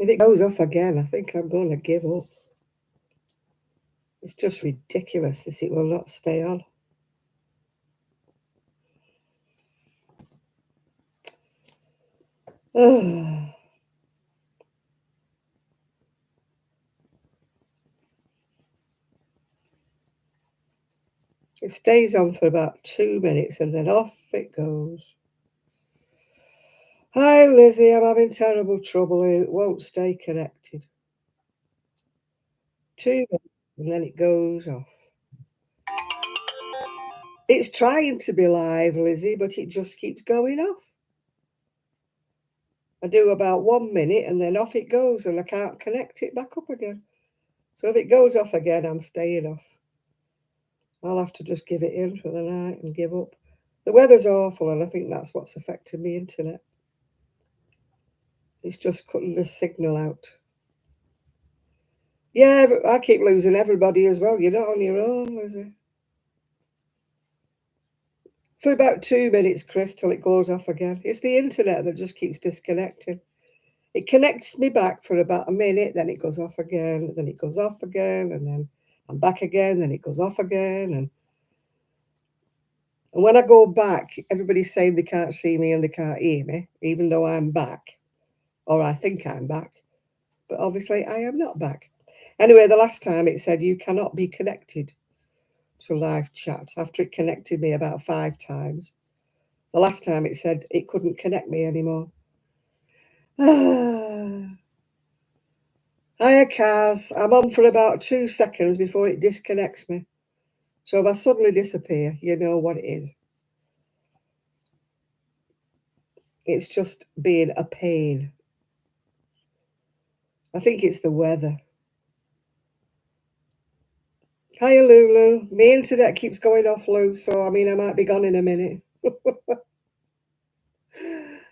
If it goes off again, I think I'm going to give up. It's just ridiculous this. It will not stay on. Oh, it stays on for about 2 minutes and then off it goes. Hi, Lizzie. I'm having terrible trouble. It won't stay connected. 2 minutes and then it goes off. It's trying to be live, Lizzie, but it just keeps going off. I do about 1 minute and then off it goes and I can't connect it back up again. So if it goes off again, I'm staying off. I'll have to just give it in for the night and give up. The weather's awful and I think that's what's affecting the internet. It's just cutting the signal out. Yeah, I keep losing everybody as well. You're not on your own, Lizzie. For about 2 minutes, Chris, till it goes off again. It's the internet that just keeps disconnecting. It connects me back for about a minute, then it goes off again, then it goes off again, and then I'm back again, then it goes off again. And when I go back, everybody's saying they can't see me and they can't hear me, even though I'm back, or I think I'm back. But obviously, I am not back. Anyway, the last time it said you cannot be connected to live chat after it connected me about 5 times. The last time it said it couldn't connect me anymore. Hiya, Kaz. I'm on for about 2 seconds before it disconnects me. So if I suddenly disappear, you know what it is. It's just being a pain. I think it's the weather. Hiya, Lulu. My internet keeps going off, Lou, so I mean, I might be gone in a minute.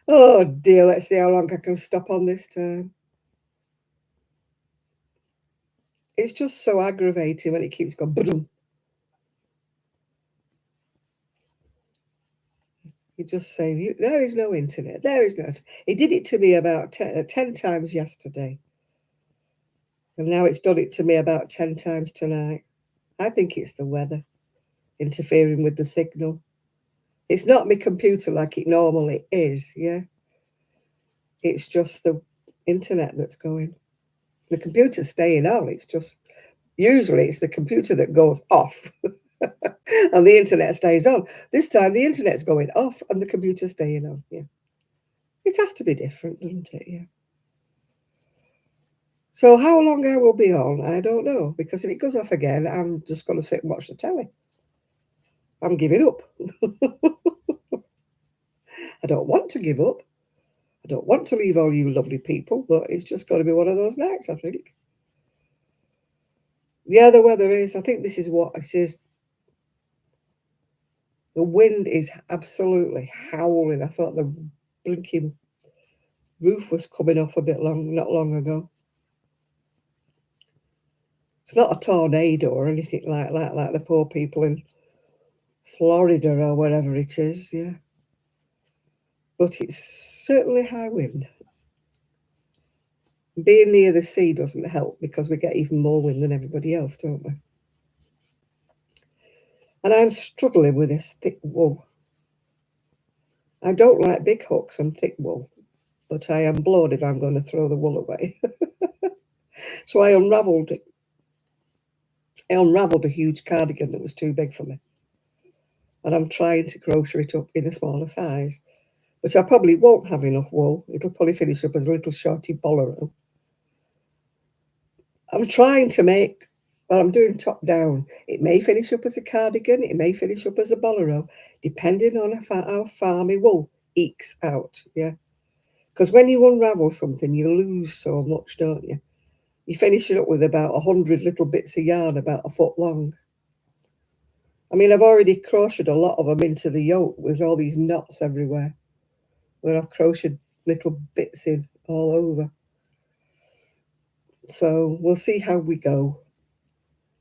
Oh dear, let's see how long I can stop on this time. It's just so aggravating when it keeps going. Boom. You just say, there is no internet. There is no. It did it to me about 10 times yesterday. And now it's done it to me about 10 times tonight. I think it's the weather interfering with the signal. It's not my computer like it normally is, yeah. It's just the internet that's going. The computer's staying on. It's just usually it's the computer that goes off and the internet stays on. This time the internet's going off and the computer's staying on. Yeah. It has to be different, doesn't it? Yeah. So how long I will be on, I don't know. Because if it goes off again, I'm just going to sit and watch the telly. I'm giving up. I don't want to give up. I don't want to leave all you lovely people, but it's just got to be one of those nights, I think. Yeah, the weather is. I think this is what it is. The wind is absolutely howling. I thought the blinking roof was coming off a bit not long ago. It's not a tornado or anything like that, like the poor people in Florida or whatever it is, yeah. But it's certainly high wind. Being near the sea doesn't help because we get even more wind than everybody else, don't we? And I'm struggling with this thick wool. I don't like big hooks and thick wool, but I am blowed if I'm going to throw the wool away. So I unravelled a huge cardigan that was too big for me. And I'm trying to crochet it up in a smaller size. But I probably won't have enough wool. It'll probably finish up as a little shorty bolero. I'm trying to make, well, I'm doing top down. It may finish up as a cardigan, it may finish up as a bolero, depending on how far my wool ekes out. Yeah. Because when you unravel something, you lose so much, don't you? You finish it up with about 100 little bits of yarn about a foot long. I mean, I've already crocheted a lot of them into the yoke with all these knots everywhere, where I've crocheted little bits in all over. So we'll see how we go.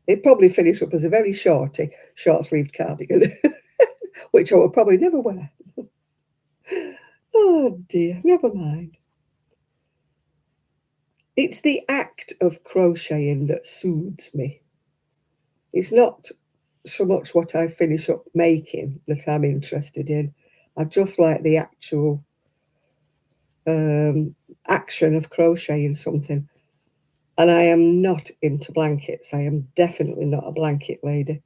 It'd probably finish up as a very short-sleeved cardigan, which I will probably never wear. Oh dear, never mind. It's the act of crocheting that soothes me. It's not so much what I finish up making that I'm interested in. I just like the actual um, action of crocheting something. And I am not into blankets. I am definitely not a blanket lady.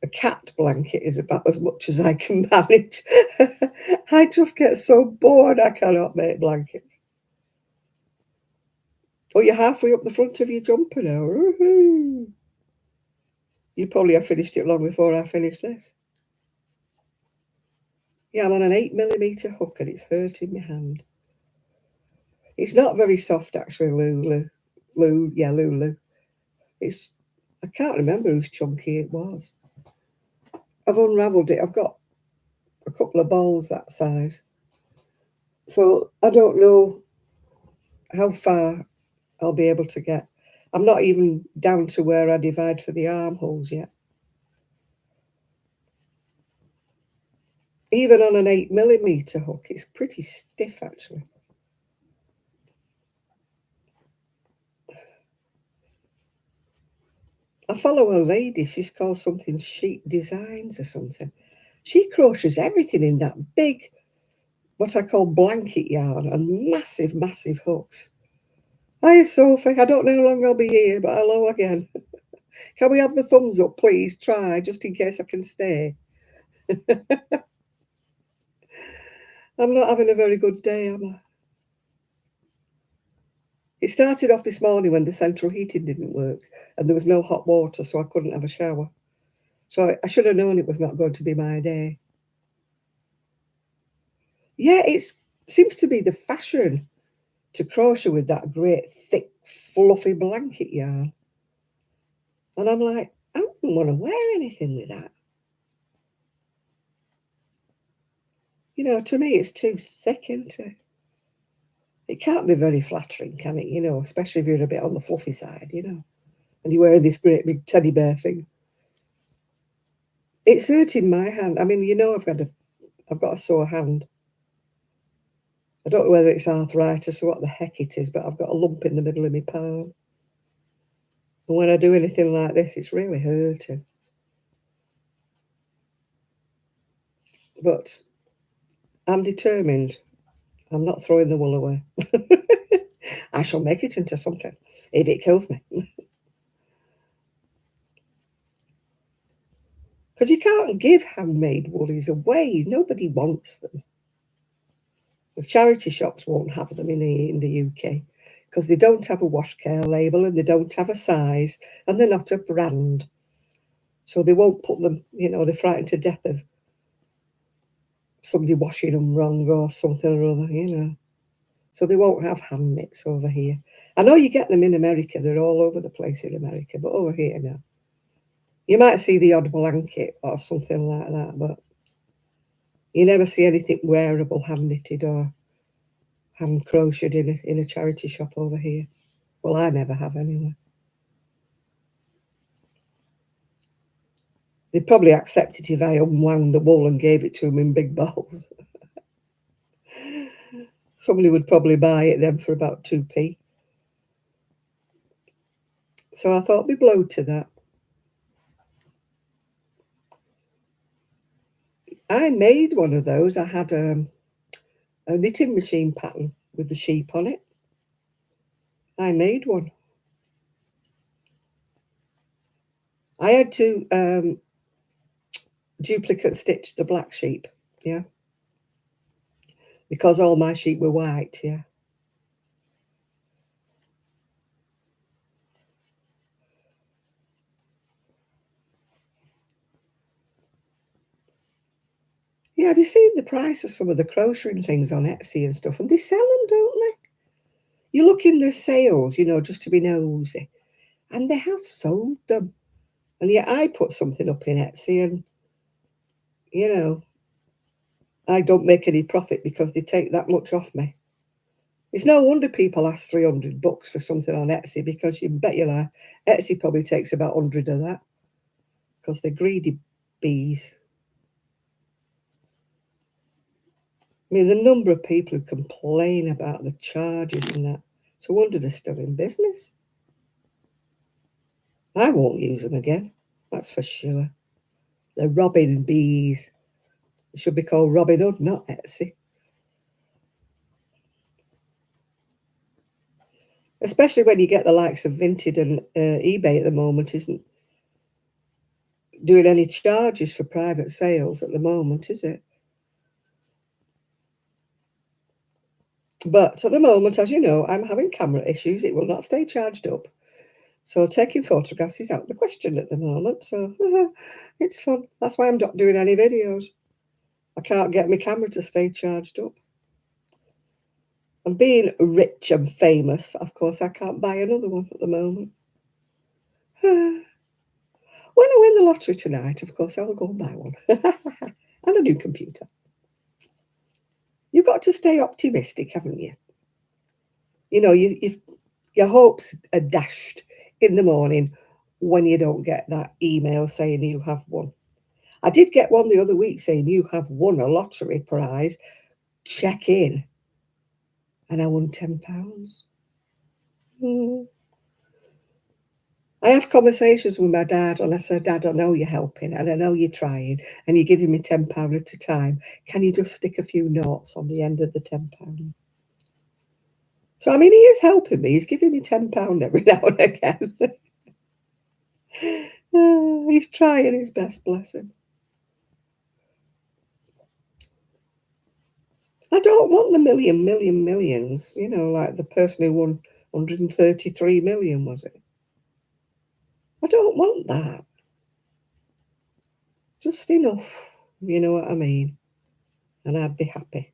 A cat blanket is about as much as I can manage. I just get so bored I cannot make blankets. Oh, you're halfway up the front of your jumper now. Woohoo! You probably have finished it long before I finish this. Yeah, I'm on an 8mm hook and it's hurting my hand. It's not very soft actually, Lulu. Lulu. It's I can't remember whose chunky it was. I've unravelled it. I've got a couple of balls that size. So I don't know how far I'll be able to get. I'm not even down to where I divide for the armholes yet. Even on an 8mm hook, it's pretty stiff actually. I follow a lady, she's called something Chic Designs or something. She crochets everything in that big, what I call blanket yarn, and massive, massive hooks. Hi, Sophie. I don't know how long I'll be here, but hello again. Can we have the thumbs up, please? Try, just in case I can stay. I'm not having a very good day, am I? It started off this morning when the central heating didn't work and there was no hot water, so I couldn't have a shower. So I should have known it was not going to be my day. Yeah, it seems to be the fashion to crochet with that great, thick, fluffy blanket yarn. And I'm like, I wouldn't want to wear anything with that. You know, to me, it's too thick, isn't it? It can't be very flattering, can it? You know, especially if you're a bit on the fluffy side, you know, and you're wearing this great big teddy bear thing. It's hurting my hand. I mean, you know, I've got a sore hand. I don't know whether it's arthritis or what the heck it is, but I've got a lump in the middle of my palm. And when I do anything like this, it's really hurting. But I'm determined. I'm not throwing the wool away. I shall make it into something if it kills me. Because you can't give handmade woolies away. Nobody wants them. The charity shops won't have them in the UK because they don't have a wash care label and they don't have a size and they're not a brand. So they won't put them, you know, they're frightened to death of somebody washing them wrong or something or other, you know. So they won't have hand knits over here. I know you get them in America, they're all over the place in America, but over here now. You might see the odd blanket or something like that, but you never see anything wearable hand knitted or hand crocheted in a charity shop over here. Well, I never have anyway. They'd probably accept it if I unwound the wool and gave it to them in big balls. Somebody would probably buy it then for about 2p. So I thought we'd blow to that. I made one of those. I had a knitting machine pattern with the sheep on it. I made one. I had to duplicate stitch the black sheep, yeah, because all my sheep were white, yeah. Yeah, have you seen the price of some of the crocheting things on Etsy and stuff? And they sell them, don't they? You look in their sales, you know, just to be nosy, and they have sold them. And yet I put something up in Etsy and, you know, I don't make any profit because they take that much off me. It's no wonder people ask $300 for something on Etsy because you bet your life Etsy probably takes about 100 of that because they're greedy bees. I mean, the number of people who complain about the charges and that, it's a wonder they're still in business. I won't use them again, that's for sure. They're robbing bees. It should be called Robin Hood, not Etsy. Especially when you get the likes of Vinted and eBay at the moment isn't doing any charges for private sales at the moment, is it? But at the moment, as you know, I'm having camera issues. It will not stay charged up. So taking photographs is out of the question at the moment. So it's fun. That's why I'm not doing any videos. I can't get my camera to stay charged up. And being rich and famous, of course, I can't buy another one at the moment. When I win the lottery tonight, of course, I'll go and buy one. And a new computer. You've got to stay optimistic, haven't you? You know, your hopes are dashed in the morning when you don't get that email saying you have won. I did get one the other week saying you have won a lottery prize. Check in. And I won £10. I have conversations with my dad and I say, Dad, I know you're helping and I know you're trying and you're giving me £10 at a time. Can you just stick a few notes on the end of the £10? So, I mean, he is helping me. He's giving me £10 every now and again. He's trying his best, bless him. I don't want the millions, you know, like the person who won 133 million, was it? I don't want that. Just enough, you know what I mean? And I'd be happy.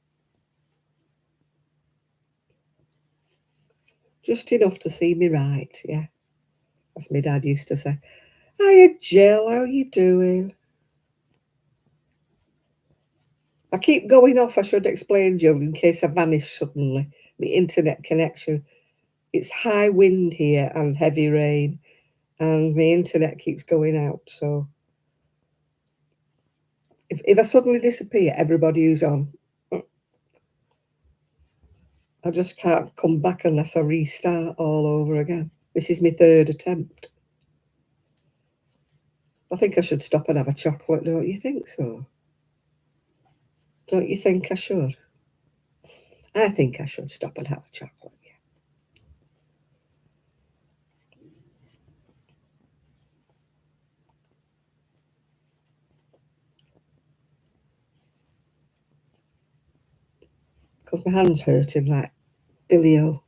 Just enough to see me right, yeah. As my dad used to say. Hiya, Jill, how you doing? I keep going off, I should explain, Jill, in case I vanish suddenly. My internet connection. It's high wind here and heavy rain, and my internet keeps going out. So if I suddenly disappear, everybody who's on, I just can't come back unless I restart all over again. This is my third attempt. I think I should stop and have a chocolate, don't you think so? Don't you think I should? I think I should stop and have a chocolate, yeah. Because my hand's hurting like Billy O.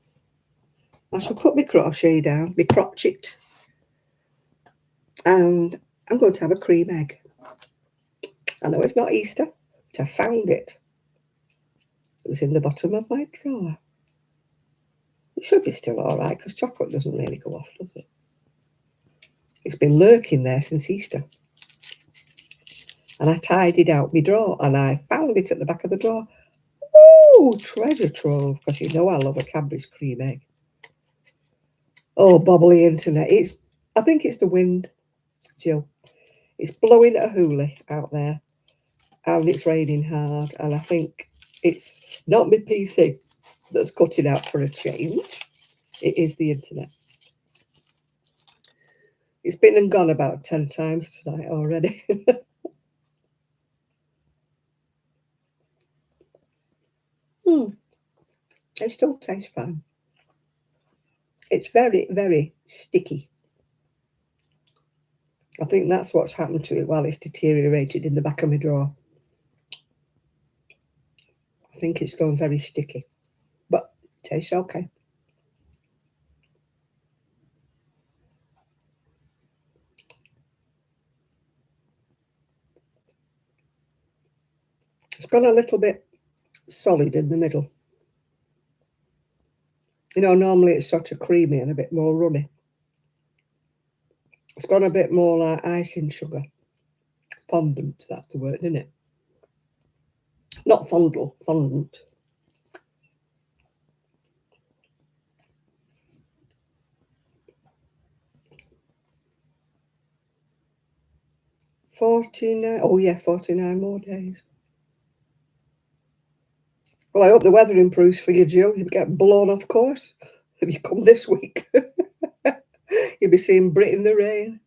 I shall put my crochet down, my crochet, and I'm going to have a cream egg. I know it's not Easter, but I found it. It was in the bottom of my drawer. It should be still all right because chocolate doesn't really go off, does it? It's been lurking there since Easter. And I tidied out my drawer and I found it at the back of the drawer. Oh, treasure trove, because you know I love a Cadbury's cream egg. Oh, bobbly internet. I think it's the wind, Jill. It's blowing a hoolie out there and it's raining hard. And I think it's not my PC that's cutting out for a change. It is the internet. It's been and gone about 10 times tonight already. It still tastes fine. It's very, very sticky. I think that's what's happened to it while it's deteriorated in the back of my drawer. I think it's gone very sticky, but it tastes okay. It's gone a little bit solid in the middle. You know, normally it's sort of creamy and a bit more runny. It's gone a bit more like icing sugar. Fondant, that's the word, isn't it? Not fondle, fondant. $49. Oh yeah, 49 more days. Well, I hope the weather improves for you, Jill. You'll get blown off course if you come this week. You'll be seeing Brit in the rain.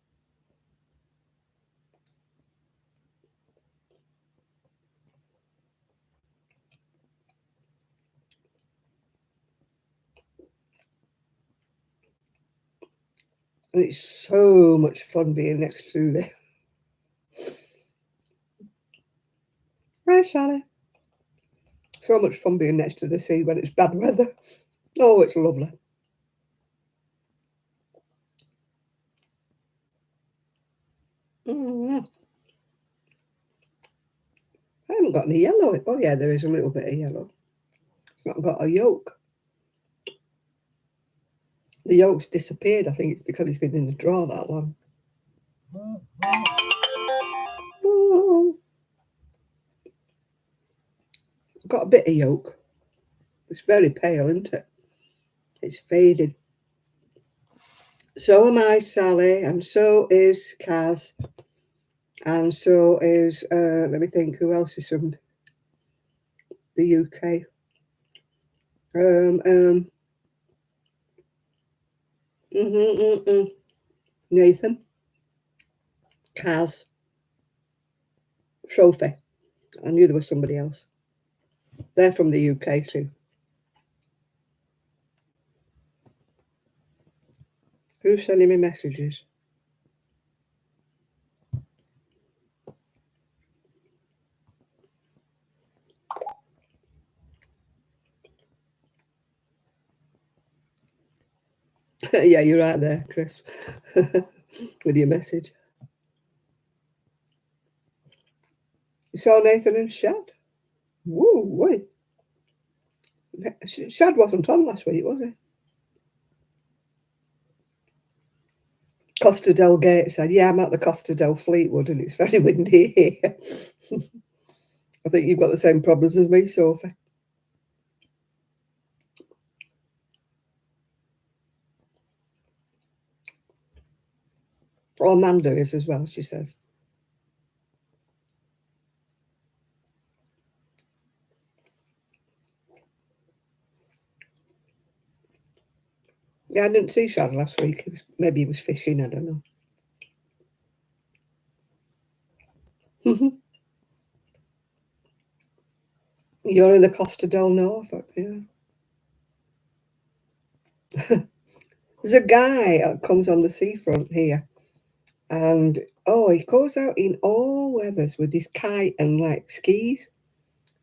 And it's so much fun being next to there. Right, Sally? So much fun being next to the sea when it's bad weather. Oh, it's lovely. Mm. I haven't got any yellow. Oh, yeah, there is a little bit of yellow. It's not got a yolk. The yolk's disappeared. I think it's because it's been in the drawer that long. Oh, got a bit of yolk. It's very pale, isn't it? It's faded. So am I, Sally, and so is Kaz, and so is, let me think, who else is from the UK? Um, um, Nathan, Kaz, Sophie. I knew there was somebody else. They're from the UK too. Who's sending me messages? Yeah, you're right there, Chris, with your message. You saw Nathan and Shad? Woo, wait. Shad wasn't on last week, was he? Costa del Gate said, yeah, I'm at the Costa del Fleetwood and it's very windy here. I think you've got the same problems as me, Sophie. Or Amanda is as well, she says. Yeah, I didn't see Shad last week. Maybe he was fishing, I don't know. You're in the Costa del Norfolk, yeah. There's a guy that comes on the seafront here, and oh, he goes out in all weathers with his kite and like skis,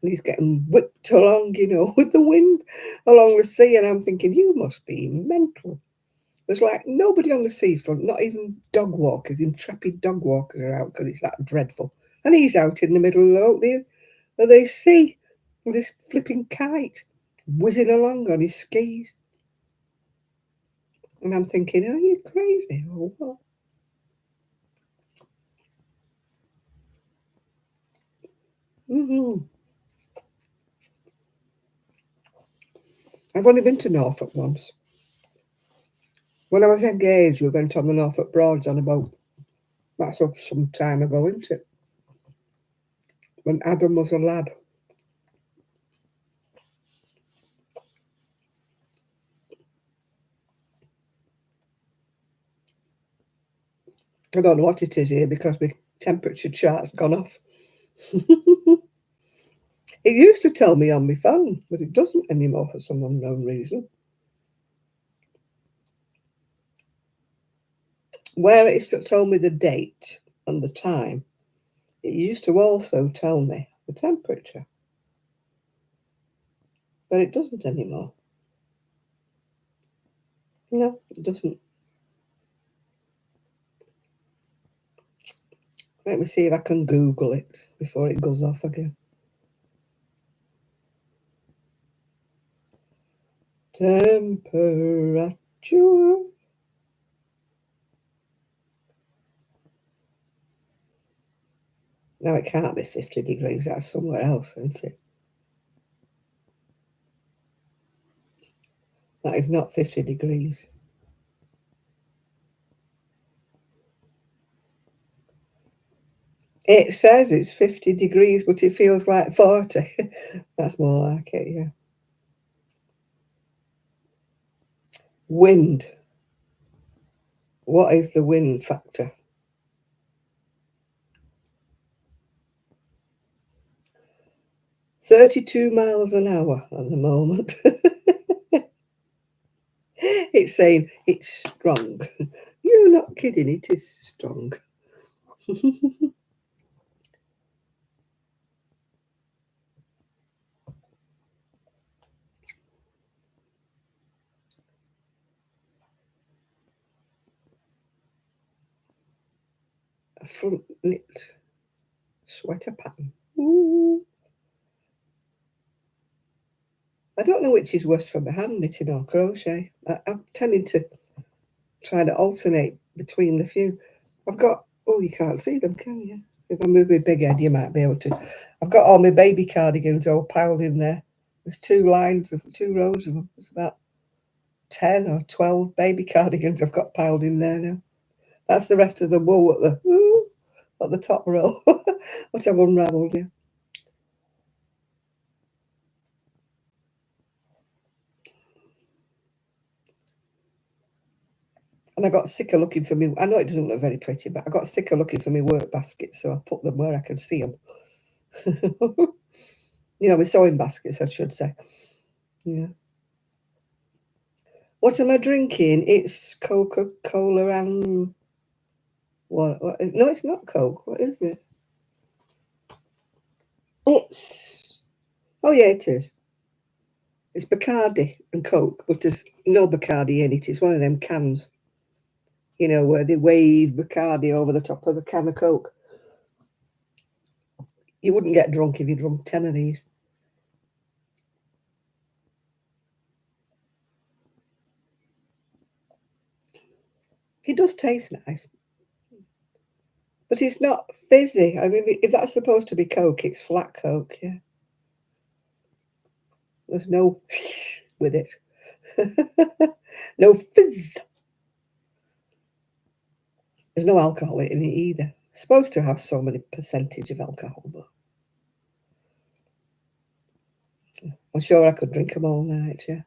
and he's getting whipped along, with the wind along the sea. And I'm thinking, you must be mental. There's like nobody on the seafront, not even dog walkers, intrepid dog walkers are out because it's that dreadful. And he's out in the middle of the sea with this flipping kite whizzing along on his skis. And I'm thinking, are you crazy or what? Mm-hmm. I've only been to Norfolk once. When I was engaged, we went on the Norfolk Broads on a boat. That's some time ago, isn't it? When Adam was a lad. I don't know what it is here because my temperature chart's gone off. It used to tell me on my phone, but it doesn't anymore for some unknown reason. Where it told me the date and the time, it used to also tell me the temperature, but it doesn't anymore. No, it doesn't. Let me see if I can Google it before it goes off again. Temperature. Now it can't be 50 degrees. That's somewhere else, isn't it? That is not 50 degrees. It says it's 50 degrees, but it feels like 40. That's more like it, yeah. Wind. What is the wind factor? 32 miles an hour at the moment. It's saying it's strong. You're not kidding, it is strong. A front knit sweater pattern. Ooh. I don't know which is worse for my hand knitting or crochet. I'm tending to try to alternate between the few. I've got, oh, you can't see them, can you? If I move my big head, you might be able to. I've got all my baby cardigans all piled in there. There's two rows of them. It's about 10 or 12 baby cardigans I've got piled in there now. That's the rest of the wool at the top row. What I've unravelled, yeah. And I got sick of looking for me. I know it doesn't look very pretty, but I got sick of looking for my work baskets, so I put them where I could see them. My sewing baskets, I should say. Yeah. What am I drinking? It's Coca-Cola and what? No, it's not Coke. What is it? It's yeah, it is. It's Bacardi and Coke, but there's no Bacardi in it. It's one of them cans, where they wave Bacardi over the top of a can of Coke. You wouldn't get drunk if you drunk 10 of these. It does taste nice, but it's not fizzy. I mean, if that's supposed to be Coke, it's flat Coke, yeah. There's no with it. No fizz. There's no alcohol in it either. It's supposed to have so many percentage of alcohol, but I'm sure I could drink them all night, yeah.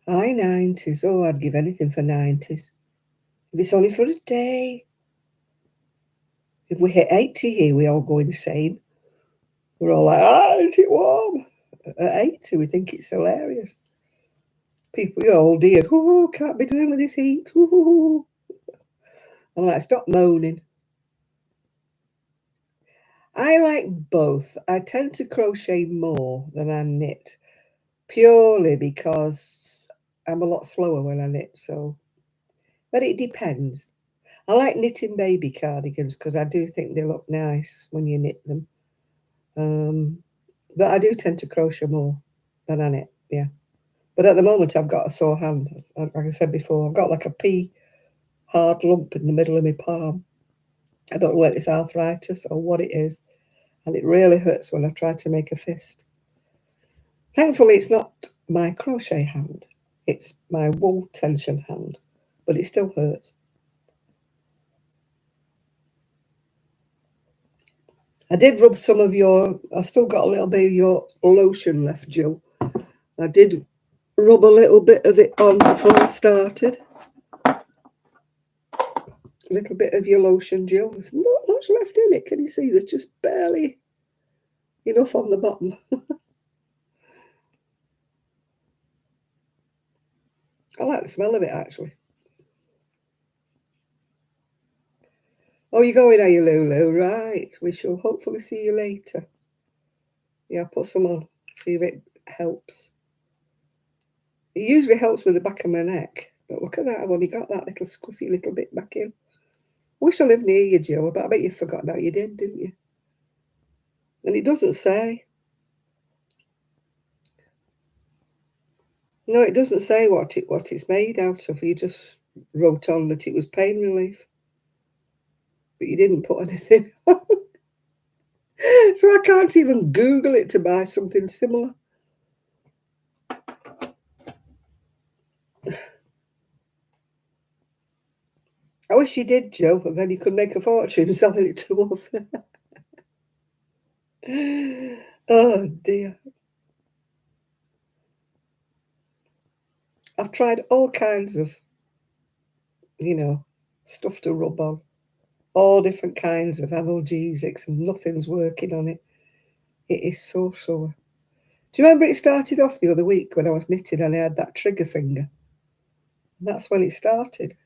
High 90s. Oh, I'd give anything for 90s. If it's only for a day. If we hit 80 here, we all go insane. We're all like, ain't it warm? At 80, we think it's hilarious. People, oh dear, can't be doing with this heat. I'm like, stop moaning. I like both. I tend to crochet more than I knit, purely because I'm a lot slower when I knit. But it depends. I like knitting baby cardigans because I do think they look nice when you knit them. But I do tend to crochet more than I knit, yeah. But at the moment, I've got a sore hand. Like I said before, I've got like a pea hard lump in the middle of my palm. I don't know whether it's arthritis or what it is, and it really hurts when I try to make a fist. Thankfully, it's not my crochet hand, it's my wool tension hand, but it still hurts. I did rub some of I still got a little bit of your lotion left, Jill. I did rub a little bit of it on before I started. A little bit of your lotion, Jill. There's not much left in it. Can you see? There's just barely enough on the bottom. I like the smell of it, actually. Oh, you're going, are you, Lulu? Right. We shall hopefully see you later. Yeah, put some on. See if it helps. It usually helps with the back of my neck. But look at that. I've only got that little squiffy little bit back in. I wish I lived near you, Jill, but I bet you forgot that you did, didn't you? And it doesn't say. No, it doesn't say what it's made out of. You just wrote on that it was pain relief. But you didn't put anything on. So I can't even Google it to buy something similar. I wish you did, Joe, and then you could make a fortune selling it to us. Oh dear. I've tried all kinds of, stuff to rub on, all different kinds of analgesics, and nothing's working on it. It is so sore. Do you remember it started off the other week when I was knitting and I had that trigger finger? And that's when it started.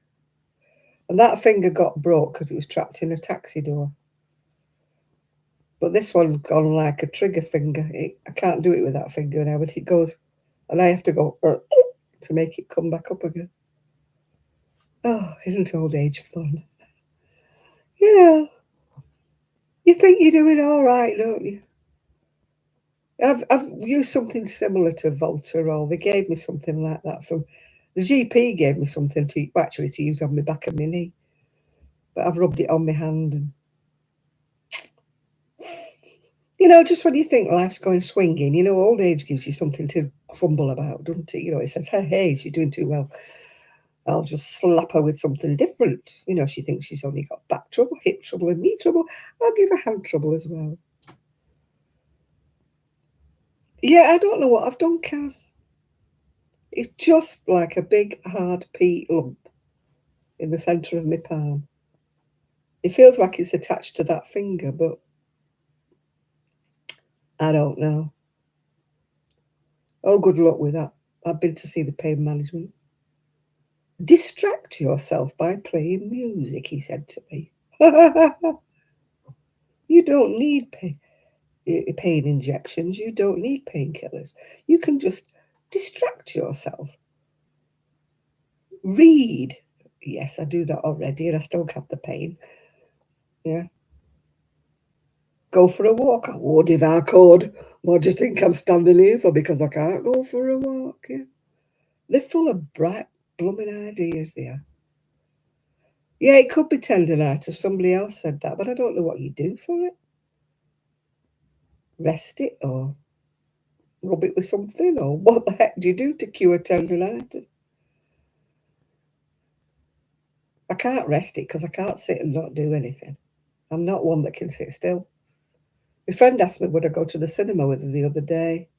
And that finger got broke because it was trapped in a taxi door. But this one's gone like a trigger finger. I can't do it with that finger now, but it goes, and I have to go to make it come back up again. Oh, isn't old age fun? You think you're doing all right, don't you? I've used something similar to Voltarol. They gave me something like that from the GP. Gave me something to use on my back of my knee, but I've rubbed it on my hand, and just when you think life's going swinging, old age gives you something to grumble about, doesn't it? It says, hey, she's doing too well. I'll just slap her with something different. She thinks she's only got back trouble, hip trouble, and knee trouble. I'll give her hand trouble as well. Yeah, I don't know what I've done, Kaz. It's just like a big, hard peat lump in the centre of my palm. It feels like it's attached to that finger, but I don't know. Oh, good luck with that. I've been to see the pain management. Distract yourself by playing music, he said to me. You don't need pain injections. You don't need painkillers. You can just distract yourself. Read. Yes, I do that already, and I still have the pain. Yeah. Go for a walk. I would if I could. What do you think I'm standing here for? Because I can't go for a walk. Yeah. They're full of bright, blooming ideas, they are. Yeah, it could be tendinitis. Somebody else said that, but I don't know what you do for it. Rest it or rub it with something, or what the heck do you do to cure tendinitis? I can't rest it because I can't sit and not do anything. I'm not one that can sit still. My friend asked me would I go to the cinema with her the other day,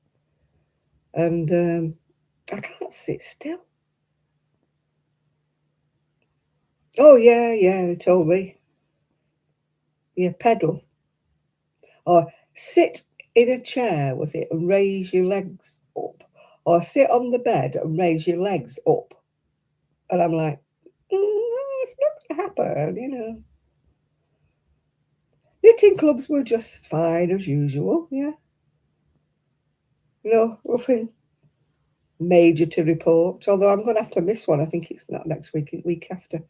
and I can't sit still. Oh yeah, they told me. Yeah, pedal or sit in a chair, was it, and raise your legs up, or sit on the bed and raise your legs up. And I'm like, no, it's not going to happen. Knitting clubs were just fine as usual, yeah. No, nothing major to report. Although I'm going to have to miss one. I think it's not next week, it's week after,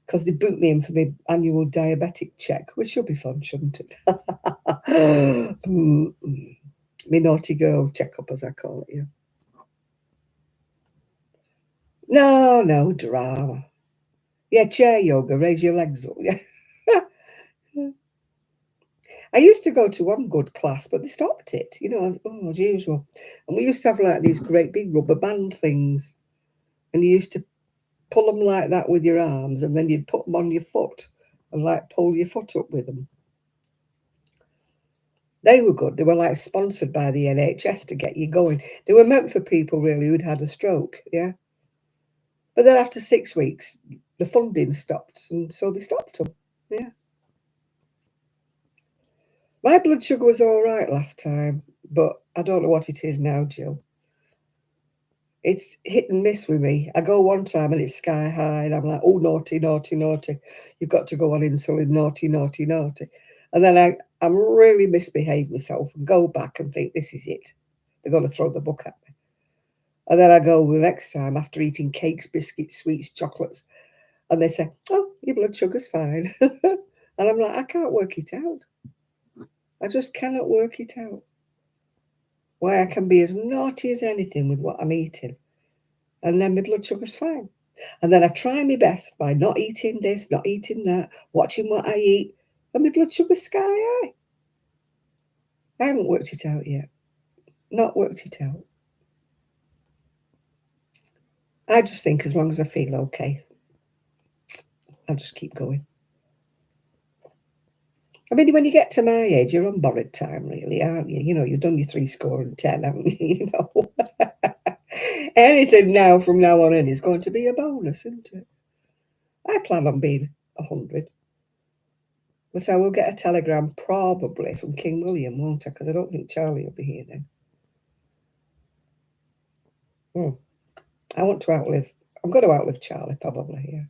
because they booked me in for my annual diabetic check, which should be fun, shouldn't it? My naughty girl checkup, as I call it, yeah. No drama. Yeah, chair yoga, raise your legs up. Yeah. I used to go to one good class, but they stopped it, as usual. And we used to have like these great big rubber band things, and you used to pull them like that with your arms, and then you'd put them on your foot and like pull your foot up with them. They were good. They were like sponsored by the NHS to get you going. They were meant for people really who'd had a stroke, yeah. But then after 6 weeks, the funding stopped, and so they stopped them, yeah. My blood sugar was all right last time, but I don't know what it is now, Jill. It's hit and miss with me. I go one time and it's sky high, and I'm like, oh, naughty, naughty, naughty. You've got to go on insulin, naughty, naughty, naughty. And then I really misbehave myself and go back and think, this is it. They're going to throw the book at me. And then I go the next time after eating cakes, biscuits, sweets, chocolates, and they say, oh, your blood sugar's fine. And I'm like, I can't work it out. I just cannot work it out. Why I can be as naughty as anything with what I'm eating, and then my blood sugar's fine. And then I try my best by not eating this, not eating that, watching what I eat, and my blood sugar's sky high. I haven't worked it out yet. Not worked it out. I just think as long as I feel okay. I'll just keep going. I mean, when you get to my age, you're on borrowed time, really, aren't you? You know, you've done your 70, haven't you? You know, anything now from now on in is going to be a bonus, isn't it? I plan on being 100, but I will get a telegram probably from King William, won't I? Because I don't think Charlie will be here then. I want to outlive. I'm going to outlive Charlie, probably, yeah.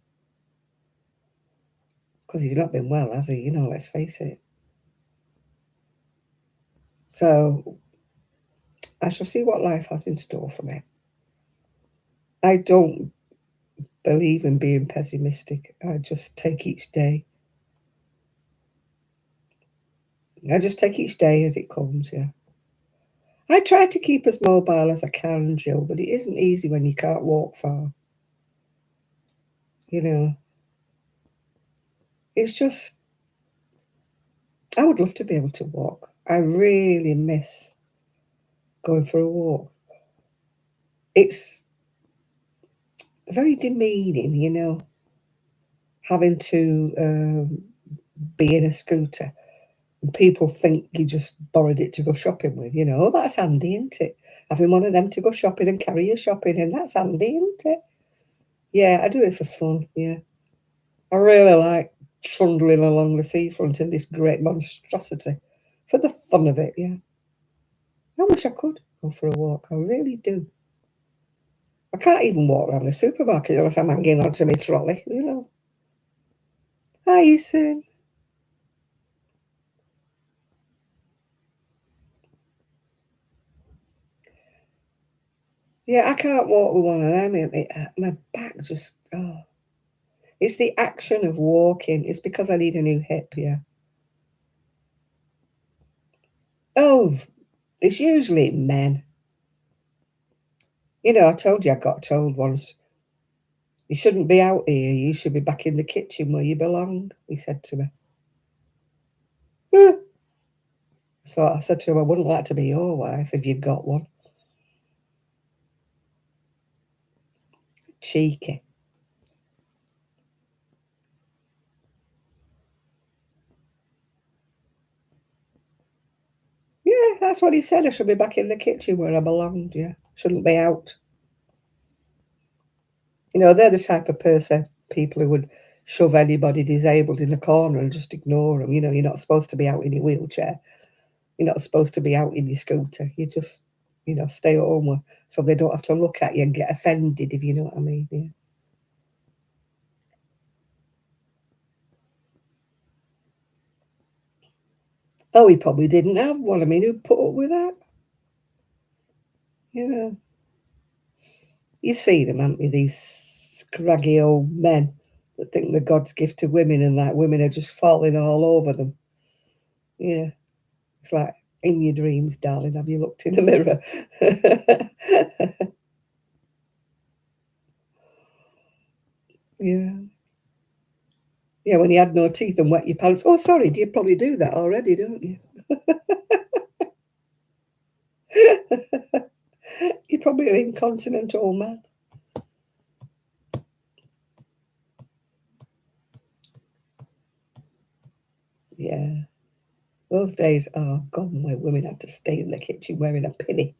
Because he's not been well, has he? You know, let's face it. So I shall see what life has in store for me. I don't believe in being pessimistic. I just take each day. I just take each day as it comes, yeah. I try to keep as mobile as I can, Jill, but it isn't easy when you can't walk far. You know, it's just, I would love to be able to walk. I really miss going for a walk. It's very demeaning, you know, having to be in a scooter. And people think you just borrowed it to go shopping with, you know. Oh, that's handy, isn't it? Having one of them to go shopping and carry your shopping in, that's handy, isn't it? Yeah, I do it for fun, yeah. I really like trundling along the seafront in this great monstrosity for the fun of it, yeah. I wish I could go for a walk, I really do. I can't even walk around the supermarket unless I'm hanging onto my trolley, you know. Hi, Ethan. Yeah, I can't walk with one of them. My back just, oh. It's the action of walking. It's because I need a new hip, yeah. Oh, it's usually men. You know, I told you I got told once, you shouldn't be out here. You should be back in the kitchen where you belong, he said to me. So I said to him, I wouldn't like to be your wife if you'd got one. Cheeky. Yeah, that's what he said. I should be back in the kitchen where I belonged, yeah. Shouldn't be out. You know, they're the type of person, people who would shove anybody disabled in a corner and just ignore them. You know, you're not supposed to be out in your wheelchair. You're not supposed to be out in your scooter. You just, you know, stay at home so they don't have to look at you and get offended, if you know what I mean. Yeah. Oh, he probably didn't have one. I mean, who'd put up with that? You know, you've seen them, haven't you? These scraggy old men that think they're God's gift to women and that women are just falling all over them. Yeah. It's like, in your dreams, darling, have you looked in the mirror? Yeah. Yeah, when you had no teeth and wet your pants. Oh, sorry, you probably do that already, don't you? You're probably an incontinent old man. Yeah. Those days are gone where women had to stay in the kitchen wearing a pinny.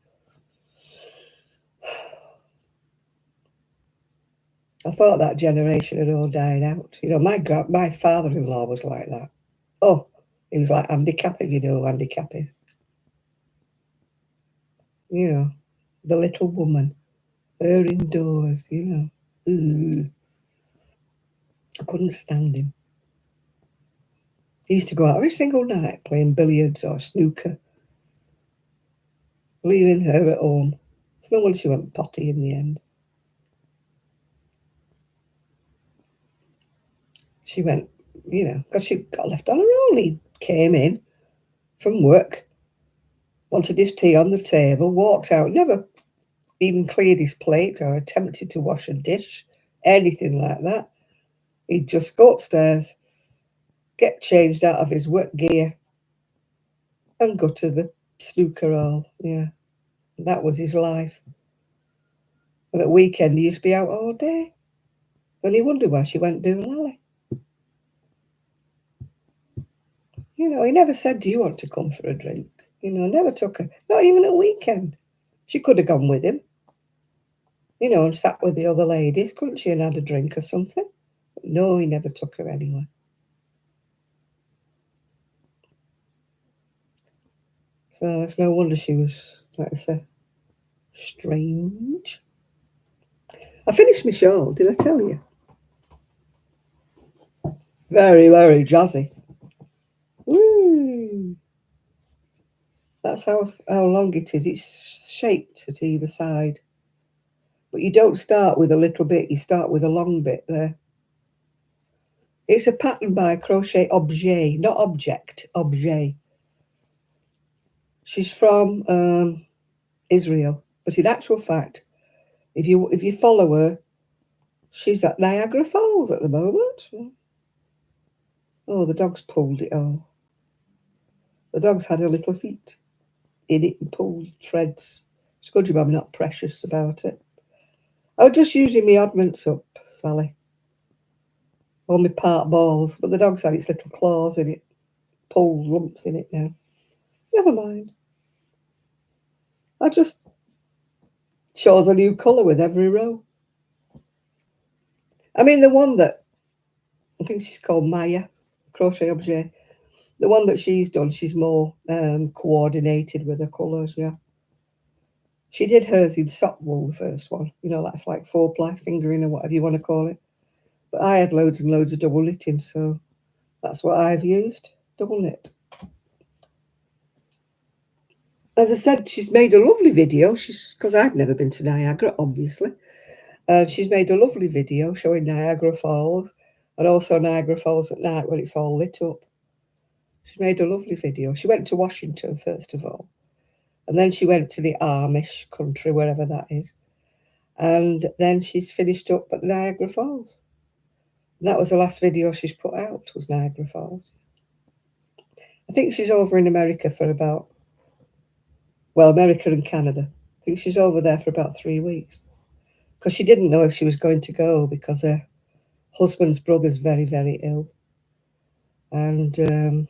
I thought that generation had all died out. You know, my father-in-law was like that. Oh, he was like Andy Capp, if you know who Andy Capp is. You know, the little woman, her indoors, you know. Ugh, I couldn't stand him. He used to go out every single night playing billiards or snooker, leaving her at home. It's no wonder she went potty in the end. She went, you know, because she got left on her own. He came in from work, wanted his tea on the table, walked out, never even cleared his plate or attempted to wash a dish, anything like that. He'd just go upstairs, get changed out of his work gear, and go to the snooker hall. Yeah, that was his life. And at weekend, he used to be out all day. And he wondered why she went doolally. You know, he never said, "Do you want to come for a drink?" You know, never took her, not even at weekend. She could have gone with him, you know, and sat with the other ladies, couldn't she, and had a drink or something? But no, he never took her anywhere. So it's no wonder she was, like I say, strange. I finished my show, did I tell you? Very, very jazzy. Woo! That's how long it is. It's shaped at either side. But you don't start with a little bit, you start with a long bit there. It's a pattern by Crochet Objet, not object, objet. She's from Israel, but in actual fact, if you follow her, she's at Niagara Falls at the moment. Oh, the dog's pulled it all. The dog's had her little feet in it and pulled threads. It's a good job I'm not precious about it. I was just using my oddments up, Sally. All my part balls, but the dog's had its little claws in it, pulled lumps in it now. Never mind. I just chose a new colour with every row. I mean, the one that I think she's called Maya, Crochet Objet. The one that she's done, she's more coordinated with her colours, yeah. She did hers in sock wool, the first one. You know, that's like 4-ply fingering or whatever you want to call it. But I had loads and loads of double knitting, so that's what I've used, double knit. As I said, she's made a lovely video. Because I've never been to Niagara, obviously. She's made a lovely video showing Niagara Falls and also Niagara Falls at night when it's all lit up. She made a lovely video. She went to Washington, first of all, and then she went to the Amish country, wherever that is. And then she's finished up at Niagara Falls. And that was the last video she's put out, was Niagara Falls. I think she's over in America for about, well, America and Canada. I think she's over there for about 3 weeks. Because she didn't know if she was going to go because her husband's brother's very, very ill. And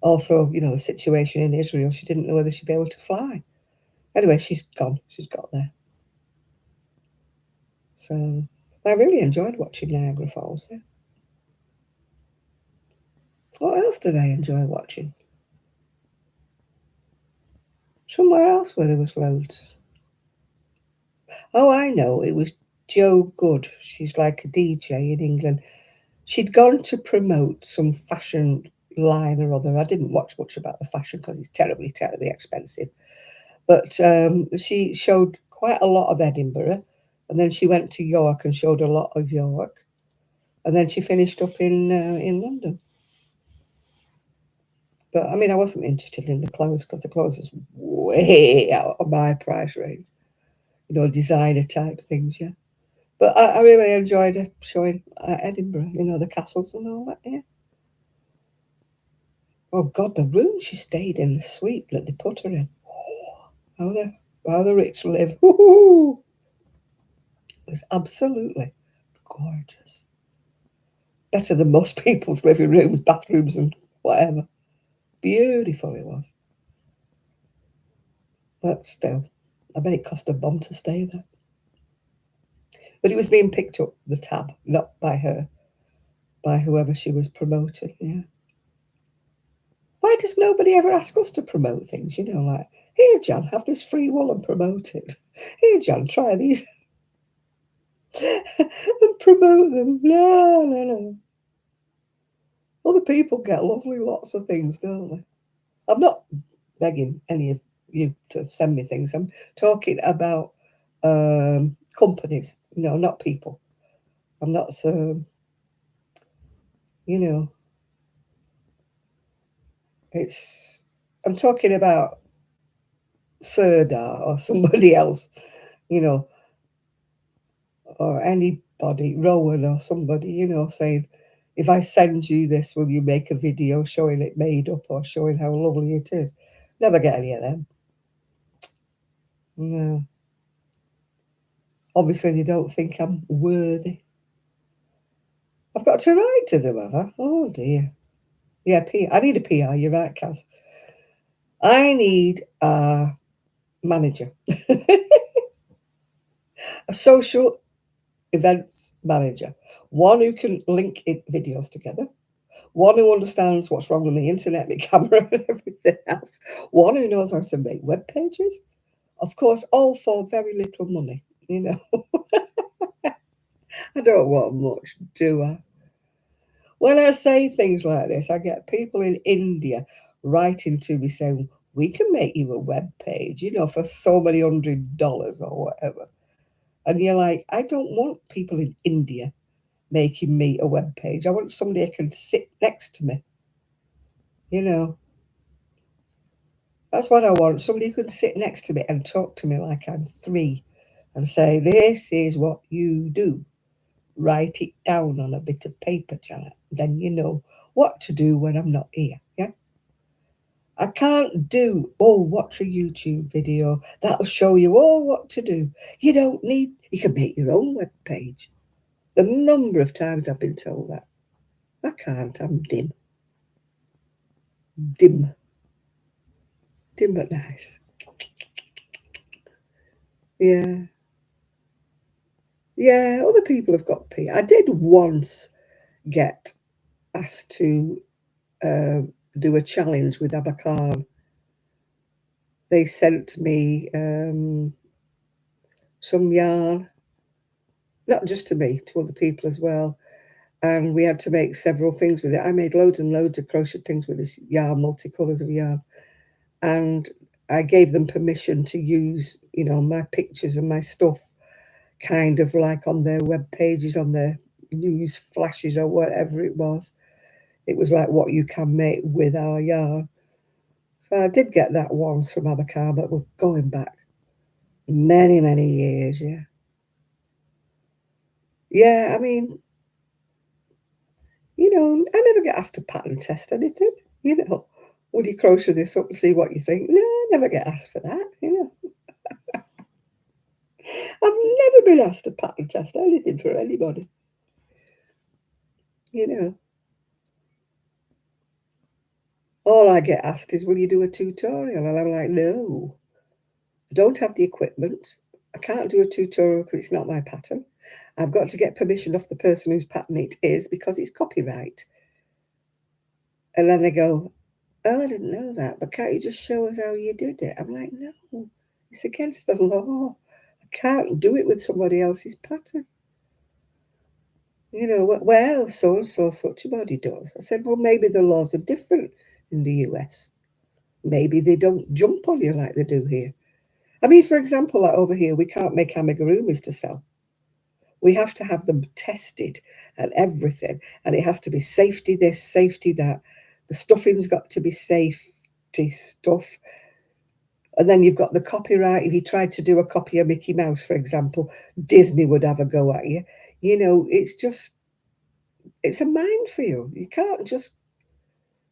also, you know, the situation in Israel, she didn't know whether she'd be able to fly. Anyway, she's gone. She's got there. So I really enjoyed watching Niagara Falls. Yeah. What else did I enjoy watching? Somewhere else where there was loads. Oh, I know. It was Joe Good. She's like a DJ in England. She'd gone to promote some fashion line or other. I didn't watch much about the fashion because it's terribly, terribly expensive. But she showed quite a lot of Edinburgh. And then she went to York and showed a lot of York. And then she finished up in London. But I mean, I wasn't interested in the clothes because the clothes is way out of my price range. You know, designer type things, yeah. But I really enjoyed her showing Edinburgh, you know, the castles and all that, yeah. Oh God, the room she stayed in, the suite that they put her in. Oh, how the rich live. Woo-hoo! It was absolutely gorgeous. Better than most people's living rooms, bathrooms, and whatever. Beautiful it was. But still, I bet it cost a bomb to stay there. But it was being picked up, the tab, not by her, by whoever she was promoting, yeah. Why does nobody ever ask us to promote things? You know, like, here, Jan, have this free wool and promote it. Here, Jan, try these and promote them. No, no, no. Other people get lovely lots of things, don't they? I'm not begging any of you to send me things. I'm talking about companies, not people. I'm not so, you know, I'm talking about Serdar or somebody else, you know, or anybody, Rowan or somebody, saying, if I send you this, will you make a video showing it made up or showing how lovely it is? Never get any of them. No. Obviously, they don't think I'm worthy. I've got to write to them, have I? Oh, dear. Yeah, I need a PR. You're right, Kaz. I need a manager, a social events manager, one who can link videos together, one who understands what's wrong with my internet, my camera, and everything else, one who knows how to make web pages. Of course, all for very little money. You know, I don't want much, do I? When I say things like this, I get people in India writing to me saying, we can make you a web page, you know, for so many $100 or whatever. And you're like, I don't want people in India making me a web page. I want somebody who can sit next to me. You know, that's what I want. Somebody who can sit next to me and talk to me like I'm 3 and say, this is what you do. Write it down on a bit of paper, Janet. Then you know what to do when I'm not here. Yeah. I can't do, oh, watch a YouTube video. That'll show you all what to do. You don't need, you can make your own web page. The number of times I've been told that. I can't, I'm dim. Dim. Dim but nice. Yeah. Yeah, other people have got P. I did once get asked to do a challenge with Abacan. They sent me some yarn, not just to me, to other people as well. And we had to make several things with it. I made loads and loads of crochet things with this yarn, multicolours of yarn. And I gave them permission to use, you know, my pictures and my stuff kind of like on their web pages, on their news flashes or whatever it was. It was like what you can make with our yarn. So I did get that once from Abacar, but we're going back many, many years, yeah. Yeah, I mean, you know, I never get asked to pattern test anything, you know. Would you crochet this up and see what you think? No, I never get asked for that, you know. I've never been asked to pattern test anything for anybody, you know. All I get asked is, will you do a tutorial? And I'm like, no, I don't have the equipment. I can't do a tutorial because it's not my pattern. I've got to get permission off the person whose pattern it is because it's copyright. And then they go, oh, I didn't know that, but can't you just show us how you did it? I'm like, no, it's against the law. I can't do it with somebody else's pattern. You know, well, so-and-so such a body does. I said, well, maybe the laws are different in the US. Maybe they don't jump on you like they do here. I mean, for example, like over here, we can't make amigurumis to sell. We have to have them tested and everything. And it has to be safety this, safety that. The stuffing's got to be safety stuff. And then you've got the copyright. If you tried to do a copy of Mickey Mouse, for example, Disney would have a go at you. You know, it's a minefield. You can't just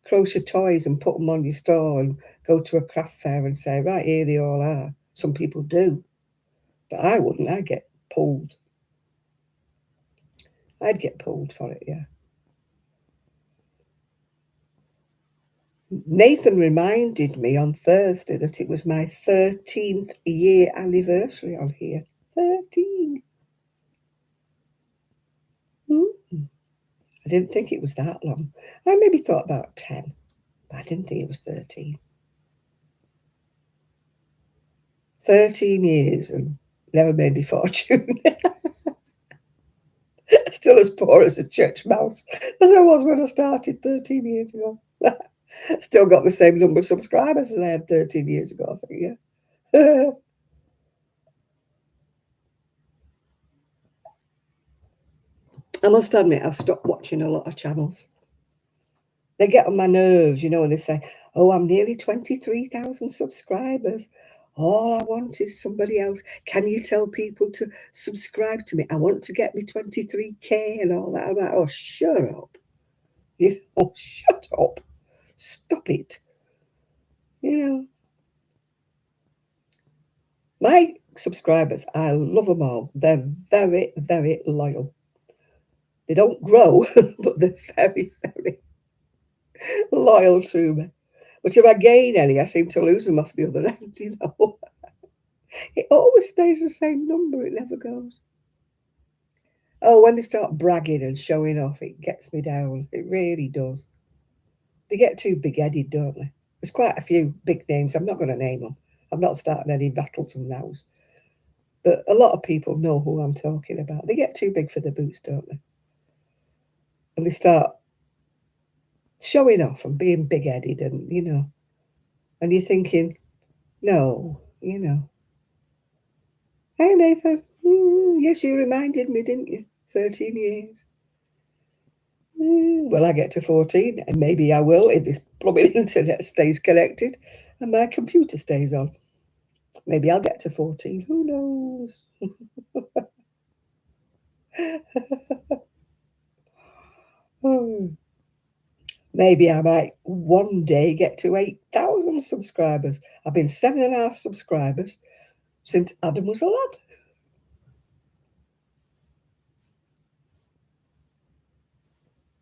crochet toys and put them on your stall and go to a craft fair and say, right, here they all are. Some people do, but I wouldn't. I'd get pulled. I'd get pulled for it, yeah. Nathan reminded me on Thursday that it was my 13th year anniversary on here. 13. I didn't think it was that long. I maybe thought about 10, but I didn't think it was 13. 13 years and never made me fortune. Still as poor as a church mouse as I was when I started 13 years ago. Still got the same number of subscribers as I had 13 years ago, I think, yeah. I must admit, I've stopped watching a lot of channels. They get on my nerves, you know, when they say, oh, I'm nearly 23,000 subscribers. All I want is somebody else. Can you tell people to subscribe to me? I want to get me 23K and all that. I'm like, oh, shut up. You know, shut up. Stop it. You know, my subscribers, I love them all. They're very, very loyal. They don't grow, but they're very, very loyal to me. But if I gain any, I seem to lose them off the other end, you know. It always stays the same number, it never goes. Oh, when they start bragging and showing off, it gets me down. It really does. They get too big-headed, don't they? There's quite a few big names. I'm not going to name them. I'm not starting any rattles and rows. But a lot of people know who I'm talking about. They get too big for the boots, don't they? And they start showing off and being big-headed and, and you're thinking, no, Hey, Nathan. Yes, you reminded me, didn't you? 13 years. Well, I get to 14, and maybe I will if this plumbing internet stays connected and my computer stays on. Maybe I'll get to 14. Who knows? Oh, maybe I might one day get to 8,000 subscribers. I've been 7.5 subscribers since Adam was a lad.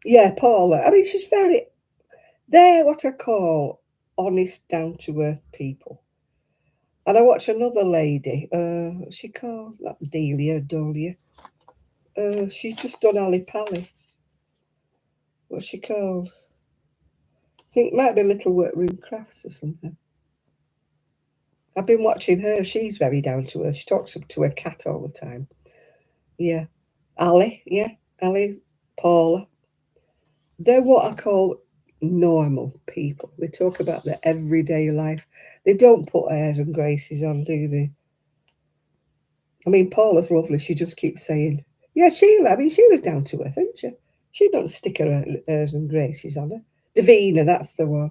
Yeah, Paula. I mean, they're what I call honest, down to earth people. And I watch another lady, what's she called? Not Dolia. She's just done Ali Pally. What's she called? I think it might be Little Workroom Crafts or something. I've been watching her. She's very down to earth. She talks to her cat all the time. Yeah. Ali, yeah. Ali, Paula. They're what I call normal people. They talk about their everyday life. They don't put airs and graces on, do they? I mean, Paula's lovely. She just keeps saying, yeah, Sheila. I mean, Sheila's down to earth, isn't she? She don't stick her airs and graces on her. Davina, that's the one.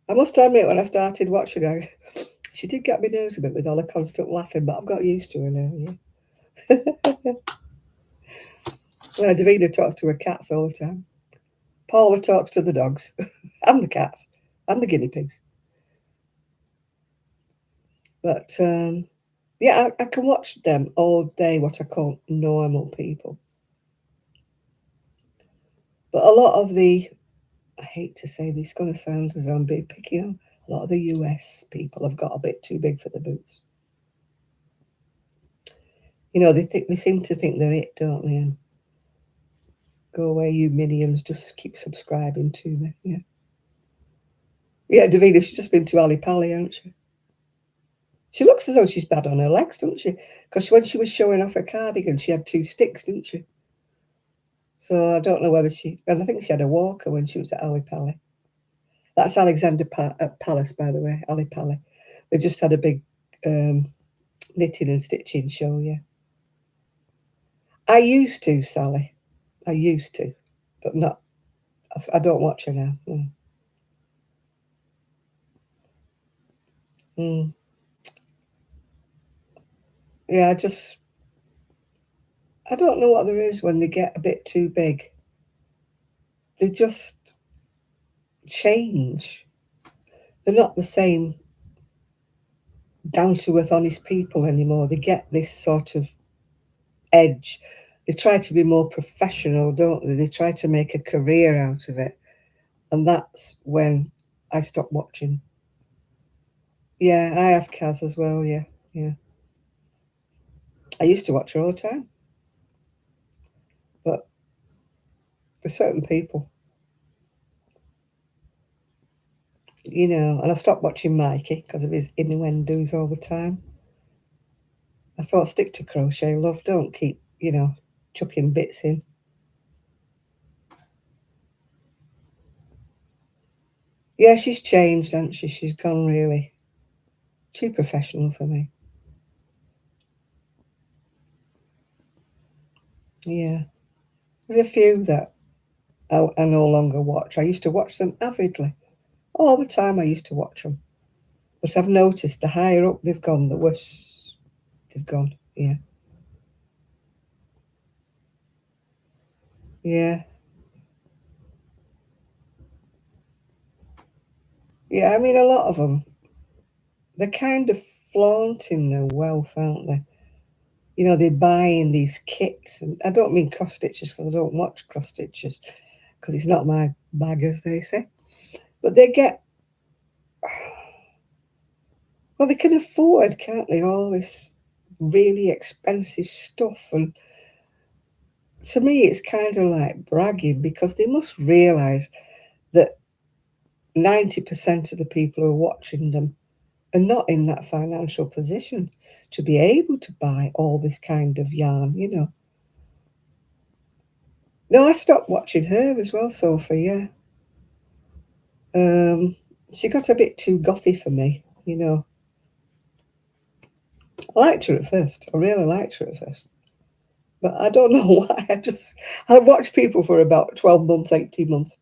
I must admit, when I started watching her, she did get my nerves a bit with all the constant laughing, but I've got used to her now, yeah. Well, Davina talks to her cats all the time. Paula talks to the dogs and the cats and the guinea pigs. But yeah, I can watch them all day, what I call normal people. But a lot of I hate to say this, it's going to sound as I'm being picky on, a lot of the US people have got a bit too big for the boots. They seem to think they're it, don't they? And go away, you minions, just keep subscribing to me. Yeah. Yeah, Davina, she's just been to Ali Pally, hasn't she? She looks as though she's bad on her legs, doesn't she? Because when she was showing off her cardigan, she had 2 sticks, didn't she? So I don't know whether and I think she had a walker when she was at Ali Pally. That's Alexander Palace, by the way, Ali Pally. They just had a big knitting and stitching show, yeah. I used to, Sally. I used to, but not. I don't watch her now. No. Mm. Yeah, I don't know what there is when they get a bit too big. They just change. They're not the same down to earth, honest people anymore. They get this sort of edge. They try to be more professional, don't they? They try to make a career out of it. And that's when I stopped watching. Yeah, I have Kaz as well, yeah. Yeah. I used to watch her all the time. But for certain people, and I stopped watching Mikey because of his innuendos all the time. I thought, stick to crochet, love. Don't keep, chucking bits in. Yeah, she's changed, hasn't she? She's gone really too professional for me. Yeah. There's a few that I no longer watch. I used to watch them avidly. All the time I used to watch them. But I've noticed the higher up they've gone, the worse they've gone. Yeah. Yeah. Yeah, I mean, a lot of them, they're kind of flaunting their wealth, aren't they? They're buying these kits. And I don't mean cross stitches because I don't watch cross stitches. because it's not my bag, as they say. But they get, well, they can afford, can't they, all this really expensive stuff. And to me, it's kind of like bragging, because they must realise that 90% of the people who are watching them are not in that financial position to be able to buy all this kind of yarn, you know. No, I stopped watching her as well, Sophie, yeah. She got a bit too gothy for me, you know. I liked her at first. I really liked her at first. But I don't know why. I watched people for about 12 months, 18 months.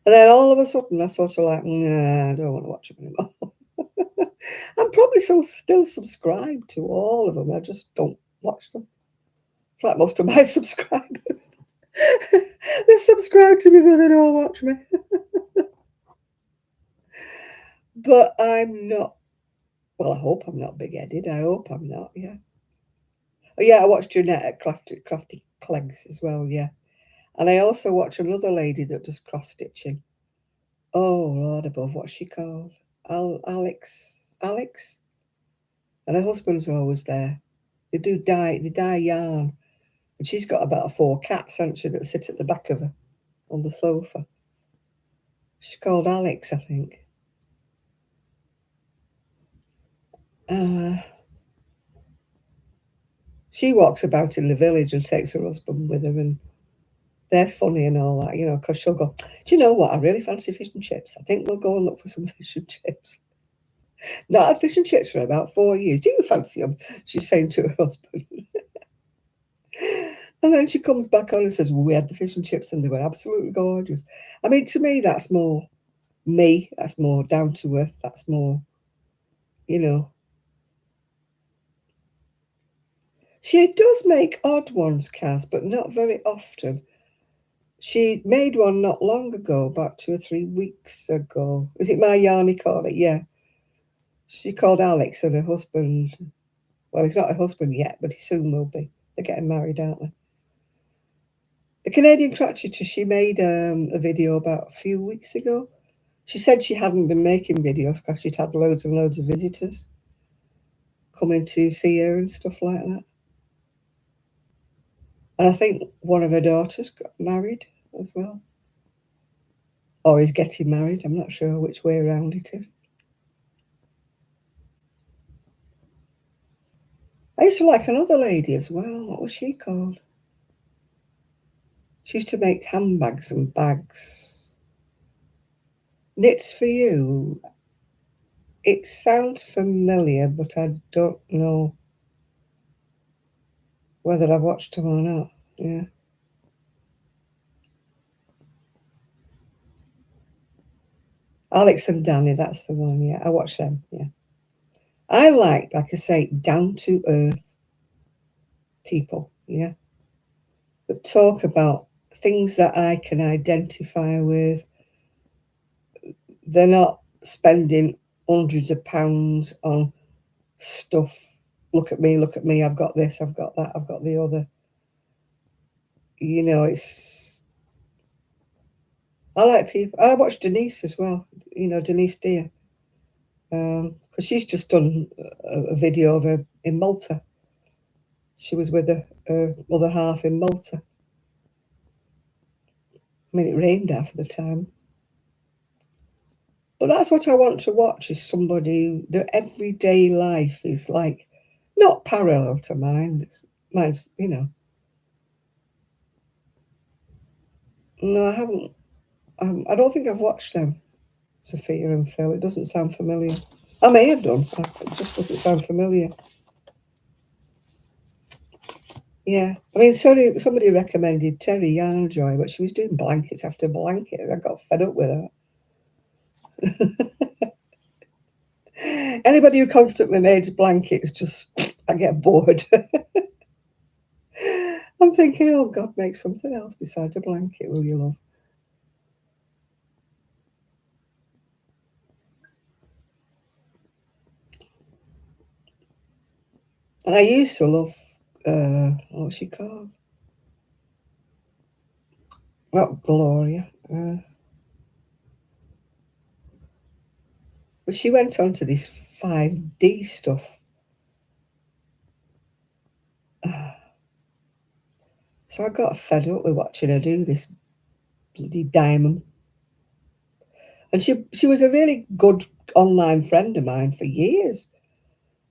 And then all of a sudden I sort of like, nah, I don't want to watch them anymore. I'm probably still subscribed to all of them. I just don't watch them. It's like most of my subscribers. They subscribe to me, but they don't watch me. But I'm not. Well, I hope I'm not big-headed. I hope I'm not, yeah. Oh, yeah, I watched Jeanette at Crafty Clegs as well, yeah. And I also watch another lady that does cross-stitching. Oh, Lord above, what's she called? Alex? And her husband's always there. They dye yarn. And she's got about 4 cats, hasn't she, that sit at the back of her on the sofa. She's called Alex, I think. She walks about in the village and takes her husband with her, and they're funny and all that, you know, because she'll go, do you know what? I really fancy fish and chips. I think we'll go and look for some fish and chips. Not had fish and chips for about 4 years. Do you fancy them? She's saying to her husband. And then she comes back on and says, well, we had the fish and chips and they were absolutely gorgeous. I mean, to me, that's more me. That's more down to earth. That's more, you know. She does make odd ones, Kaz, but not very often. She made one not long ago, about 2 or 3 weeks ago. Is it My Yarny called it? Yeah. She called Alex and her husband. Well, he's not her husband yet, but he soon will be. They're getting married, aren't they? The Canadian Crotcheter, she made a video about a few weeks ago. She said she hadn't been making videos because she'd had loads and loads of visitors coming to see her and stuff like that. And I think one of her daughters got married as well. Or is getting married. I'm not sure which way around it is. I used to like another lady as well. What was she called? She used to make handbags and bags. Knits for You. It sounds familiar, but I don't know whether I've watched them or not. Yeah. Alex and Danny, that's the one. Yeah, I watch them. Yeah. I like I say, down to earth people. Yeah. That talk about things that I can identify with. They're not spending hundreds of pounds on stuff. Look at me, I've got this, I've got that, I've got the other. You know, I like people. I watch Denise as well, you know, Denise Deer. Because she's just done a video of her in Malta. She was with her other half in Malta. I mean, it rained half of the time. But that's what I want to watch, is somebody, their everyday life is like, not parallel to mine. Mine's, you know. No, I haven't. I don't think I've watched them, Sophia and Phil. It doesn't sound familiar. I may have done. It just doesn't sound familiar. Yeah. I mean, somebody recommended Terry Yarnjoy, but she was doing blankets after blanket. I got fed up with her. Anybody who constantly made blankets, just, I get bored. I'm thinking, oh God, make something else besides a blanket, will you, love? And I used to love, what's she called? Not Gloria. But she went on to this 5D stuff. So I got fed up with watching her do this bloody diamond. And she was a really good online friend of mine for years.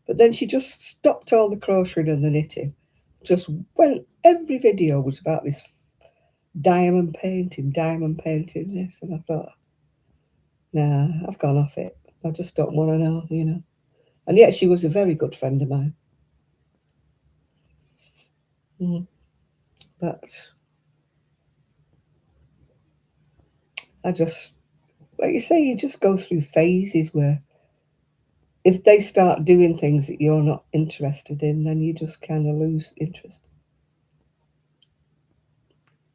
But then she just stopped all the crocheting and the knitting. Just went, every video was about this diamond painting this. And I thought, nah, I've gone off it. I just don't want to know, you know. And yet she was a very good friend of mine. But I just, like you say, you just go through phases where if they start doing things that you're not interested in, then you just kind of lose interest.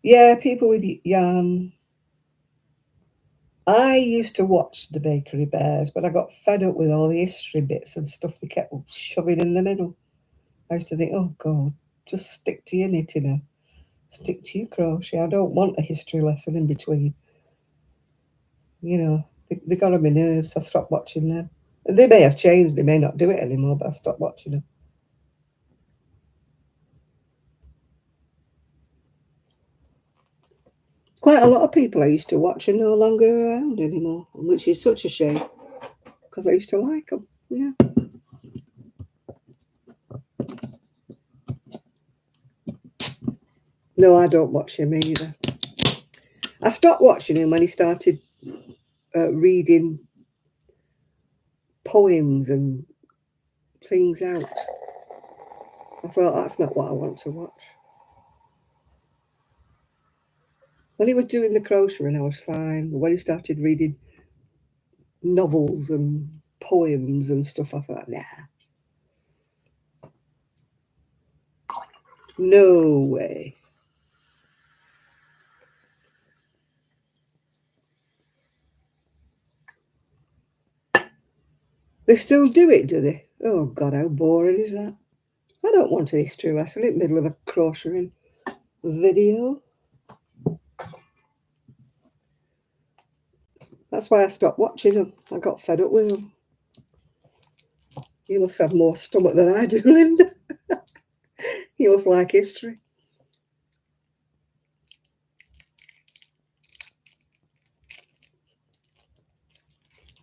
Yeah, people with yarn. I used to watch the Bakery Bears, but I got fed up with all the history bits and stuff they kept shoving in the middle. I used to think, oh God, just stick to your knitting and stick to your crochet. I don't want a history lesson in between. You know, they got on my nerves, so I stopped watching them. They may have changed, they may not do it anymore, but I stopped watching them. Quite a lot of people I used to watch are no longer around anymore, which is such a shame because I used to like them. Yeah. No, I don't watch him either. I stopped watching him when he started reading poems and things out. I thought that's not what I want to watch. When he was doing the crocheting, I was fine. But when he started reading novels and poems and stuff, I thought, nah, no way. They still do it, do they? Oh God, how boring is that? I don't want a history lesson in the middle of a crocheting video. That's why I stopped watching them. I got fed up with them. You must have more stomach than I do, Linda. You must like history.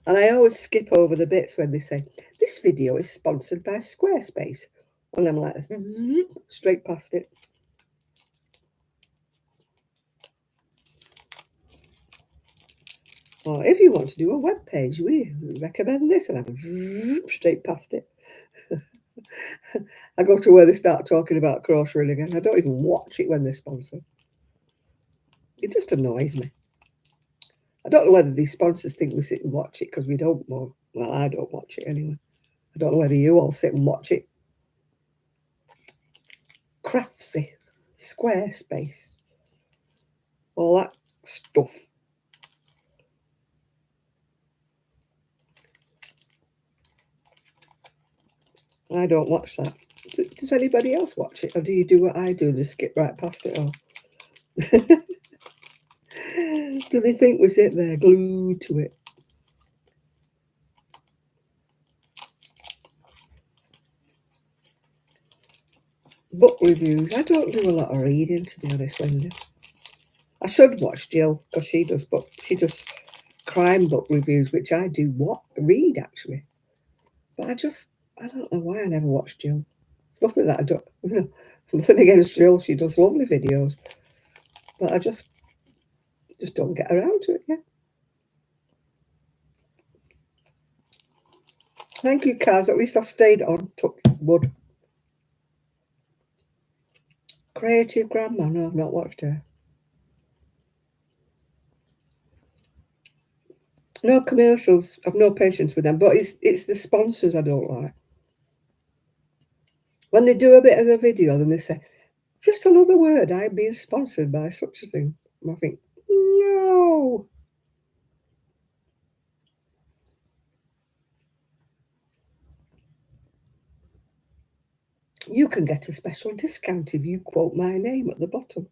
And I always skip over the bits when they say, this video is sponsored by Squarespace. And I'm like, straight past it. Or if you want to do a web page, we recommend this. And I'm straight past it. I go to where they start talking about crocheting again. I don't even watch it when they're sponsored. It just annoys me. I don't know whether these sponsors think we sit and watch it because we don't. Well, I don't watch it anyway. I don't know whether you all sit and watch it. Craftsy, Squarespace, all that stuff. I don't watch that. Does anybody else watch it, or do you do what I do and just skip right past it all? Do they think we sit there glued to it? Book reviews. I don't do a lot of reading, to be honest, Linda. I should watch Jill because she does crime book reviews, which I do read actually. But I don't know why I never watched Jill. It's nothing that I don't, nothing against Jill. She does lovely videos, but I just don't get around to it yet. Thank you, Kaz. At least I stayed on. Took wood. Creative Grandma. No, I've not watched her. No commercials. I've no patience with them. But it's the sponsors I don't like. When they do a bit of a video, then they say, just another word, I'm being sponsored by such a thing. And I think, no. You can get a special discount if you quote my name at the bottom.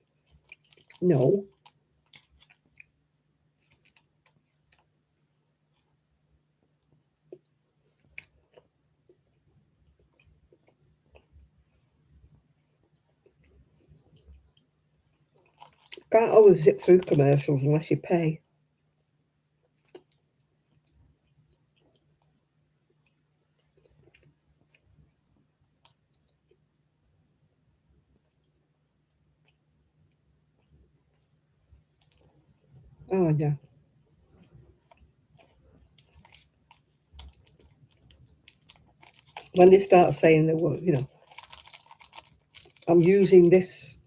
No. Can't always zip through commercials unless you pay. Oh, yeah. When they start saying the word, I'm using this,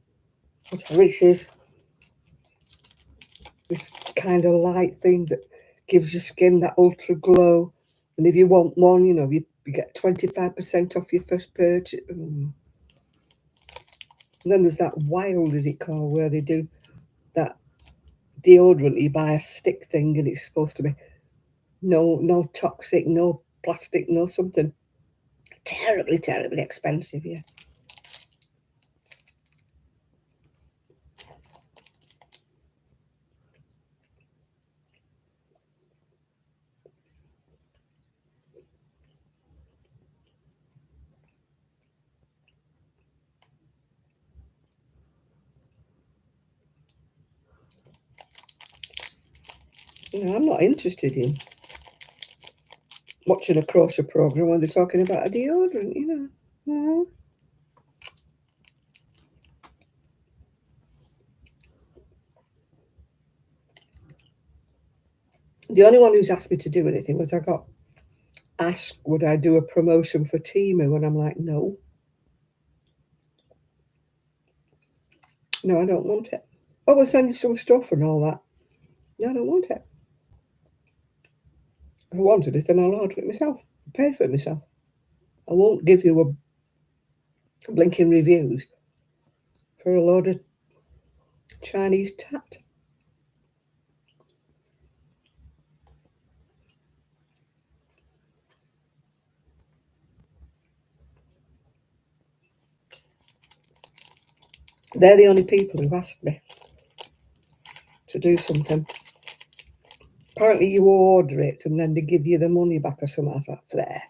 whatever it is, this kind of light thing that gives your skin that ultra glow. And if you want one, you get 25% off your first purchase. And then there's that Wild, is it called, where they do that deodorant. You buy a stick thing and it's supposed to be no toxic, no plastic, no something. Terribly, terribly expensive, yeah. I'm not interested in watching a crochet program when they're talking about a deodorant. No. The only one who's asked me to do anything was I got asked, would I do a promotion for Temu? And I'm like, no. No, I don't want it. Oh, we'll send you some stuff and all that. No, I don't want it. If I wanted it, then I'll order it myself. Pay for it myself. I won't give you a blinking reviews for a load of Chinese tat. They're the only people who asked me to do something. Apparently you order it and then they give you the money back or something. I thought, there.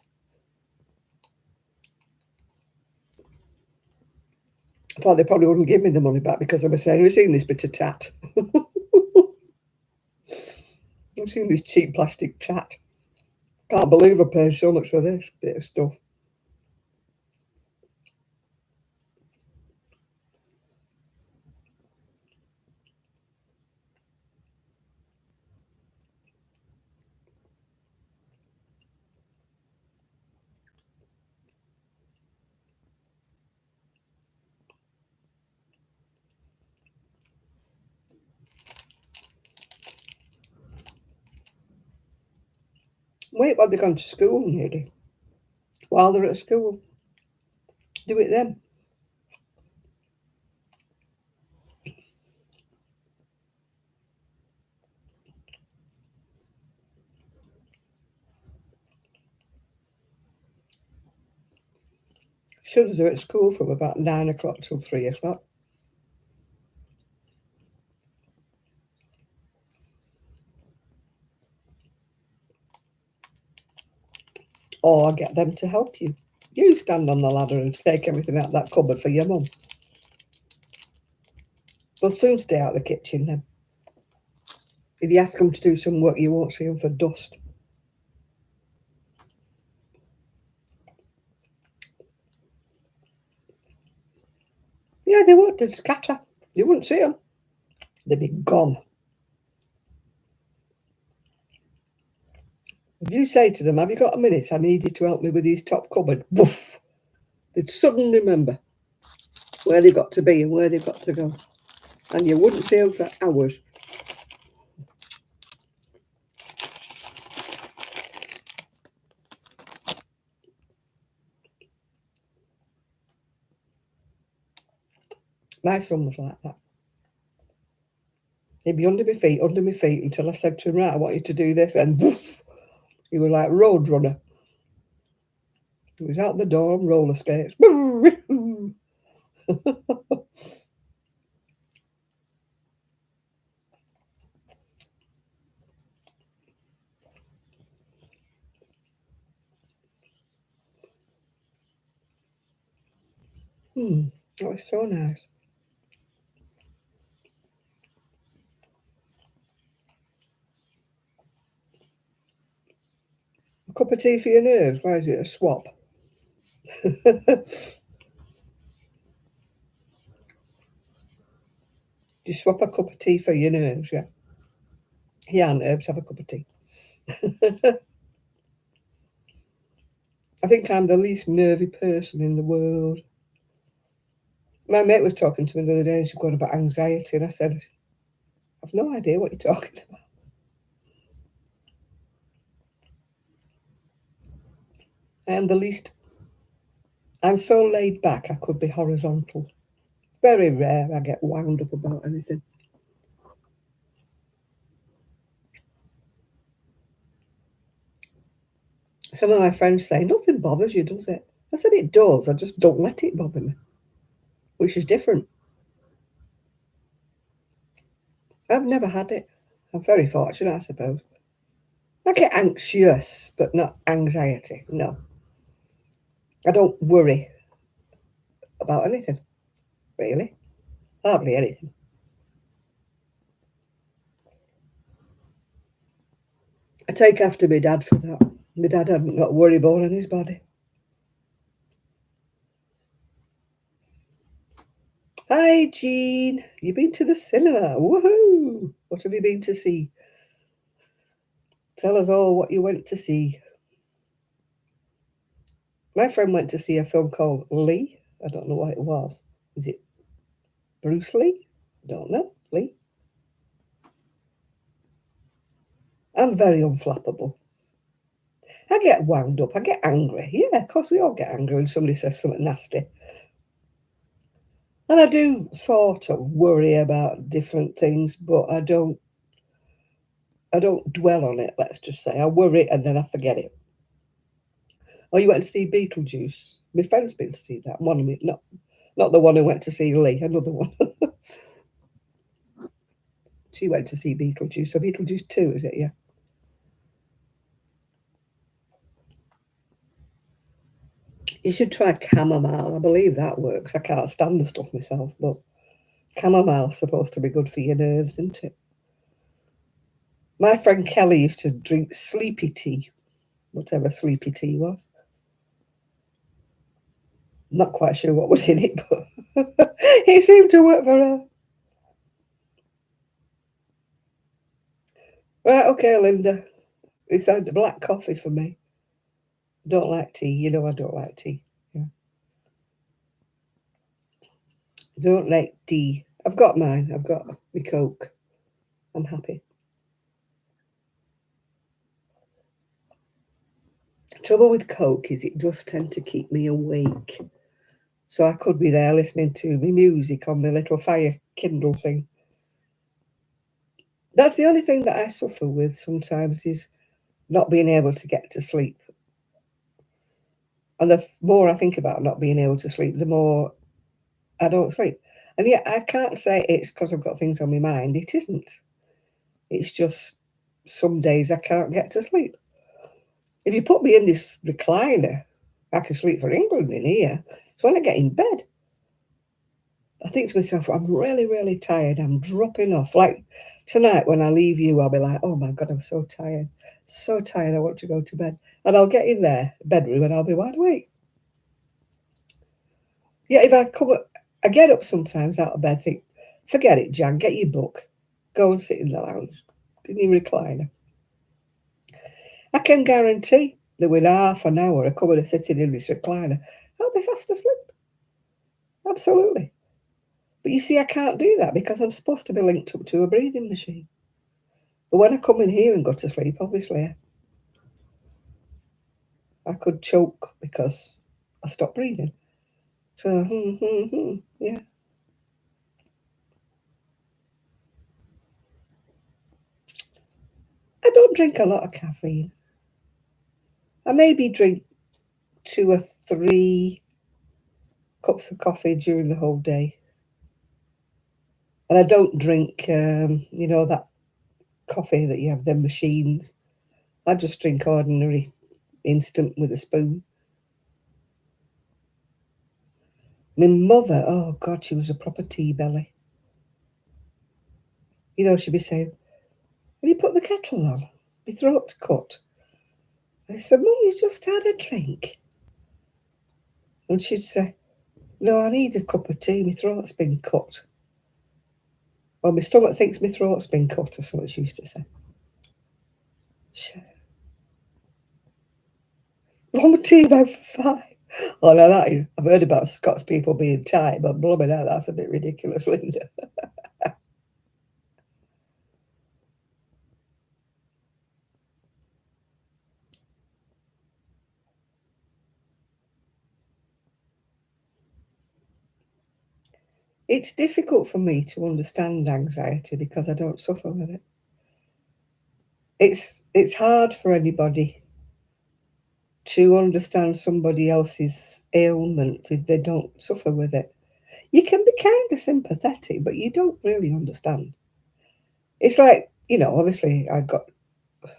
I thought they probably wouldn't give me the money back because I was saying, we've seen this bit of tat. I've seen this cheap plastic tat. Can't believe I paid so much for this bit of stuff. Wait while they're gone to school, nearly. While they're at school. Do it then. Shutters are at school from about 9 o'clock till 3 o'clock. Or get them to help you. You stand on the ladder and take everything out of that cupboard for your mum. They'll soon stay out of the kitchen then. If you ask them to do some work, you won't see them for dust. Yeah, they would. They'd scatter. You wouldn't see them. They'd be gone. If you say to them, have you got a minute? I need you to help me with these top cupboard. Woof! They'd suddenly remember where they've got to be and where they've got to go. And you wouldn't see them for hours. My son was like that. He'd be under my feet, until I said to him, right, I want you to do this. And woof, he was like Roadrunner. He was out the door on roller skates. That was so nice. A cup of tea for your nerves? Why is it a swap? You swap a cup of tea for your nerves, yeah. Yeah, nerves, have a cup of tea. I think I'm the least nervy person in the world. My mate was talking to me the other day and she was going about anxiety, and I said, I've no idea what you're talking about. I am the least. I'm so laid back, I could be horizontal. Very rare I get wound up about anything. Some of my friends say, nothing bothers you, does it? I said, it does, I just don't let it bother me, which is different. I've never had it. I'm very fortunate, I suppose. I get anxious, but not anxiety. No. I don't worry about anything, really. Hardly anything. I take after my dad for that. My dad hadn't got worry bone in his body. Hi, Jean. You been to the cinema? Woohoo! What have you been to see? Tell us all what you went to see. My friend went to see a film called Lee. I don't know what it was. Is it Bruce Lee? Don't know. Lee? I'm very unflappable. I get wound up. I get angry. Yeah, of course we all get angry when somebody says something nasty. And I do sort of worry about different things, but I don't dwell on it, let's just say. I worry and then I forget it. Oh, you went to see Beetlejuice? My friend's been to see that. One of me, not the one who went to see Lee, another one. She went to see Beetlejuice. So Beetlejuice 2, is it? Yeah. You should try chamomile. I believe that works. I can't stand the stuff myself, but chamomile's supposed to be good for your nerves, isn't it? My friend Kelly used to drink sleepy tea, whatever sleepy tea was. Not quite sure what was in it, but it seemed to work for her. Right, okay, Linda. It's a black coffee for me. Don't like tea. You know I don't like tea. Yeah. Don't like tea. I've got mine. I've got my Coke. I'm happy. Trouble with Coke is it does tend to keep me awake. So I could be there listening to my music on my little fire Kindle thing. That's the only thing that I suffer with sometimes is not being able to get to sleep. And the more I think about not being able to sleep, the more I don't sleep. And yet I can't say it's because I've got things on my mind. It isn't. It's just some days I can't get to sleep. If you put me in this recliner, I can sleep for England in here. So when I get in bed, I think to myself, I'm really, really tired. I'm dropping off. Like tonight when I leave you, I'll be like, oh my God, I'm so tired. So tired, I want to go to bed. And I'll get in there, bedroom, and I'll be wide awake. Yeah, if I get up sometimes out of bed, think, forget it, Jan, get your book. Go and sit in the lounge, in your recliner. I can guarantee that within half an hour of coming and sitting in this recliner, I'll be fast asleep. Absolutely. But you see, I can't do that because I'm supposed to be linked up to a breathing machine. But when I come in here and go to sleep, obviously, I could choke because I stopped breathing. So, yeah. I don't drink a lot of caffeine. I maybe drink 2 or 3 cups of coffee during the whole day. And I don't drink, that coffee that you have, them machines. I just drink ordinary instant with a spoon. My mother, oh God, she was a proper tea belly. She'd be saying, have you put the kettle on? My throat's cut. I said, Mum, you just had a drink. And she'd say, no, I need a cup of tea. My throat's been cut. Well, my stomach thinks my throat's been cut, or something she used to say. One tea bag for 5. Oh, now that I've heard about Scots people being tight, but blooming hell, that's a bit ridiculous, Linda. It's difficult for me to understand anxiety because I don't suffer with it. It's hard for anybody to understand somebody else's ailment if they don't suffer with it. You can be kind of sympathetic, but you don't really understand. It's like, obviously I've got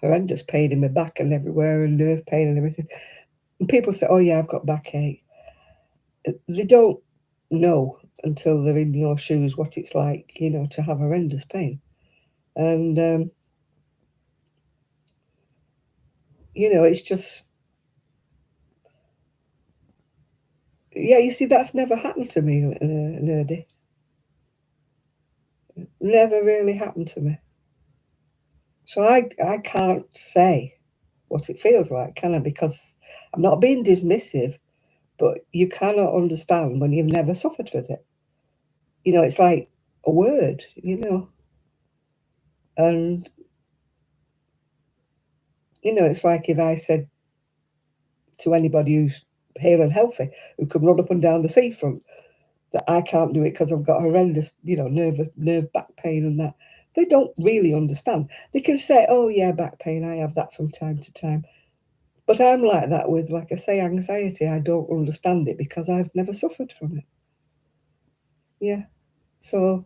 horrendous pain in my back and everywhere and nerve pain and everything. And people say, oh yeah, I've got backache. They don't know until they're in your shoes what it's like, to have horrendous pain. And, it's just, yeah, you see, that's never happened to me, Nerdy. Never really happened to me. So I can't say what it feels like, can I? Because I'm not being dismissive, but you cannot understand when you've never suffered with it. It's like a word. And, it's like if I said to anybody who's hale and healthy, who can run up and down the seafront, that I can't do it because I've got horrendous, nerve back pain and that. They don't really understand. They can say, oh yeah, back pain, I have that from time to time. But I'm like that with, like I say, anxiety. I don't understand it because I've never suffered from it. Yeah. So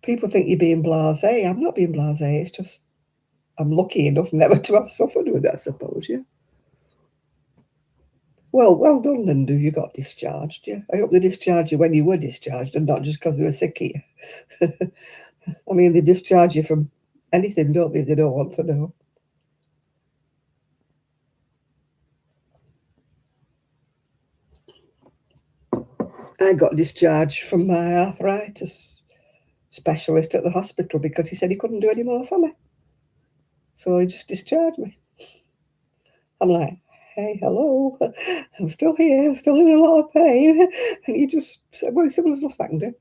people think you're being blasé. I'm not being blasé. It's just I'm lucky enough never to have suffered with it, I suppose, yeah. Well done, Linda. You got discharged, yeah. I hope they discharged you when you were discharged and not just because they were sick of you. I mean, they discharge you from anything, don't they, if they don't want to know? I got discharged from my arthritis specialist at the hospital because he said he couldn't do any more for me. So he just discharged me. I'm like, hey, hello, I'm still here, still in a lot of pain. And he just said, well, there's nothing I can do.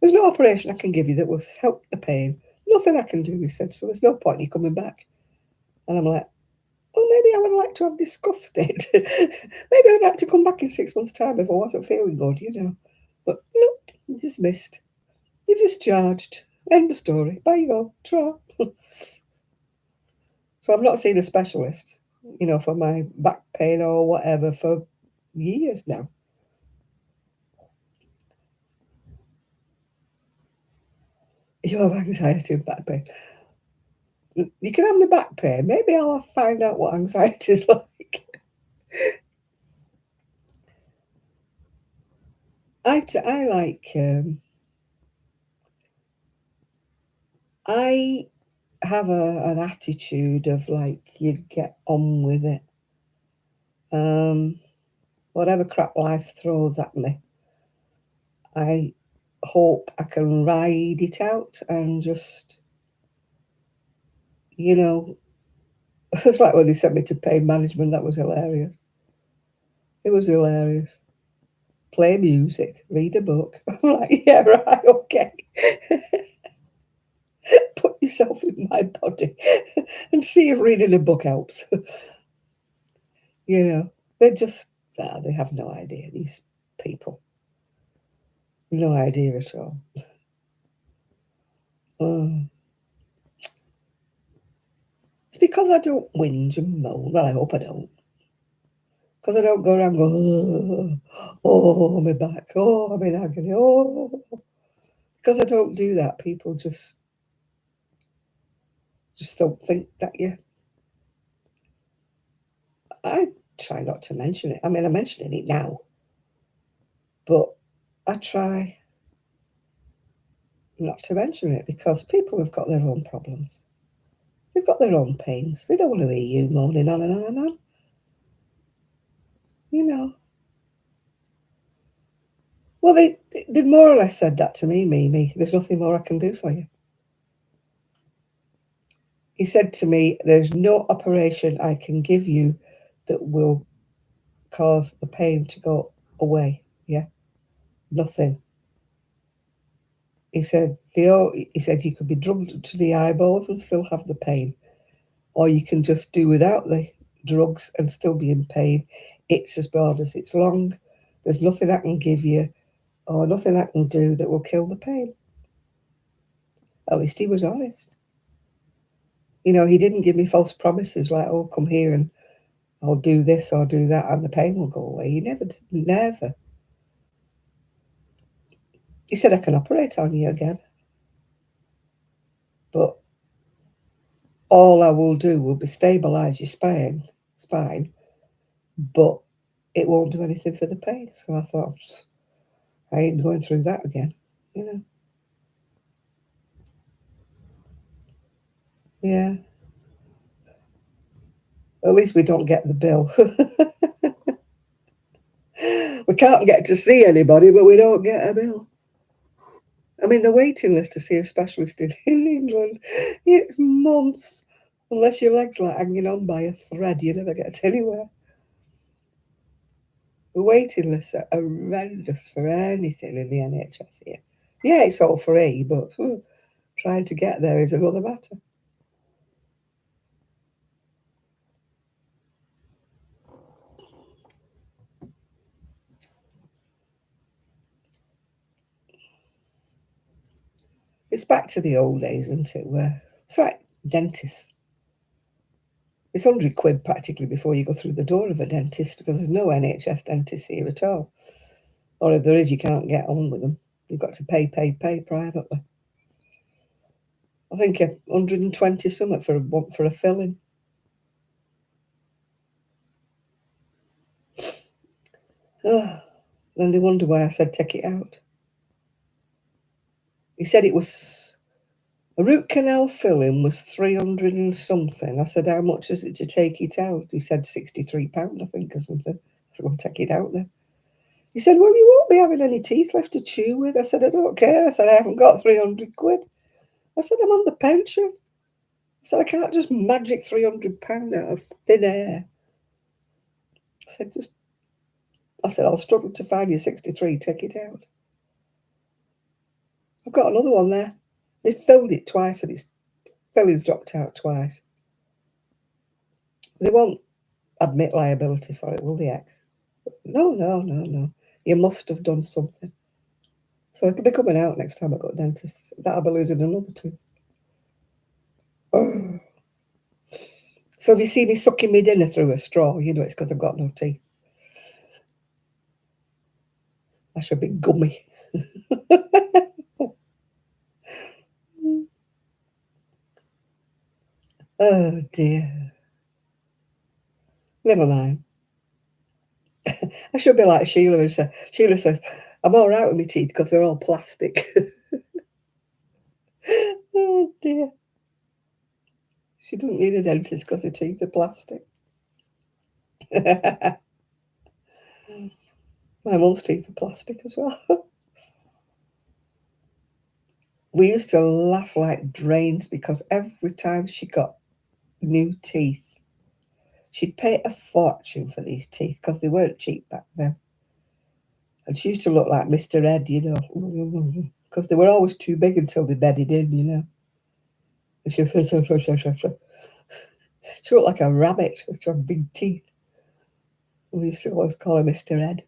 There's no operation I can give you that will help the pain. Nothing I can do, he said, so there's no point in you coming back. And I'm like, well, maybe I would like to have discussed it. Maybe I'd like to come back in 6 months' time if I wasn't feeling good. But nope, dismissed. You're discharged. End of story. Bye you go. Tra. So I've not seen a specialist, for my back pain or whatever for years now. You have anxiety and back pain. You can have my back pain. Maybe I'll find out what anxiety is like. I like, I have an attitude of like, you get on with it. Whatever crap life throws at me, I hope I can ride it out and just, you know, it's like when they sent me to pain management, that was hilarious. It was hilarious. Play music, read a book. I'm like, yeah, right, okay. Put yourself in my body and see if reading a book helps. They're just, they have no idea, these people. No idea at all. Oh, it's because I don't whinge and moan. Well, I hope I don't. Because I don't go around going, oh, my back, oh, I'm in agony, oh. Because I don't do that, people just don't think that you. I try not to mention it. I mean, I'm mentioning it now, but I try not to mention it because people have got their own problems. They've got their own pains. They don't want to hear you moaning on and on and on. You know. Well, they more or less said that to me, Mimi. There's nothing more I can do for you. He said to me, there's no operation I can give you that will cause the pain to go away. Yeah, nothing. He said, he said you could be drugged to the eyeballs and still have the pain, or you can just do without the drugs and still be in pain. It's as broad as it's long. There's nothing I can give you or nothing I can do that will kill the pain. At least he was honest. You know, he didn't give me false promises like, oh, come here and I'll do this or do that and the pain will go away. He never did, never. He said, I can operate on you again. But all I will do will be stabilise your spine, but it won't do anything for the pain. So I thought, I ain't going through that again, you know. Yeah. At least we don't get the bill. We can't get to see anybody, but we don't get a bill. I mean, the waiting list to see a specialist in England, it's months. Unless your leg's like hanging on by a thread, you never get anywhere. The waiting lists are horrendous for anything in the NHS here. Yeah, it's all free, but trying to get there is another matter. It's back to the old days, isn't it? Where it's like dentists. It's £100 practically before you go through the door of a dentist because there's no NHS dentist here at all. Or if there is, you can't get on with them. You've got to pay privately. I think 120 something for a filling. Oh, then they wonder why I said take it out. He said it was a root canal filling was 300 and something. I said, how much is it to take it out? He said £63, I think, or something. I said, well, take it out then. He said, well, you won't be having any teeth left to chew with. I said, I don't care. I said, I haven't got £300. I said, I'm on the pension. I said, I can't just magic £300 out of thin air. I said, I'll struggle to find you 63, take it out. I've got another one there. They filled it twice and its fillings dropped out twice. They won't admit liability for it, will they? No. You must have done something. So it'll be coming out next time I go to dentist. That'll be losing another tooth. Oh. So if you see me sucking my dinner through a straw, you know it's because I've got no teeth. I should be gummy. Oh dear. Never mind. I should be like Sheila and say, Sheila says, I'm all right with my teeth because they're all plastic. Oh dear. She doesn't need a dentist because her teeth are plastic. My mum's teeth are plastic as well. We used to laugh like drains because every time she got new teeth, she'd pay a fortune for these teeth because they weren't cheap back then. And she used to look like Mr. Ed, you know, because they were always too big until they bedded in, you know. She looked like a rabbit with her big teeth. We used to always call her Mr. Ed.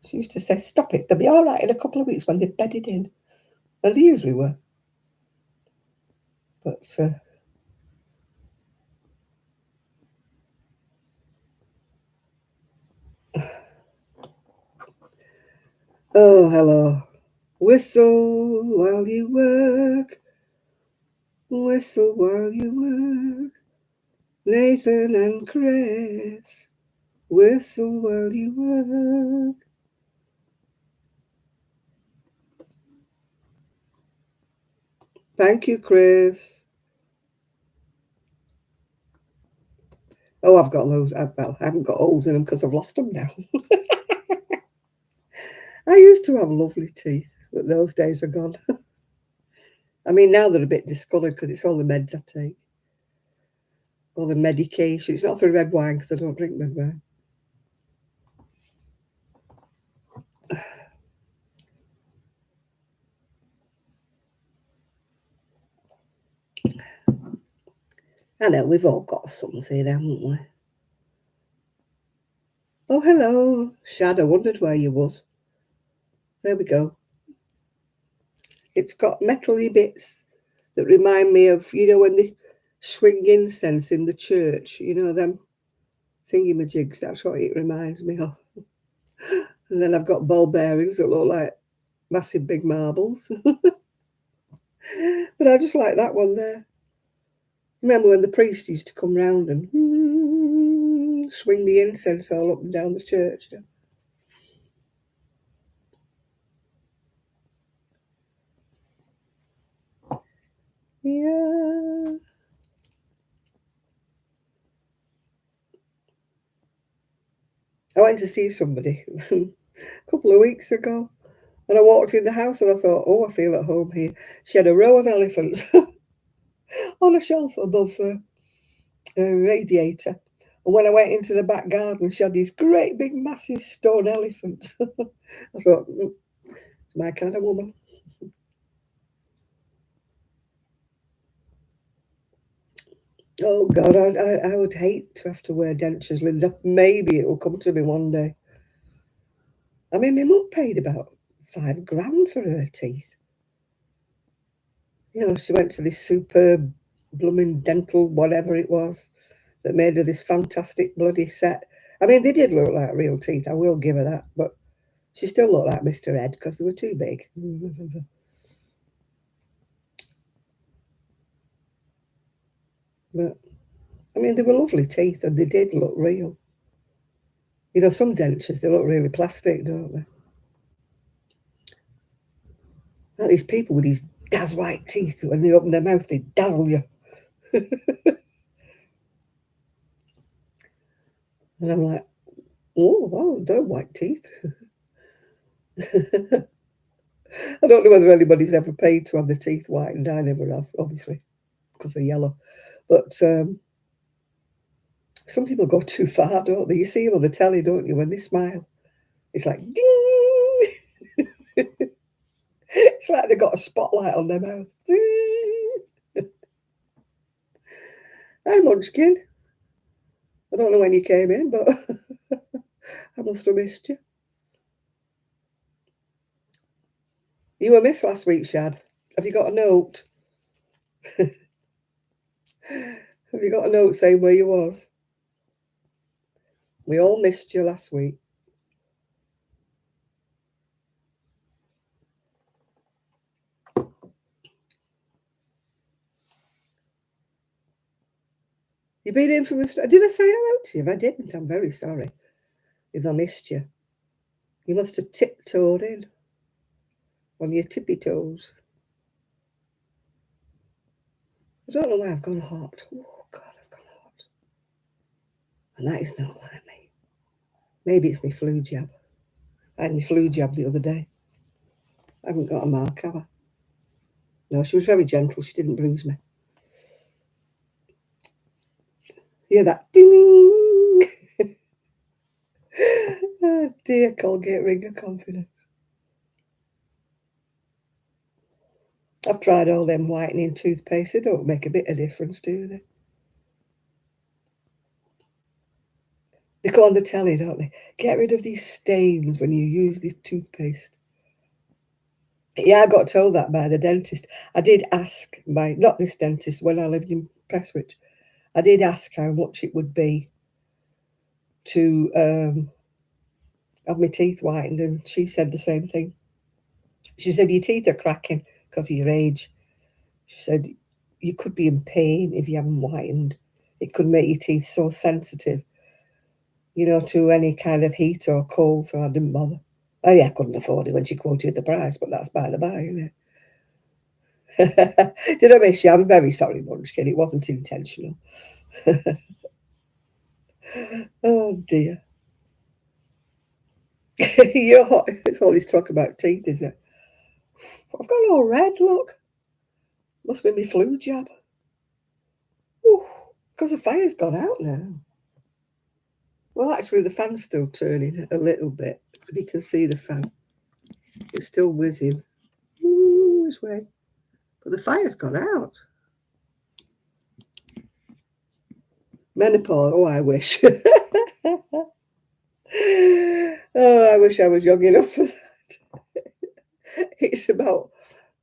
She used to say, stop it, they'll be all right in a couple of weeks when they're bedded in. And they usually were. But oh, hello. Whistle while you work. Whistle while you work. Nathan and Chris. Whistle while you work. Thank you, Chris. Oh, I've got loads. Well, I haven't got holes in them because I've lost them now. I used to have lovely teeth, but those days are gone. I mean, now they're a bit discoloured because it's all the meds I take, all the medication. It's not through red wine because I don't drink red wine. I know, we've all got something, haven't we? Oh, hello, Shad. I wondered where you was. There we go. It's got metally bits that remind me of, when they swing incense in the church, them thingamajigs. That's what it reminds me of. And then I've got ball bearings that look like massive big marbles. But I just like that one there. Remember when the priest used to come round and swing the incense all up and down the church? Yeah. I went to see somebody a couple of weeks ago, and I walked in the house and I thought, oh, I feel at home here. She had a row of elephants on a shelf above a radiator. And when I went into the back garden, she had these great big massive stone elephants. I thought, my kind of woman. Oh God, I would hate to have to wear dentures, Linda. Maybe it will come to me one day. I mean, my mum paid about £5,000 for her teeth. She went to this superb blooming dental whatever it was that made her this fantastic bloody set. I mean, they did look like real teeth. I will give her that, but she still looked like Mr. Ed because they were too big. But I mean, they were lovely teeth, and they did look real. Some dentures, they look really plastic, don't they? Like these people with these daz white teeth, when they open their mouth, they dazzle you. And I'm like, oh, wow, they're white teeth. I don't know whether anybody's ever paid to have the teeth whitened. I never have, obviously, because they're yellow. But some people go too far, don't they? You see them on the telly, don't you, when they smile? It's like, ding! It's like they've got a spotlight on their mouth. Hi, Munchkin. I don't know when you came in, but I must have missed you. You were missed last week, Shad. Have you got a note? Have you got a note saying where you was? We all missed you last week. You've been in from the start. Did I say hello to you? If I didn't, I'm very sorry if I missed you. You must have tiptoed in on your tippy toes. I don't know why I've gone hot. Oh, God, I've gone hot. And that is not like me. Maybe it's my flu jab. I had my flu jab the other day. I haven't got a mark, have I? No, she was very gentle. She didn't bruise me. Hear that ding? Oh dear, Colgate ring of confidence. I've tried all them whitening toothpaste. They don't make a bit of difference, do they? They go on the telly, don't they? Get rid of these stains when you use this toothpaste. Yeah, I got told that by the dentist. I did ask not this dentist, when I lived in Prestwich. I did ask how much it would be to have my teeth whitened, and she said the same thing. She said, your teeth are cracking because of your age. She said, you could be in pain if you haven't whitened. It could make your teeth so sensitive, to any kind of heat or cold, so I didn't bother. Oh, yeah, I couldn't afford it when she quoted the price, but that's by the by, isn't it? Did I miss you? I'm very sorry, Munchkin. It wasn't intentional. Oh dear. It's all this talk about teeth, is it? I've got all red, look. Must be my flu jab. Because the fire's gone out now. Well, actually, the fan's still turning a little bit. But you can see the fan. It's still whizzing. Ooh, this way. But the fire's gone out. Menopause. Oh, I wish. Oh, I wish I was young enough for that. It's about,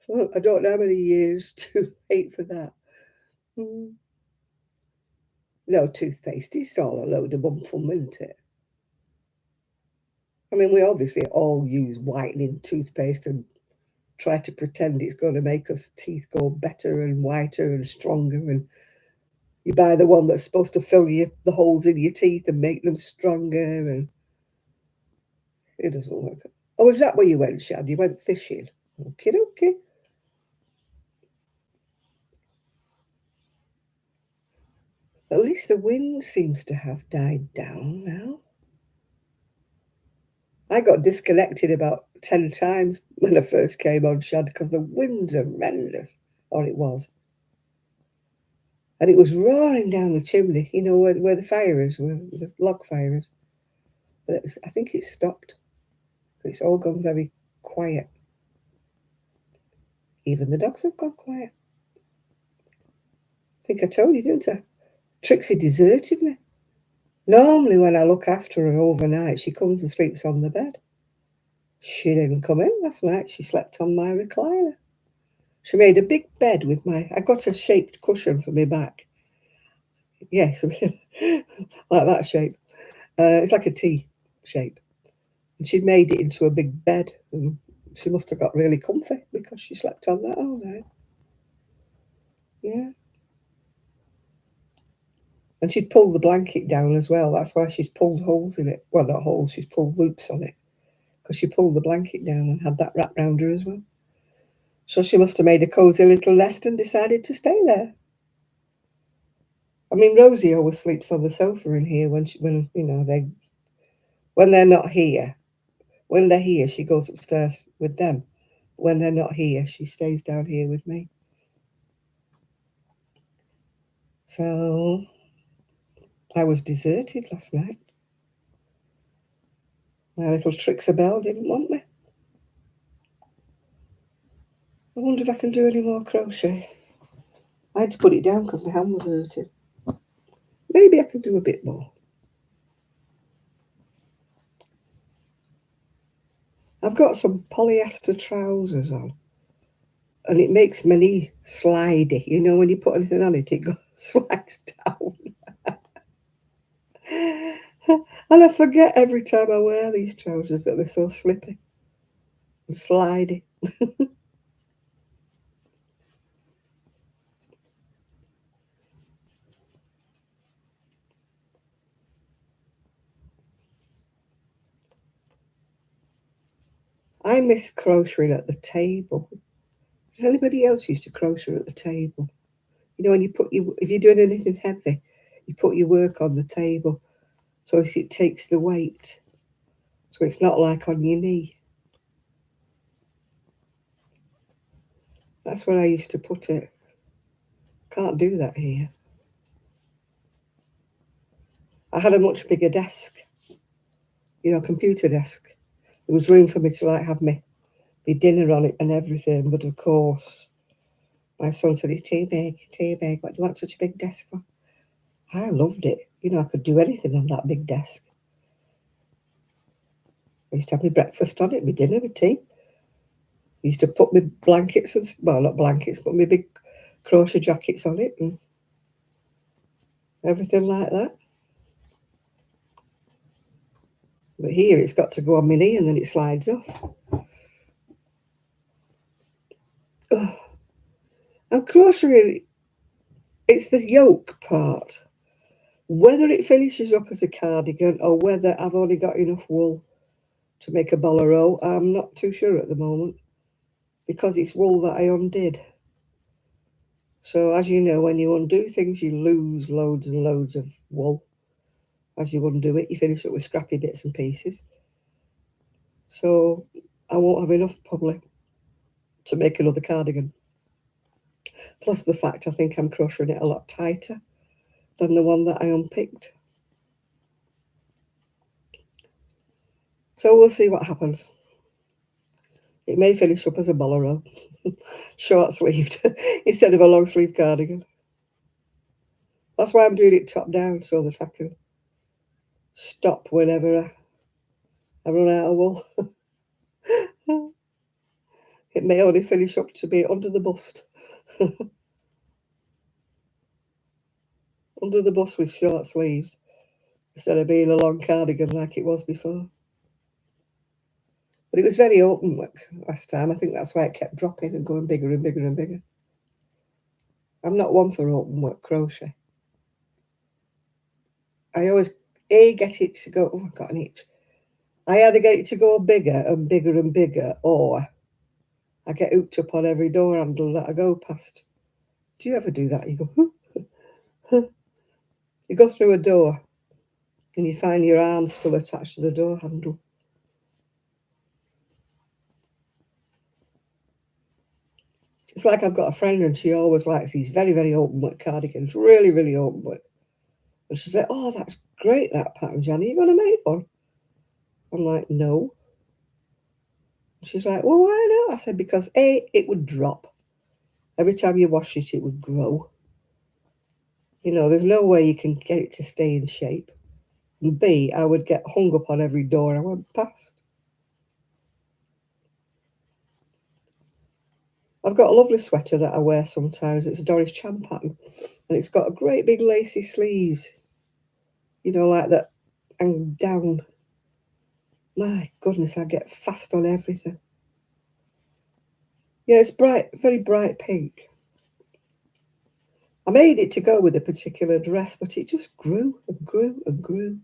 well, I don't know how many years to wait for that. Mm. No, toothpaste is all a load of bumfum, isn't it? I mean, we obviously all use whitening toothpaste and try to pretend it's going to make us teeth go better and whiter and stronger. And you buy the one that's supposed to fill the holes in your teeth and make them stronger, and it doesn't work. Oh, is that where you went, Shad? You went fishing? Okay, okay. At least the wind seems to have died down now. I got disconnected about 10 times when I first came on, Shad, because the wind's horrendous. Or it was. And it was roaring down the chimney, where the fire is, where the log fire is. But I think it's stopped. It's all gone very quiet. Even the dogs have gone quiet. I think I told you, didn't I? Trixie deserted me. Normally, when I look after her overnight, she comes and sleeps on the bed. She didn't come in last night. She slept on my recliner. She made a big bed with I got a shaped cushion for my back. Yes, like that shape. It's like a T shape. And she'd made it into a big bed. And she must have got really comfy because she slept on that all night. Yeah. And she'd pulled the blanket down as well. That's why she's pulled holes in it. Well, not holes, she's pulled loops on it. Because she pulled the blanket down and had that wrapped round her as well. So she must have made a cosy little nest and decided to stay there. I mean, Rosie always sleeps on the sofa in here when they're not here. When they're here, she goes upstairs with them. When they're not here, she stays down here with me. So I was deserted last night. My little Trixabelle didn't want me. I wonder if I can do any more crochet. I had to put it down because my hand was hurting. Maybe I can do a bit more. I've got some polyester trousers on, and it makes my knee slidey. When you put anything on it, it goes slides down. And I forget every time I wear these trousers that they're so slippy and slidey. I miss crocheting at the table. Does anybody else used to crochet at the table? When if you're doing anything heavy, you put your work on the table so it takes the weight. So it's not like on your knee. That's where I used to put it. Can't do that here. I had a much bigger desk, computer desk. There was room for me to have my dinner on it and everything. But of course, my son said, it's too big, too big. What do you want such a big desk for? I loved it. I could do anything on that big desk. I used to have my breakfast on it, my dinner, my tea. I used to put my blankets not blankets, but my big crochet jackets on it and everything like that. But here it's got to go on my knee and then it slides off. Oh. And crocheting, it's the yoke part. Whether it finishes up as a cardigan or whether I've only got enough wool to make a bolero, I'm not too sure at the moment because it's wool that I undid. So as you know, when you undo things, you lose loads and loads of wool. As you undo it, you finish up with scrappy bits and pieces. So I won't have enough probably to make another cardigan. Plus the fact I think I'm crocheting it a lot tighter than the one that I unpicked. So we'll see what happens. It may finish up as a bolero, short-sleeved, instead of a long-sleeve cardigan. That's why I'm doing it top down, so that I can stop whenever I run out of wool. It may only finish up to be under the bust. Under the bust with short sleeves, instead of being a long cardigan like it was before. But it was very open work last time. I think that's why it kept dropping and going bigger and bigger and bigger. I'm not one for open work crochet. I always get it to go, oh, I've got an itch. I either get it to go bigger and bigger and bigger, or I get hooked up on every door handle that I go past. Do you ever do that? You go, huh, huh. You go through a door and you find your arm still attached to the door handle. It's like I've got a friend and she always likes these very, very open work cardigans, really, really open work. And she said, oh, that's great, that pattern, Jan. Are you going to make one? I'm like, no. She's like, well, why not? I said, because A, it would drop. Every time you wash it, it would grow. You know, there's no way you can get it to stay in shape. And B, I would get hung up on every door I went past. I've got a lovely sweater that I wear sometimes. It's a Doris Chan pattern. And it's got a great big lacy sleeves. You know, like that, and down. My goodness, I get fast on everything. Yeah, it's bright, very bright pink. I made it to go with a particular dress, but it just grew and grew and grew.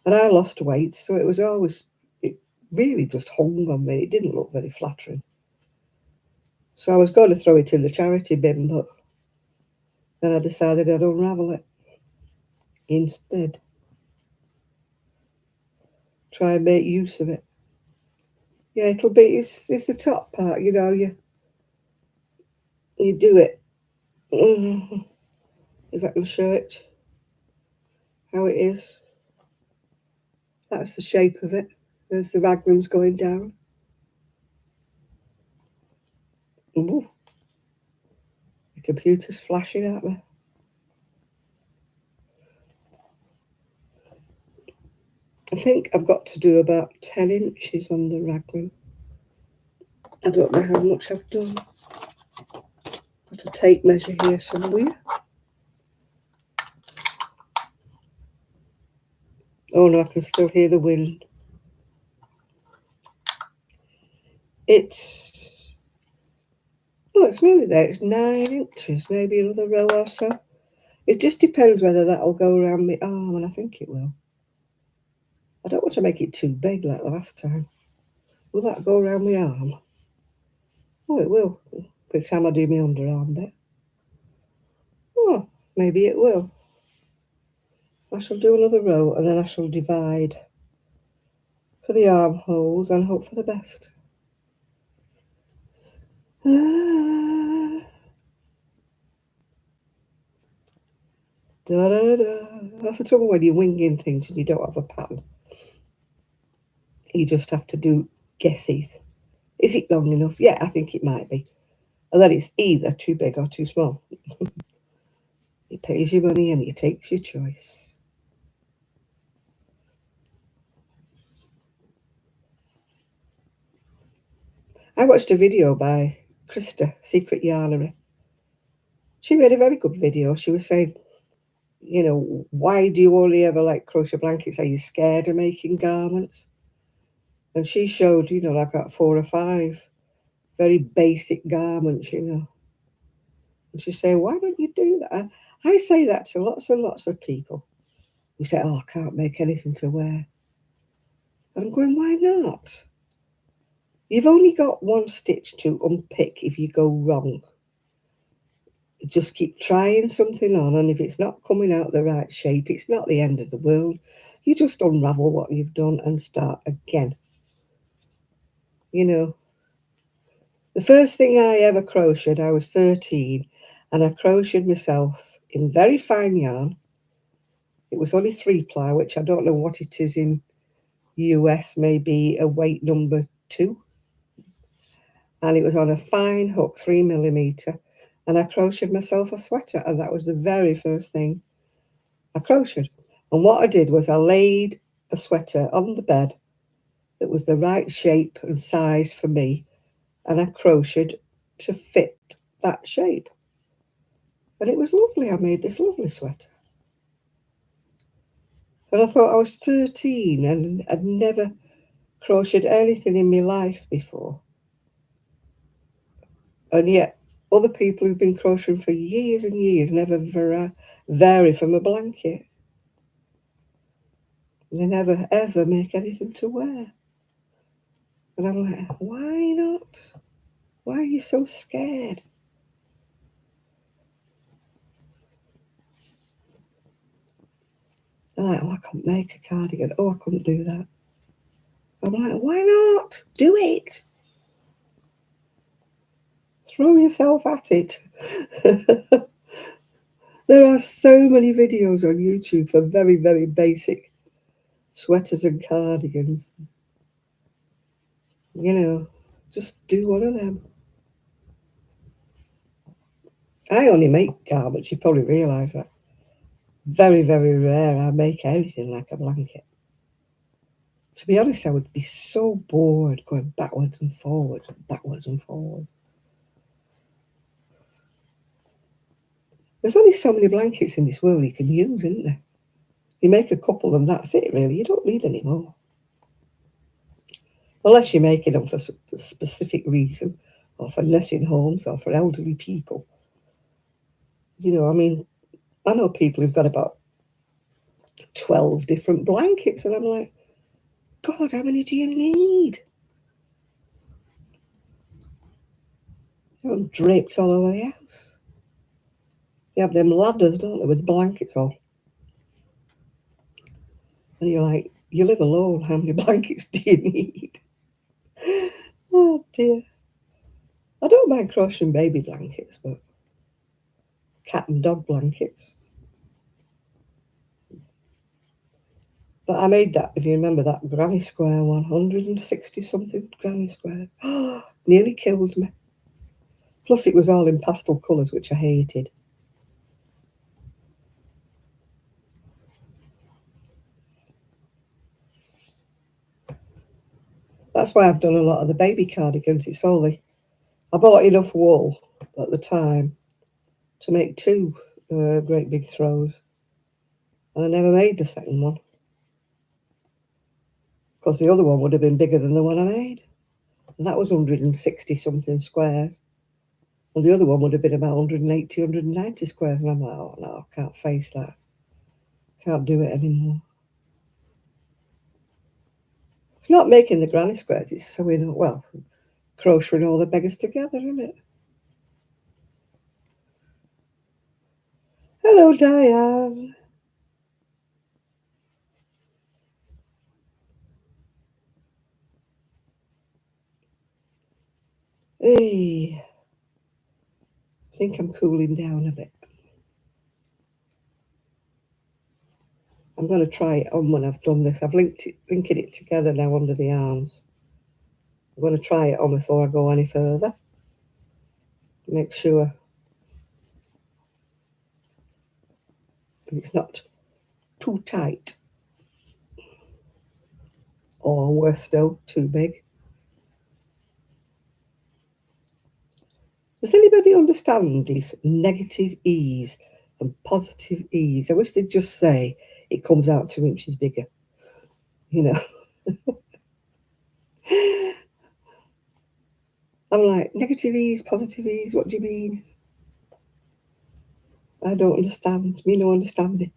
And I lost weight, so it really just hung on me. It didn't look very flattering. So I was going to throw it in the charity bin, but then I decided I'd unravel it instead. Try and make use of it. Yeah, it's the top part, you know, you do it. If I can show it how it is. That's the shape of it. There's the raglans going down. Ooh. The computer's flashing at me. I think I've got to do about 10 inches on the raglan. I don't know how much I've done. Got a tape measure here somewhere. Oh no, I can still hear the wind. It's nearly there. It's 9 inches, maybe another row or so. It just depends whether that'll go around my arm, and I think it will. I don't want to make it too big like the last time. Will that go around my arm? Oh, it will. By the time I do my underarm bit. Oh, maybe it will. I shall do another row and then I shall divide for the armholes and hope for the best. Da, da, da. That's the trouble when you're winging things and you don't have a pattern. You just have to do guesses. Is it long enough? Yeah, I think it might be. And then it's either too big or too small. You pays your money and you takes your choice. I watched a video by Krista, Secret Yarnery. She made a very good video. She was saying, you know, why do you only ever like crochet blankets? Are you scared of making garments? And she showed, you know, like about 4 or 5 very basic garments, you know. And she's saying, why don't you do that? I say that to lots and lots of people who say, oh, I can't make anything to wear. And I'm going, why not? You've only got one stitch to unpick if you go wrong. just keep trying something on, and if it's not coming out the right shape, it's not the end of the world. You just unravel what you've done and start again. You know, the first thing I ever crocheted, I was 13, and I crocheted myself in very fine yarn. It was only 3-ply, which I don't know what it is in US, maybe a weight number 2. And it was on a fine hook, 3mm, and I crocheted myself a sweater, and that was the very first thing I crocheted. And what I did was I laid a sweater on the bed that was the right shape and size for me, and I crocheted to fit that shape. And it was lovely. I made this lovely sweater. And I thought I was 13 and I'd never crocheted anything in my life before. And yet other people who've been crocheting for years and years never vary from a blanket. They never ever make anything to wear. And I'm like, why not? Why are you so scared? They're like, oh, I can't make a cardigan. Oh, I couldn't do that. I'm like, why not? Do it. Throw yourself at it. There are so many videos on YouTube for very, very basic sweaters and cardigans. You know, just do one of them. I only make garments, you probably realise that. Very, very rare I make anything like a blanket. To be honest, I would be so bored going backwards and forwards and backwards and forwards. There's only so many blankets in this world you can use, isn't there? You make a couple and that's it, really. You don't need any more. Unless you're making them for a specific reason, or for nursing homes, or for elderly people. You know, I mean, I know people who've got about 12 different blankets, and I'm like, God, how many do you need? They're draped all over the house. They have them ladders, don't they, with blankets on. And you're like, you live alone, how many blankets do you need? Oh dear. I don't mind crocheting baby blankets, but cat and dog blankets. But I made that, if you remember that granny square one, 160 something granny squares. Oh, nearly killed me. Plus it was all in pastel colours, which I hated. That's why I've done a lot of the baby cardigans. It's only, I bought enough wool at the time to make 2 great big throws. And I never made the second one. Because the other one would have been bigger than the one I made. And that was 160 something squares. And the other one would have been about 180, 190 squares. And I'm like, oh no, I can't face that. Can't do it anymore. It's not making the granny squares, it's sewing, well, crocheting all the beggars together, isn't it? Hello, Diane. Hey, I think I'm cooling down a bit. I'm going to try it on when I've done this. I've linking it together now under the arms. I'm going to try it on before I go any further. Make sure that it's not too tight. Or worse still, too big. Does anybody understand this negative ease and positive ease? I wish they'd just say it comes out 2 inches bigger. You know. I'm like, negative ease, positive ease, what do you mean? I don't understand. Me no understanding.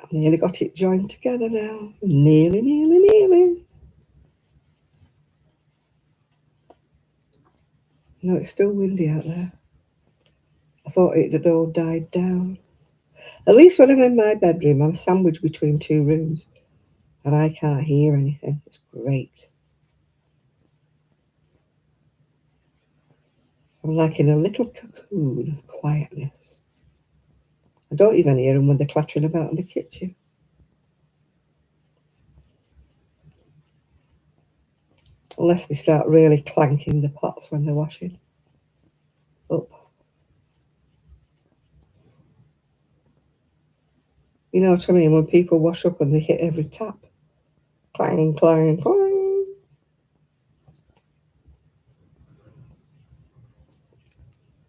I'm Nearly got it joined together now. Nearly, nearly, nearly. No, it's still windy out there. I thought it had all died down. At least when I'm in my bedroom, I'm sandwiched between two rooms and I can't hear anything. It's great. I'm like in a little cocoon of quietness. I don't even hear them when they're clattering about in the kitchen. Unless they start really clanking the pots when they're washing up. You know what I mean? When people wash up and they hit every tap. Clang, clang, clang.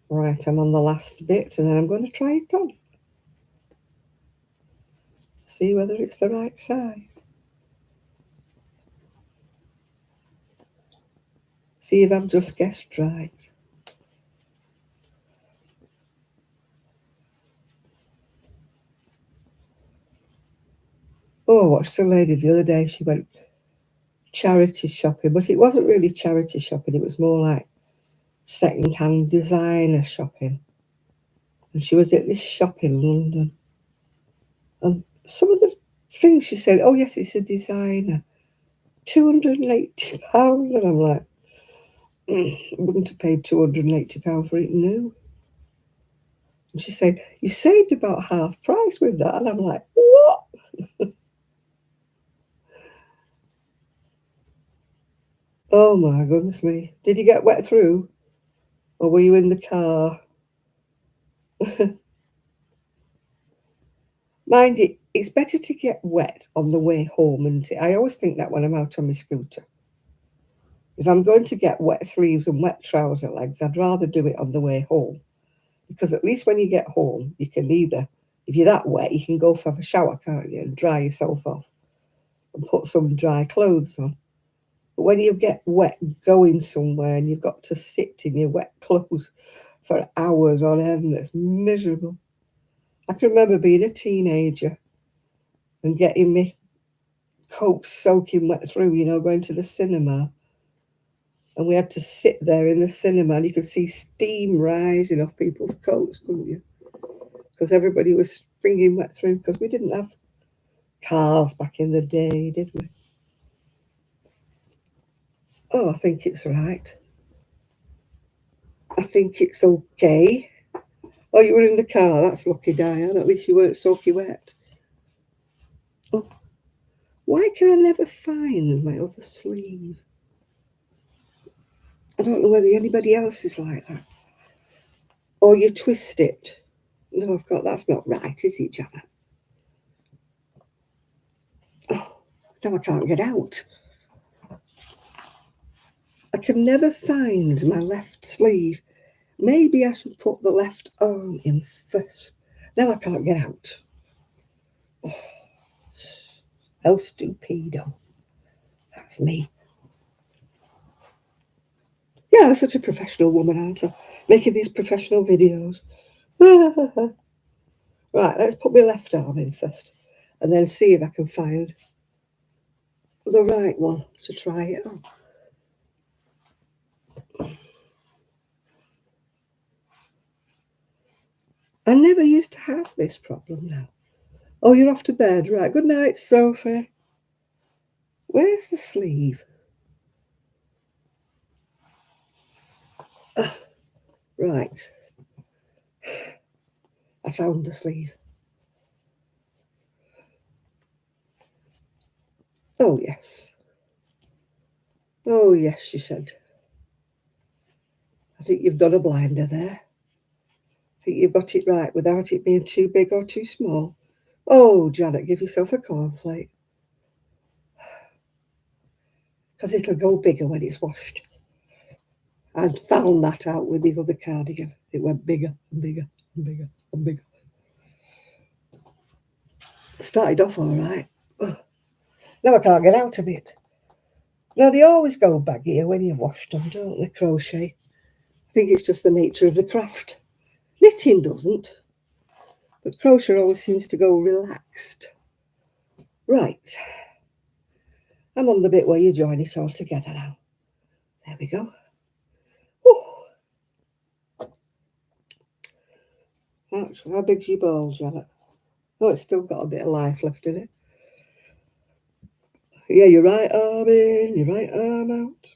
Right, I'm on the last bit and then I'm going to try it on. See whether it's the right size. See if I've just guessed right. Oh, I watched a lady the other day. She went charity shopping, but it wasn't really charity shopping. It was more like second-hand designer shopping. And she was at this shop in London. And some of the things she said, oh, yes, it's a designer. £280. And I'm like, I wouldn't have paid £280 for it new. And she said, you saved about half price with that. And I'm like, what? Oh my goodness me. Did you get wet through? Or were you in the car? Mind it, it's better to get wet on the way home, isn't it? I always think that when I'm out on my scooter. If I'm going to get wet sleeves and wet trouser legs, I'd rather do it on the way home. Because at least when you get home, you can either, if you're that wet, you can go for a shower, can't you? And dry yourself off and put some dry clothes on. But when you get wet going somewhere and you've got to sit in your wet clothes for hours on end, it's miserable. I can remember being a teenager and getting my coat soaking wet through, you know, going to the cinema. And we had to sit there in the cinema and you could see steam rising off people's coats, couldn't you? Because everybody was springing wet through because we didn't have cars back in the day, did we? Oh, I think it's right. I think it's okay. Oh, you were in the car. That's lucky, Diane. At least you weren't soaking wet. Oh, why can I never find my other sleeve? I don't know whether anybody else is like that. Or you twist it. No, I've got, that's not right, is it, Janet? Oh, now I can't get out. I can never find my left sleeve. Maybe I should put the left arm in first. Now I can't get out. Oh, El Stupido. That's me. Yeah, I'm such a professional woman, aren't I? Making these professional videos. Right, let's put my left arm in first and then see if I can find the right one to try it on. I never used to have this problem now. Oh, you're off to bed. Right, good night, Sophie. Where's the sleeve? Right. I found the sleeve. Oh, yes. Oh, yes, she said. I think you've done a blinder there. I think you've got it right without it being too big or too small. Oh, Janet, give yourself a cornflake. Because it'll go bigger when it's washed. I found that out with the other cardigan. It went bigger and bigger and bigger and bigger. It started off all right. Ugh. Now I can't get out of it. Now, they always go baggier when you've washed them, don't they, crochet? I think it's just the nature of the craft. Knitting doesn't. But crochet always seems to go relaxed. Right, I'm on the bit where you join it all together now. There we go. Whew. How big's your ball, Janet? Oh, it's still got a bit of life left in it. Yeah, your right arm in, your right arm out.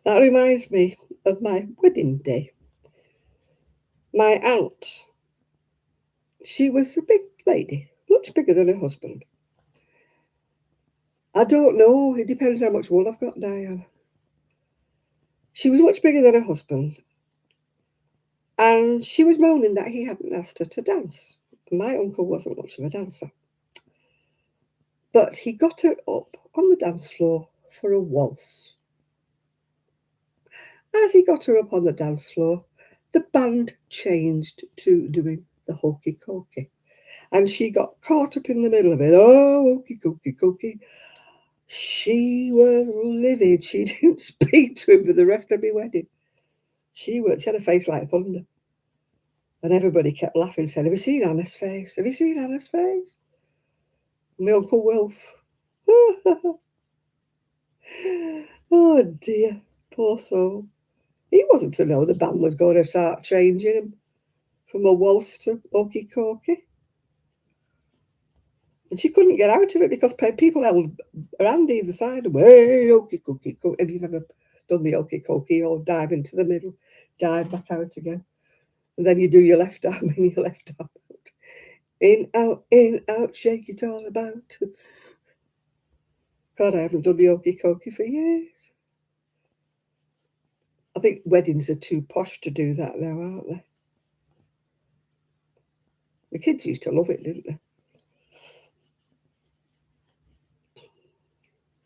That reminds me of my wedding day. My aunt, she was a big lady, much bigger than her husband. I don't know, it depends how much wool I've got, Diane. She was much bigger than her husband, and she was moaning that he hadn't asked her to dance. My uncle wasn't much of a dancer, but he got her up on the dance floor for a waltz. As he got her up on the dance floor, the band changed to doing the hokey cokey, and she got caught up in the middle of it. Oh, hokey cokey cokey. She was livid. She didn't speak to him for the rest of my wedding. She had a face like thunder. And everybody kept laughing, saying, "Have you seen Anna's face? Have you seen Anna's face?" My Uncle Wilf. Oh dear, poor soul. He wasn't to know the band was going to start changing him from a waltz to hokey cokey. And she couldn't get out of it because people held around either side of her. Hey, hokey cokey cokey. Have you ever done the hokey cokey or dive into the middle, dive back out again? And then you do your left arm in your left arm out. In, out, shake it all about. God, I haven't done the hokey cokey for years. I think weddings are too posh to do that now, aren't they? The kids used to love it, didn't they?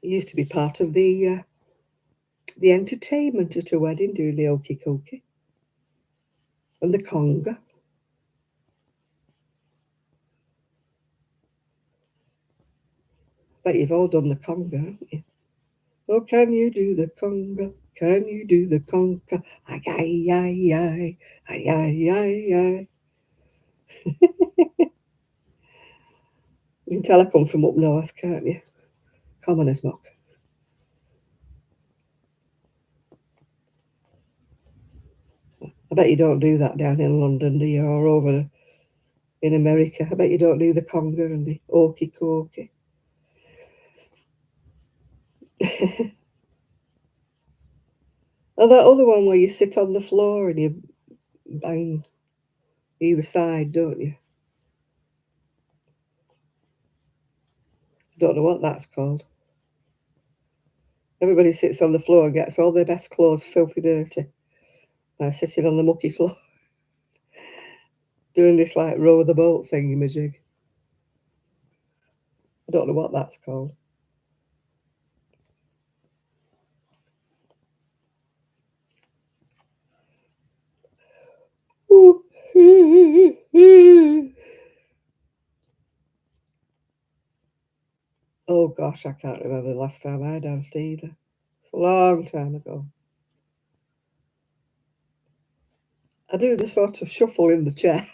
It used to be part of the entertainment at a wedding, doing the hokey cokey and the conga. Bet you've all done the conga, haven't you? Oh, can you do the conga? Can you do the conga? Ay, ay, ay, ay, ay, ay, ay, ay. You can tell I come from up north, can't you? Common as muck. I bet you don't do that down in London, do you? Or over in America. I bet you don't do the conga and the hokey cokey. Or that other one where you sit on the floor and you bang either side, don't you? Don't know what that's called. Everybody sits on the floor and gets all their best clothes filthy dirty by sitting on the mucky floor, doing this like row the boat thingy-majig. I don't know what that's called. Oh gosh, I can't remember the last time I danced either. It's a long time ago. I do the sort of shuffle in the chair.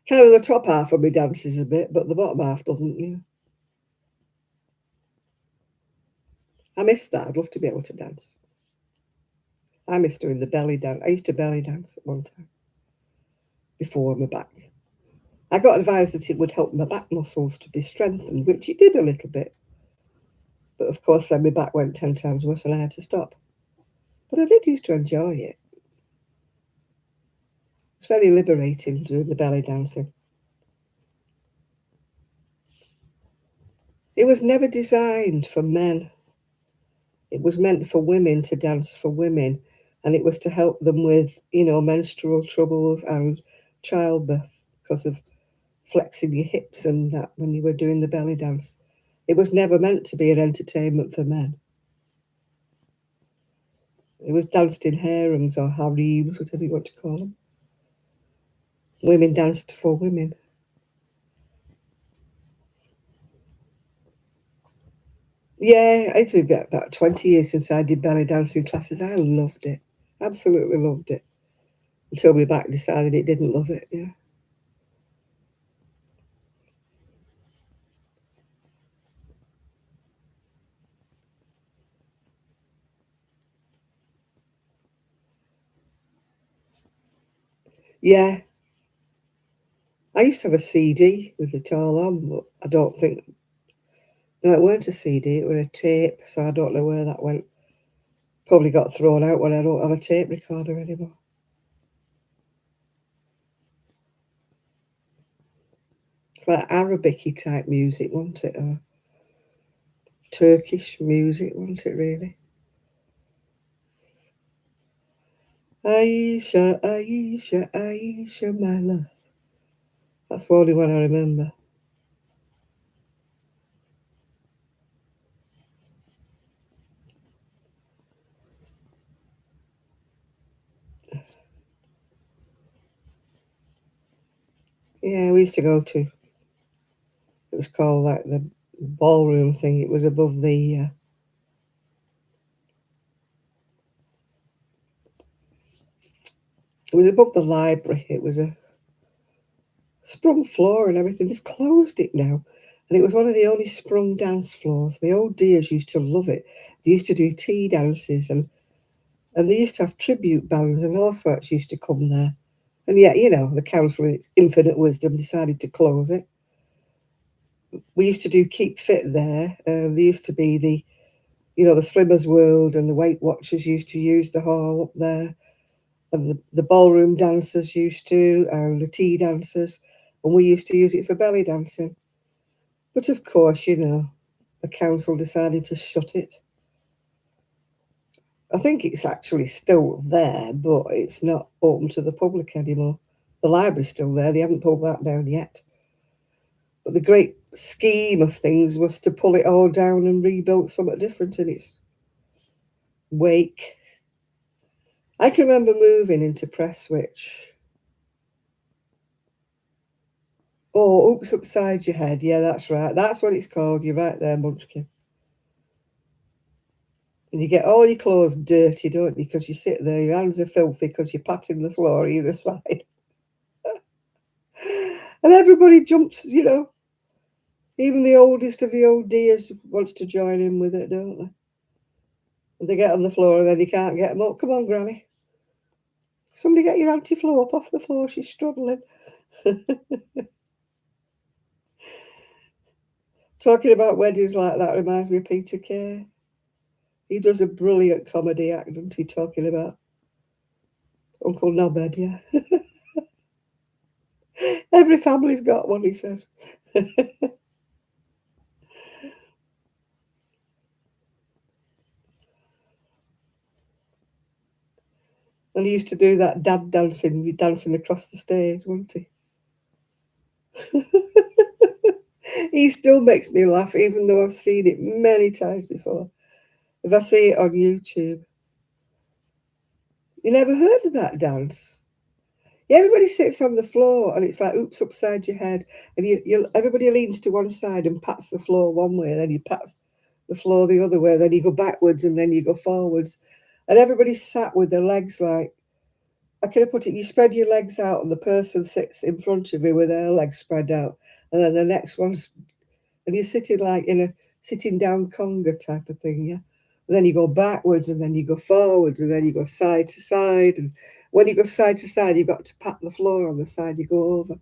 Kind of the top half of me dances a bit, but the bottom half doesn't, you know. I miss that. I'd love to be able to dance. I miss doing the belly dance. I used to belly dance at one time before my back. I got advised that it would help my back muscles to be strengthened, which it did a little bit. But of course, then my back went 10 times worse and I had to stop. But I did used to enjoy it. It's very liberating doing the belly dancing. It was never designed for men. It was meant for women to dance for women, and it was to help them with, menstrual troubles and childbirth because of flexing your hips and that when you were doing the belly dance. It was never meant to be an entertainment for men. It was danced in harems or harems, whatever you want to call them. Women danced for women. Yeah, it's been about 20 years since I did belly dancing classes. I loved it. Absolutely loved it. Until my back decided it didn't love it, yeah. Yeah, I used to have a CD with it all on, but I don't think. No, it weren't a CD, it was a tape, so I don't know where that went. Probably got thrown out when I don't have a tape recorder anymore. It's like Arabic type music, wasn't it? Or Turkish music, wasn't it, really? Aisha, Aisha, Aisha, my love. That's the only one I remember. Yeah, we used to go to, it was called like the ballroom thing. It was above it was above the library. It was a sprung floor and everything. They've closed it now. And it was one of the only sprung dance floors. The old dears used to love it. They used to do tea dances and they used to have tribute bands and all sorts used to come there. And yet, the council in its infinite wisdom decided to close it. We used to do Keep Fit there. There used to be the Slimmers World and the Weight Watchers used to use the hall up there. And the ballroom dancers used to, and the tea dancers. And we used to use it for belly dancing. But of course, the council decided to shut it. I think it's actually still there, but it's not open to the public anymore. The library's still there, they haven't pulled that down yet. But the great scheme of things was to pull it all down and rebuild something different in its wake. I can remember moving into Prestwich. Oh, Oops Upside Your Head. Yeah, that's right. That's what it's called. You're right there, Munchkin. And you get all your clothes dirty, don't you? Because you sit there, your hands are filthy because you're patting the floor either side. And everybody jumps, even the oldest of the old dears wants to join in with it, don't they? And they get on the floor and then you can't get them up. Come on, Granny. Somebody get your Auntie Flo up off the floor. She's struggling. Talking about weddings like that reminds me of Peter Kay. He does a brilliant comedy act, doesn't he, talking about Uncle Nobed, yeah. Every family's got one, he says. And he used to do that dad dancing across the stage, wouldn't he? He still makes me laugh, even though I've seen it many times before. If I see it on YouTube. You never heard of that dance? Yeah, everybody sits on the floor and it's like oops upside your head. And everybody leans to one side and pats the floor one way, then you pat the floor the other way, then you go backwards and then you go forwards. And everybody's sat with their legs like, I can put it, you spread your legs out and the person sits in front of you with their legs spread out. And then the next one's, and you're sitting like in a sitting down conga type of thing, yeah? And then you go backwards and then you go forwards and then you go side to side. And when you go side to side, you've got to pat the floor on the side you go over.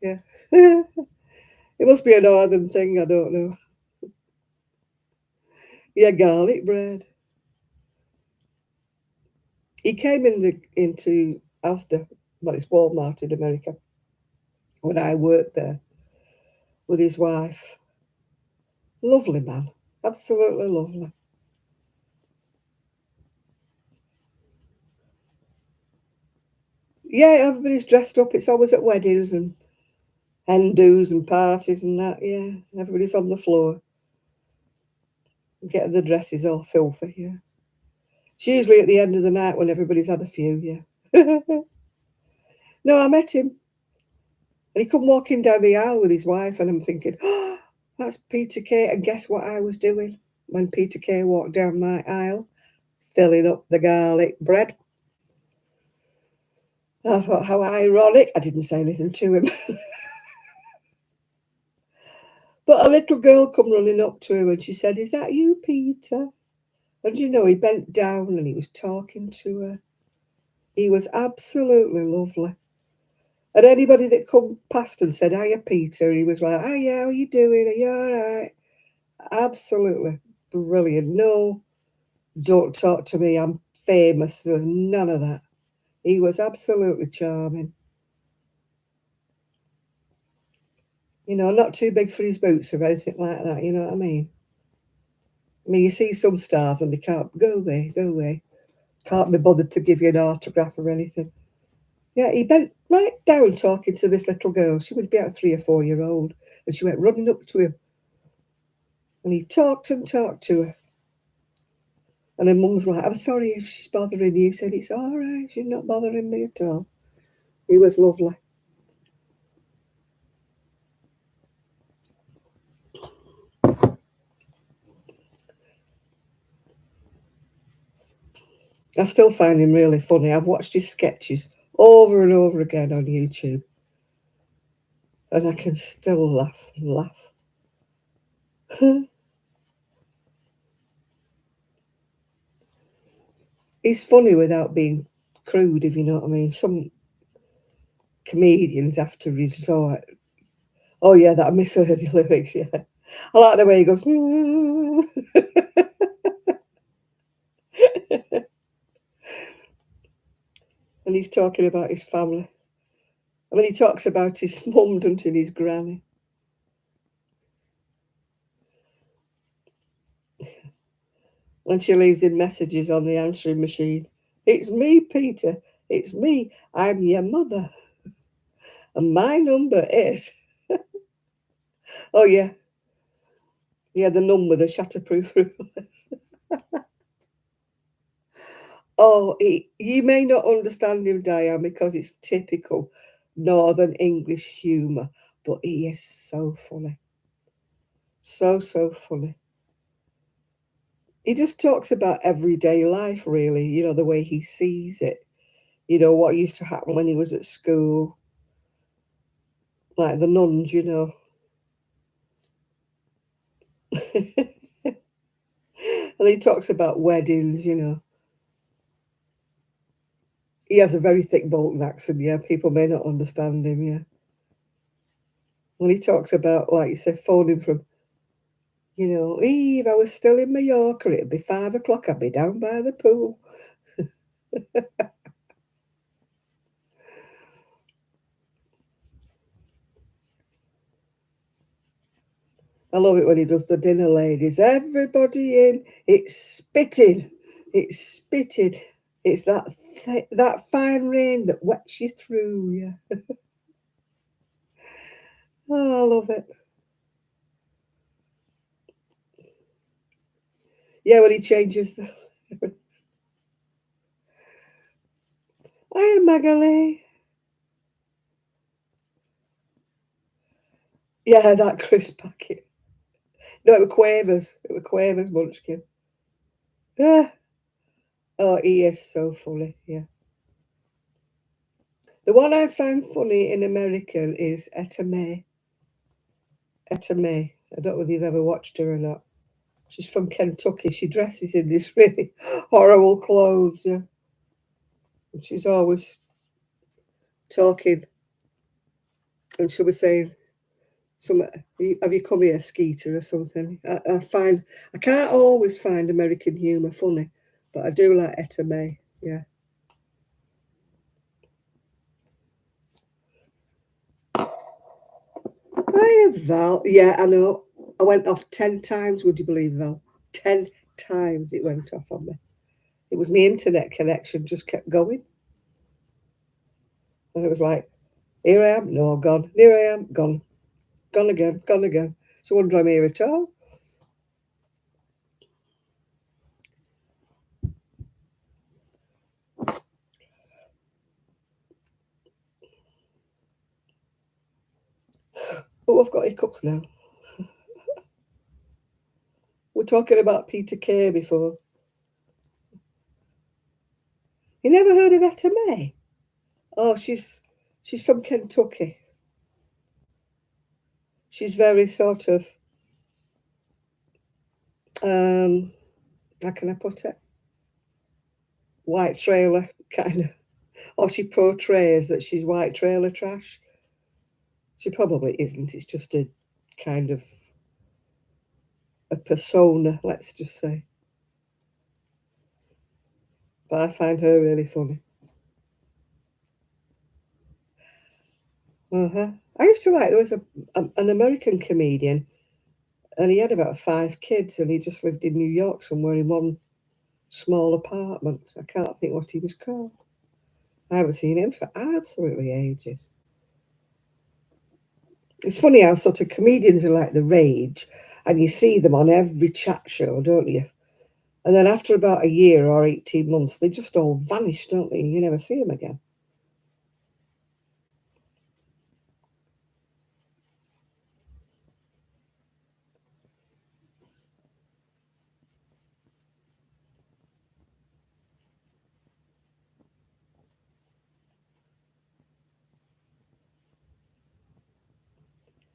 Yeah. It must be a northern thing, I don't know. Yeah, garlic bread. He came into Asda, well, it's Walmart in America, when I worked there with his wife. Lovely man, absolutely lovely. Yeah, everybody's dressed up. It's always at weddings and hen do's and parties and that. Yeah, everybody's on the floor getting the dresses all filthy. Yeah, it's usually at the end of the night when everybody's had a few. Yeah. No, I met him and he come walking down the aisle with his wife, and I'm thinking, oh, that's Peter Kay. And guess what I was doing when Peter Kay walked down my aisle? Filling up the garlic bread. I thought, how ironic. I didn't say anything to him. But a little girl come running up to him and she said, is that you, Peter? And he bent down and he was talking to her. He was absolutely lovely. And anybody that come past and said, "Hiya, Peter," he was like, "Hiya, how you doing? Are you all right?" Absolutely brilliant. No, don't talk to me. I'm famous. There was none of that. He was absolutely charming. You know, not too big for his boots or anything like that. You know what I mean? I mean, you see some stars and they can't go away, go away. Can't be bothered to give you an autograph or anything. Yeah, he bent right down talking to this little girl. She would be about 3 or 4 year old, and she went running up to him, and he talked and talked to her. And her mum's like, "I'm sorry if she's bothering you." He said, "It's all right. She's not bothering me at all." He was lovely. I still find him really funny. I've watched his sketches over and over again on YouTube, and I can still laugh and laugh. He's funny without being crude, if you know what I mean. Some comedians have to resort. Oh yeah, that I misheard the lyrics. Yeah, I like the way he goes. "Mm." And he's talking about his family. I mean, he talks about his mum, doesn't he, and his granny. When she leaves him messages on the answering machine, "It's me, Peter. It's me. I'm your mother, and my number is." Oh yeah, yeah, the nun with the shatterproof rulers. Oh, you may not understand him, Diane, because it's typical Northern English humour, but he is so funny. So funny. He just talks about everyday life, really, you know, the way he sees it. You know, what used to happen when he was at school, like the nuns, you know. And he talks about weddings, you know. He has a very thick Bolton accent, yeah. People may not understand him, yeah. When he talks about, like you said, phoning from, you know, "Eve, I was still in Mallorca, it'd be 5 o'clock, I'd be down by the pool." I love it when he does the dinner ladies. "Everybody in, it's spitting, it's spitting. It's that that fine rain that wets you through." Yeah. Oh, I love it. Yeah, when he changes the "Hiya, Magali." Yeah, that crisp packet. No, it was Quavers. It was Quavers Munchkin. Yeah. Oh, he is so funny, yeah. The one I find funny in American is Etta May. Etta May. I don't know if you've ever watched her or not. She's from Kentucky. She dresses in these really horrible clothes, yeah. And she's always talking, and she'll be saying, "Some, have you come here, Skeeter," or something. I can't always find American humour funny, but I do like Etta May, yeah. I have Val. Yeah, I know. I went off 10 times, would you believe, Val? 10 times it went off on me. It was my internet connection just kept going. And it was like, "Here I am, no, gone. Here I am, gone. Gone again, gone again." So I wonder I'm here at all. Oh, I've got hiccups now. We're talking about Peter Kay before. You never heard of Etta May? Oh, she's from Kentucky. She's very sort of how can I put it? White trailer kind of. or she portrays that she's white trailer trash. She probably isn't. It's just a kind of a persona, let's just say. But I find her really funny. I used to like, there was an American comedian, and he had about 5 kids, and he just lived in New York somewhere in one small apartment. I can't think what he was called. I haven't seen him for absolutely ages. It's funny how sort of comedians are like the rage, and you see them on every chat show, don't you? And then after about a year or 18 months, they just all vanish, don't they? You never see them again.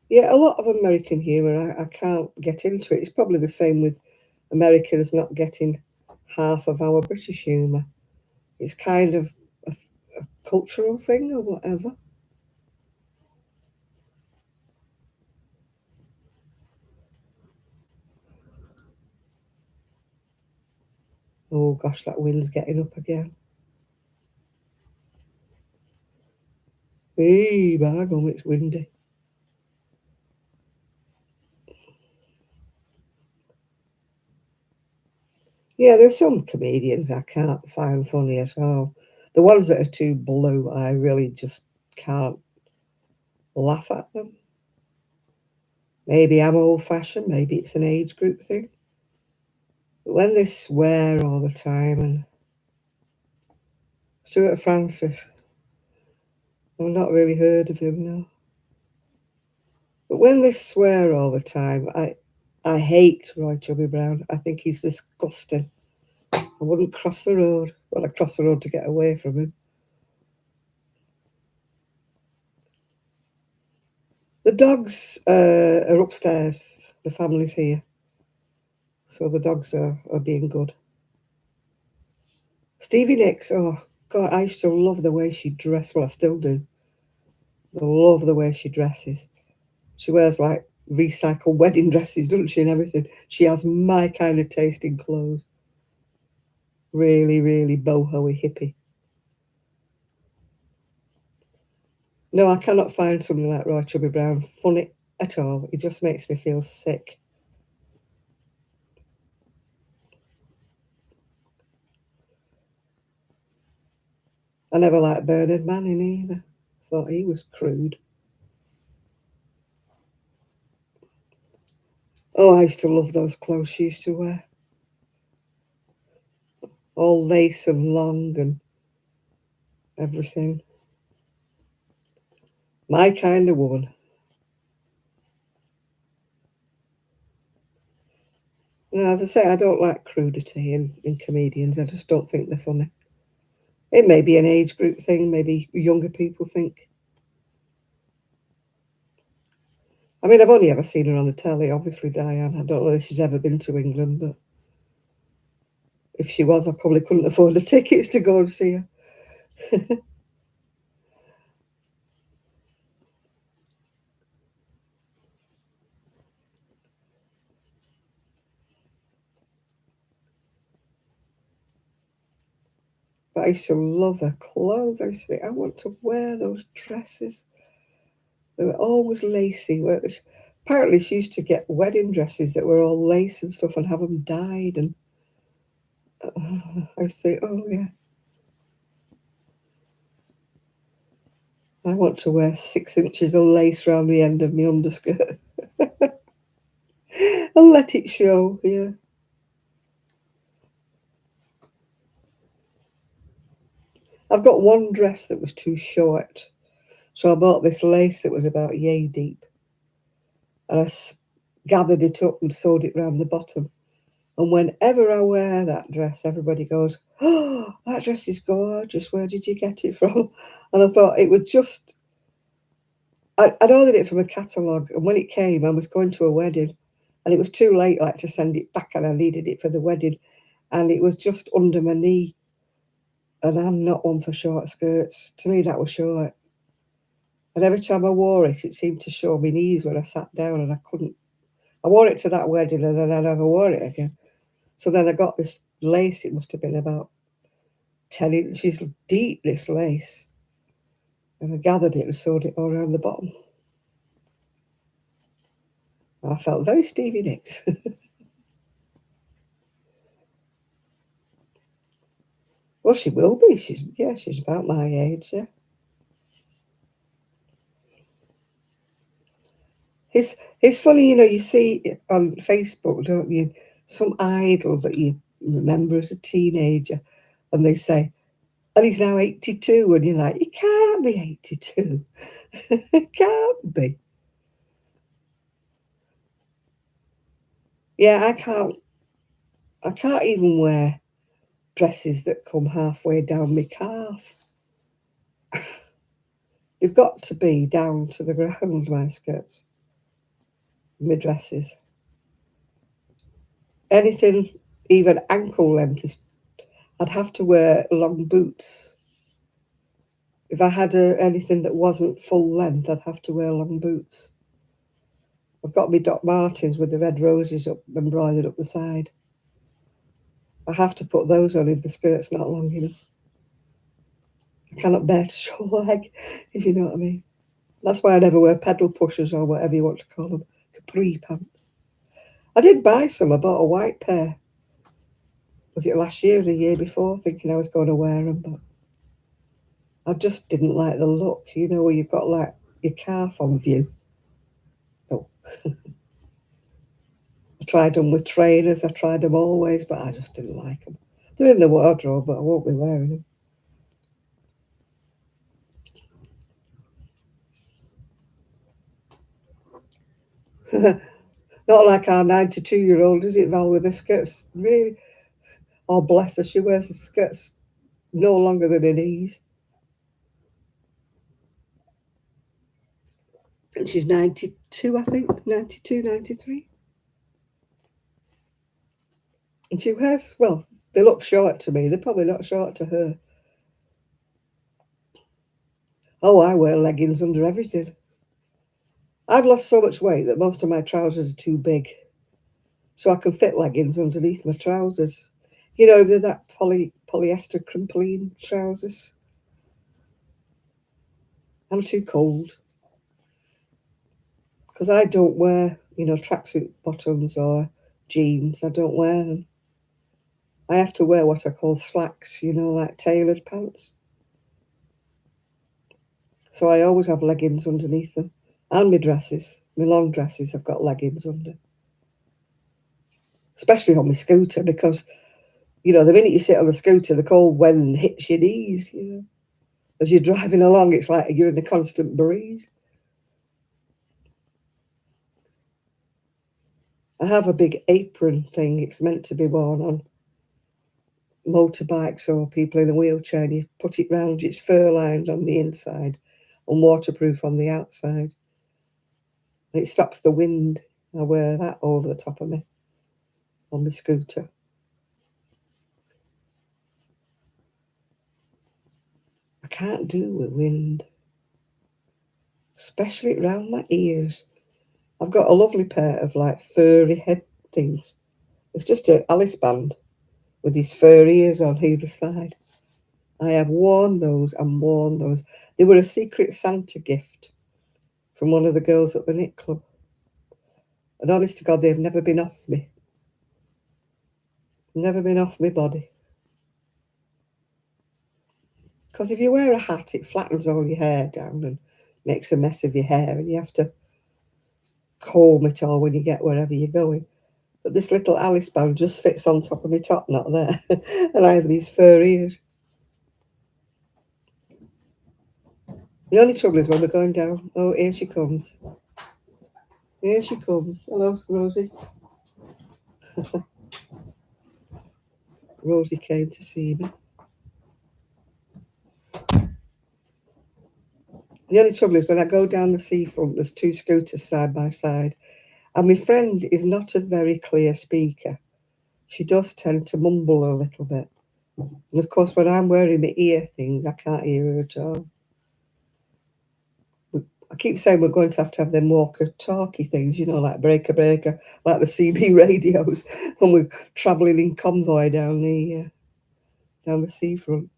Yeah, a lot of American humour, I can't get into it. It's probably the same with Americans not getting half of our British humour. It's kind of a cultural thing or whatever. Oh gosh, that wind's getting up again. Hey, by gum, it's windy. Yeah, there's some comedians I can't find funny at all. The ones that are too blue, I really just can't laugh at them. Maybe I'm old fashioned, maybe it's an age group thing. But when they swear all the time, and Stuart Francis, I've not really heard of him now. But when they swear all the time, I hate Roy Chubby Brown. I think he's disgusting. I wouldn't cross the road. Well, I cross the road to get away from him. The dogs are upstairs. The family's here. So the dogs are being good. Stevie Nicks, oh God, I used to love the way she dressed. Well, I still do. I love the way she dresses. She wears like recycled wedding dresses, doesn't she, and everything. She has my kind of taste in clothes. Really, really boho hippie. No, I cannot find something like Roy Chubby Brown funny at all. It just makes me feel sick. I never liked Bernard Manning either. Thought he was crude. Oh, I used to love those clothes she used to wear. All lace and long and everything. My kind of woman. No, as I say, I don't like crudity in comedians. I just don't think they're funny. It may be an age group thing, maybe younger people think. I mean, I've only ever seen her on the telly, obviously, Diane. I don't know if she's ever been to England, but if she was, I probably couldn't afford the tickets to go and see her. But I used to love her clothes. I used to think, I want to wear those dresses. They were always lacy. Apparently, she used to get wedding dresses that were all lace and stuff and have them dyed. And I used to say, oh, yeah, I want to wear 6 inches of lace round the end of my underskirt and let it show. Yeah. I've got one dress that was too short. So I bought this lace that was about yay deep. And gathered it up and sewed it round the bottom. And whenever I wear that dress, everybody goes, oh, that dress is gorgeous. Where did you get it from? And I thought it was just, I'd ordered it from a catalogue. And when it came, I was going to a wedding. And it was too late like to send it back. And I needed it for the wedding. And it was just under my knee. And I'm not one for short skirts. To me, that was short. And every time I wore it, it seemed to show my knees when I sat down, and I couldn't. I wore it to that wedding, and then I never wore it again. So then I got this lace. It must have been about 10 inches deep, this lace. And I gathered it and sewed it all around the bottom. I felt very Stevie Nicks. Well, she will be. She's about my age, yeah. It's funny, you see on Facebook, don't you, some idol that you remember as a teenager, and they say, and he's now 82, and you're like, he can't be 82. It can't be. Yeah, I can't even wear dresses that come halfway down my calf. They've got to be down to the ground, my skirts, my dresses. Anything, even ankle length, I'd have to wear long boots. If I had anything that wasn't full length, I'd have to wear long boots. I've got my Doc Martens with the red roses up embroidered up the side. I have to put those on if the skirt's not long enough. I cannot bear to show a leg, if you know what I mean. That's why I never wear pedal pushers or whatever you want to call them, capri pants. I did buy some. I bought a white pair. Was it last year or the year before, thinking I was going to wear them, but I just didn't like the look, where you've got like your calf on view. No. I tried them with trainers, I tried them always, but I just didn't like them. They're in the wardrobe, but I won't be wearing them. Not like our 92-year-old, is it, Val, with the skirts? Really? Oh, bless her, she wears the skirts no longer than her knees. And she's 92, I think, 92, 93. And she wears, well, they look short to me. They're probably not short to her. Oh, I wear leggings under everything. I've lost so much weight that most of my trousers are too big. So I can fit leggings underneath my trousers. They're that polyester crimpoline trousers. I'm too cold. Because I don't wear, tracksuit bottoms or jeans. I don't wear them. I have to wear what I call slacks, like tailored pants. So I always have leggings underneath them. And my dresses, my long dresses, I've got leggings under. Especially on my scooter, because, the minute you sit on the scooter, the cold wind hits your knees, As you're driving along, it's like you're in a constant breeze. I have a big apron thing. It's meant to be worn on motorbikes or people in a wheelchair, and you put it round. It's fur-lined on the inside and waterproof on the outside. And it stops the wind. I wear that over the top of me on my scooter. I can't do with wind, especially around my ears. I've got a lovely pair of like furry head things. It's just an Alice band with these fur ears on either side. I have worn those and worn those. They were a Secret Santa gift from one of the girls at the knit club. And honest to God, they've never been off me. Never been off my body. Because if you wear a hat, it flattens all your hair down and makes a mess of your hair, and you have to comb it all when you get wherever you're going. But this little Alice band just fits on top of my top knot there. And I have these fur ears. The only trouble is when we're going down. Oh, here she comes. Here she comes. Hello, Rosie. Rosie came to see me. The only trouble is when I go down the seafront, there's two scooters side by side. And my friend is not a very clear speaker. She does tend to mumble a little bit. And of course, when I'm wearing my ear things, I can't hear her at all. I keep saying we're going to have them walkie-talkie things, like breaker, like the CB radios when we're travelling in convoy down the seafront.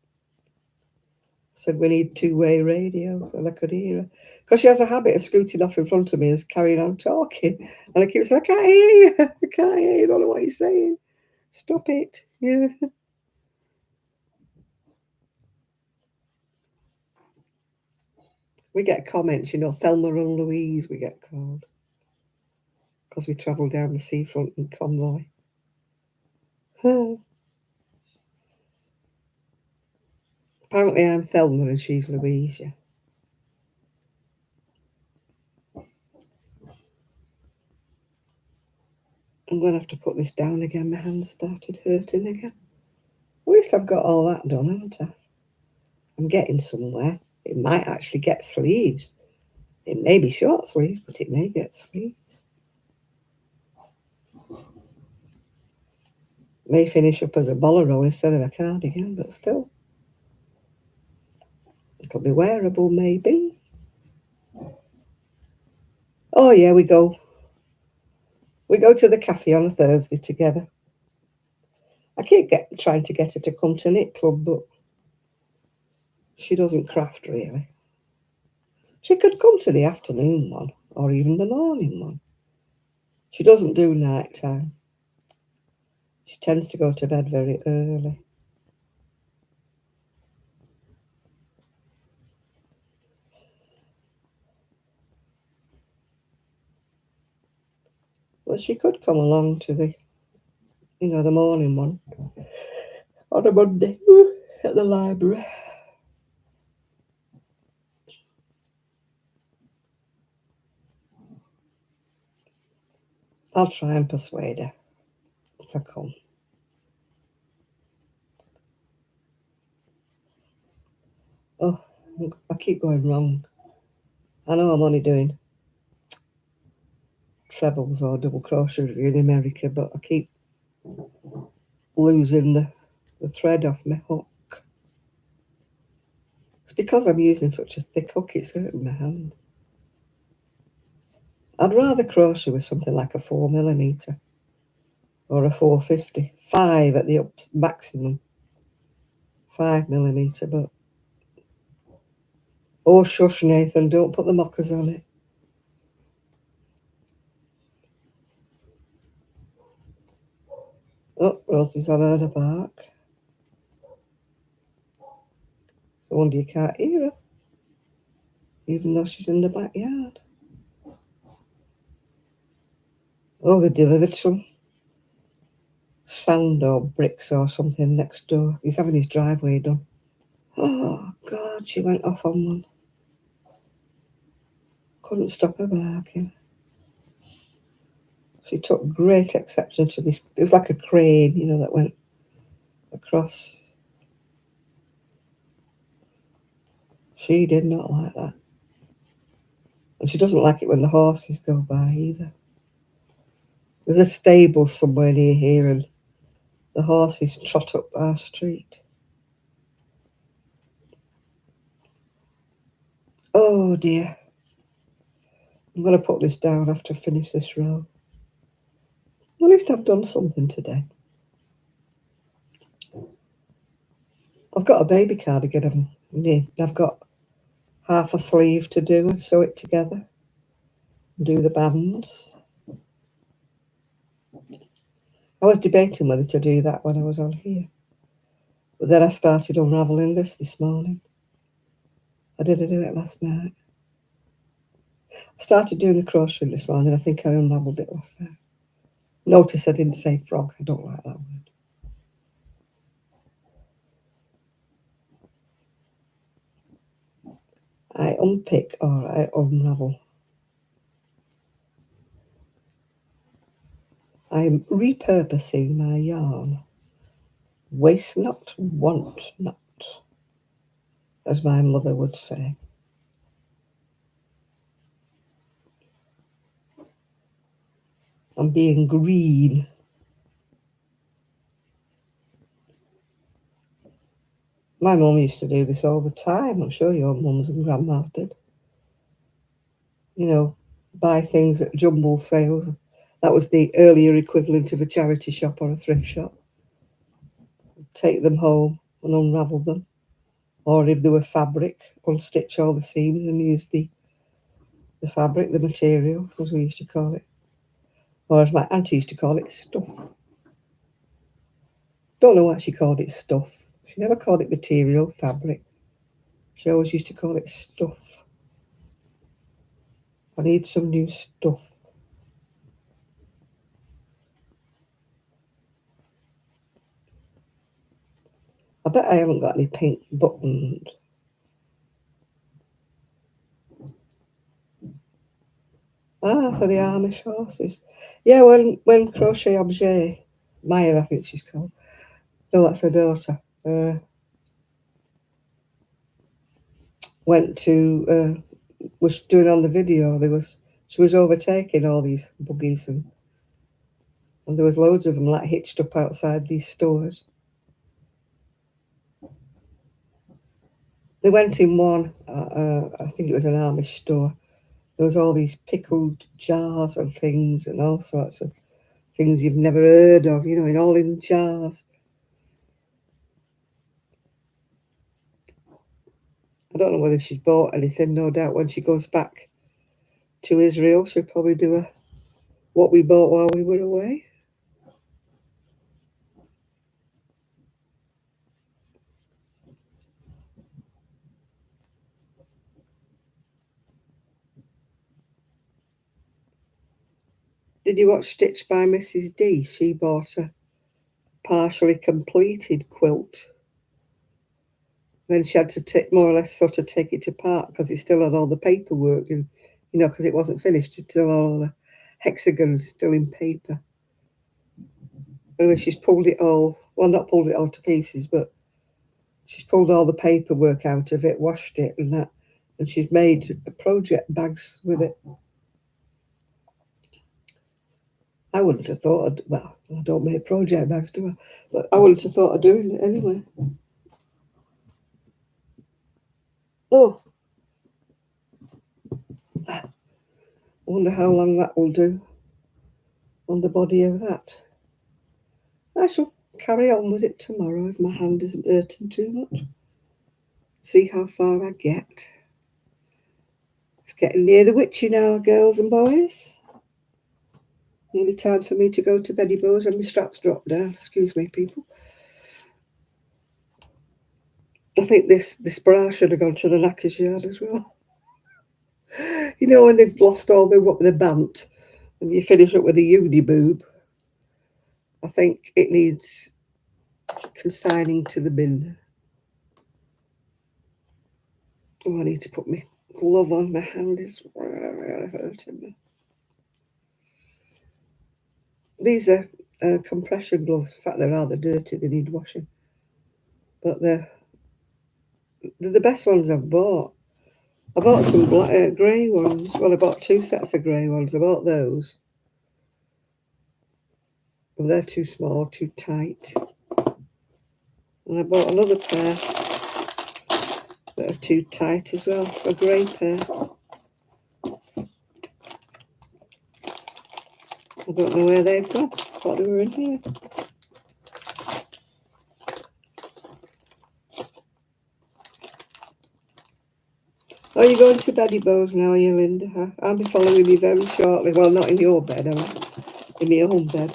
Said we need two-way radios, and I could hear her because she has a habit of scooting off in front of me and carrying on talking, and I keep saying, "I can't hear you, I can't hear you, I don't know what you're saying. Stop it." Yeah. We get comments, Thelma and Louise, we get called because we travel down the seafront in convoy. Apparently, I'm Thelma and she's Louise. Yeah. I'm going to have to put this down again. My hands started hurting again. At least I've got all that done, haven't I? I'm getting somewhere. It might actually get sleeves. It may be short sleeves, but it may get sleeves. May finish up as a bolero instead of a cardigan, but still. It'll be wearable, maybe. Oh, yeah, we go. We go to the cafe on a Thursday together. I keep trying to get her to come to knit club, but she doesn't craft really. She could come to the afternoon one or even the morning one. She doesn't do night time. She tends to go to bed very early. Well, she could come along to the morning one on a Monday at the library. I'll try and persuade her to come. Oh, I keep going wrong. I know I'm only doing trebles or double crochet in America, but I keep losing the thread off my hook. It's because I'm using such a thick hook, it's hurting my hand. I'd rather crochet with something like a 4mm or a 450, 5 at the maximum, 5mm, but oh shush Nathan, don't put the mockers on it. Oh, Rosie's on her bark. No wonder you can't hear her, even though she's in the backyard. Oh, they delivered some sand or bricks or something next door. He's having his driveway done. Oh, God, she went off on one. Couldn't stop her barking. She took great exception to this. It was like a crane, that went across. She did not like that. And she doesn't like it when the horses go by either. There's a stable somewhere near here and the horses trot up our street. Oh dear. I'm going to put this down after I finish this row. At least I've done something today. I've got a baby cardigan. I've got half a sleeve to do and sew it together. Do the bands. I was debating whether to do that when I was on here. But then I started unravelling this morning. I didn't do it last night. I started doing the crochet this morning. I think I unravelled it last night. Notice I didn't say frog. I don't like that word. I unpick or I unravel. I'm repurposing my yarn. Waste not, want not, as my mother would say. I'm being green. My mum used to do this all the time. I'm sure your mums and grandmas did. You know, buy things at jumble sales. That was the earlier equivalent of a charity shop or a thrift shop. Take them home and unravel them. Or if they were fabric, unstitch all the seams and use the fabric, the material, as we used to call it. Or as my auntie used to call it, stuff. Don't know why she called it stuff. She never called it material, fabric. She always used to call it stuff. I need some new stuff. I bet I haven't got any pink buttons. Ah, for the Amish horses. Yeah, when Crochet Objet, Maya, I think she's called. No, that's her daughter. Went to was doing on the video. She was overtaking all these buggies and there was loads of them like hitched up outside these stores. They went in one. I think it was an Amish store. There was all these pickled jars and things and all sorts of things you've never heard of, you know, in jars. I don't know whether she's bought anything. No doubt when she goes back to Israel, she'll probably do what we bought while we were away. Did you watch Stitch by Mrs. D? She bought a partially completed quilt. Then she had to take more or less sort of take it apart because it still had all the paperwork and because it wasn't finished, it's still all the hexagons still in paper. Anyway, she's pulled it all, well, not pulled it all to pieces, but she's pulled all the paperwork out of it, washed it and that, and she's made project bags with it. I wouldn't have thought, well, I don't make project bags, do I? But I wouldn't have thought of doing it anyway. Oh, I wonder how long that will do on the body of that. I shall carry on with it tomorrow if my hand isn't hurting too much. See how far I get. It's getting near the witchy now, girls and boys. Nearly time for me to go to beddy bows and my straps drop down. Excuse me, people. I think this bra should have gone to the knackers yard as well. When they've lost all the bant and you finish up with a uni boob, I think it needs consigning to the bin. Oh, I need to put my glove on. My hand is really hurting me. These are compression gloves. In fact, they're rather dirty. They need washing. But they're the best ones I've bought. I bought some grey ones. Well, I bought 2 sets of grey ones. I bought those. But they're too small, too tight. And I bought another pair that are too tight as well. A grey pair. I don't know where they've gone. I thought they were in here. Oh, you're going to beddy bows now, are you, Linda? Huh? I'll be following you very shortly. Well, not in your bed, am I? In my own bed.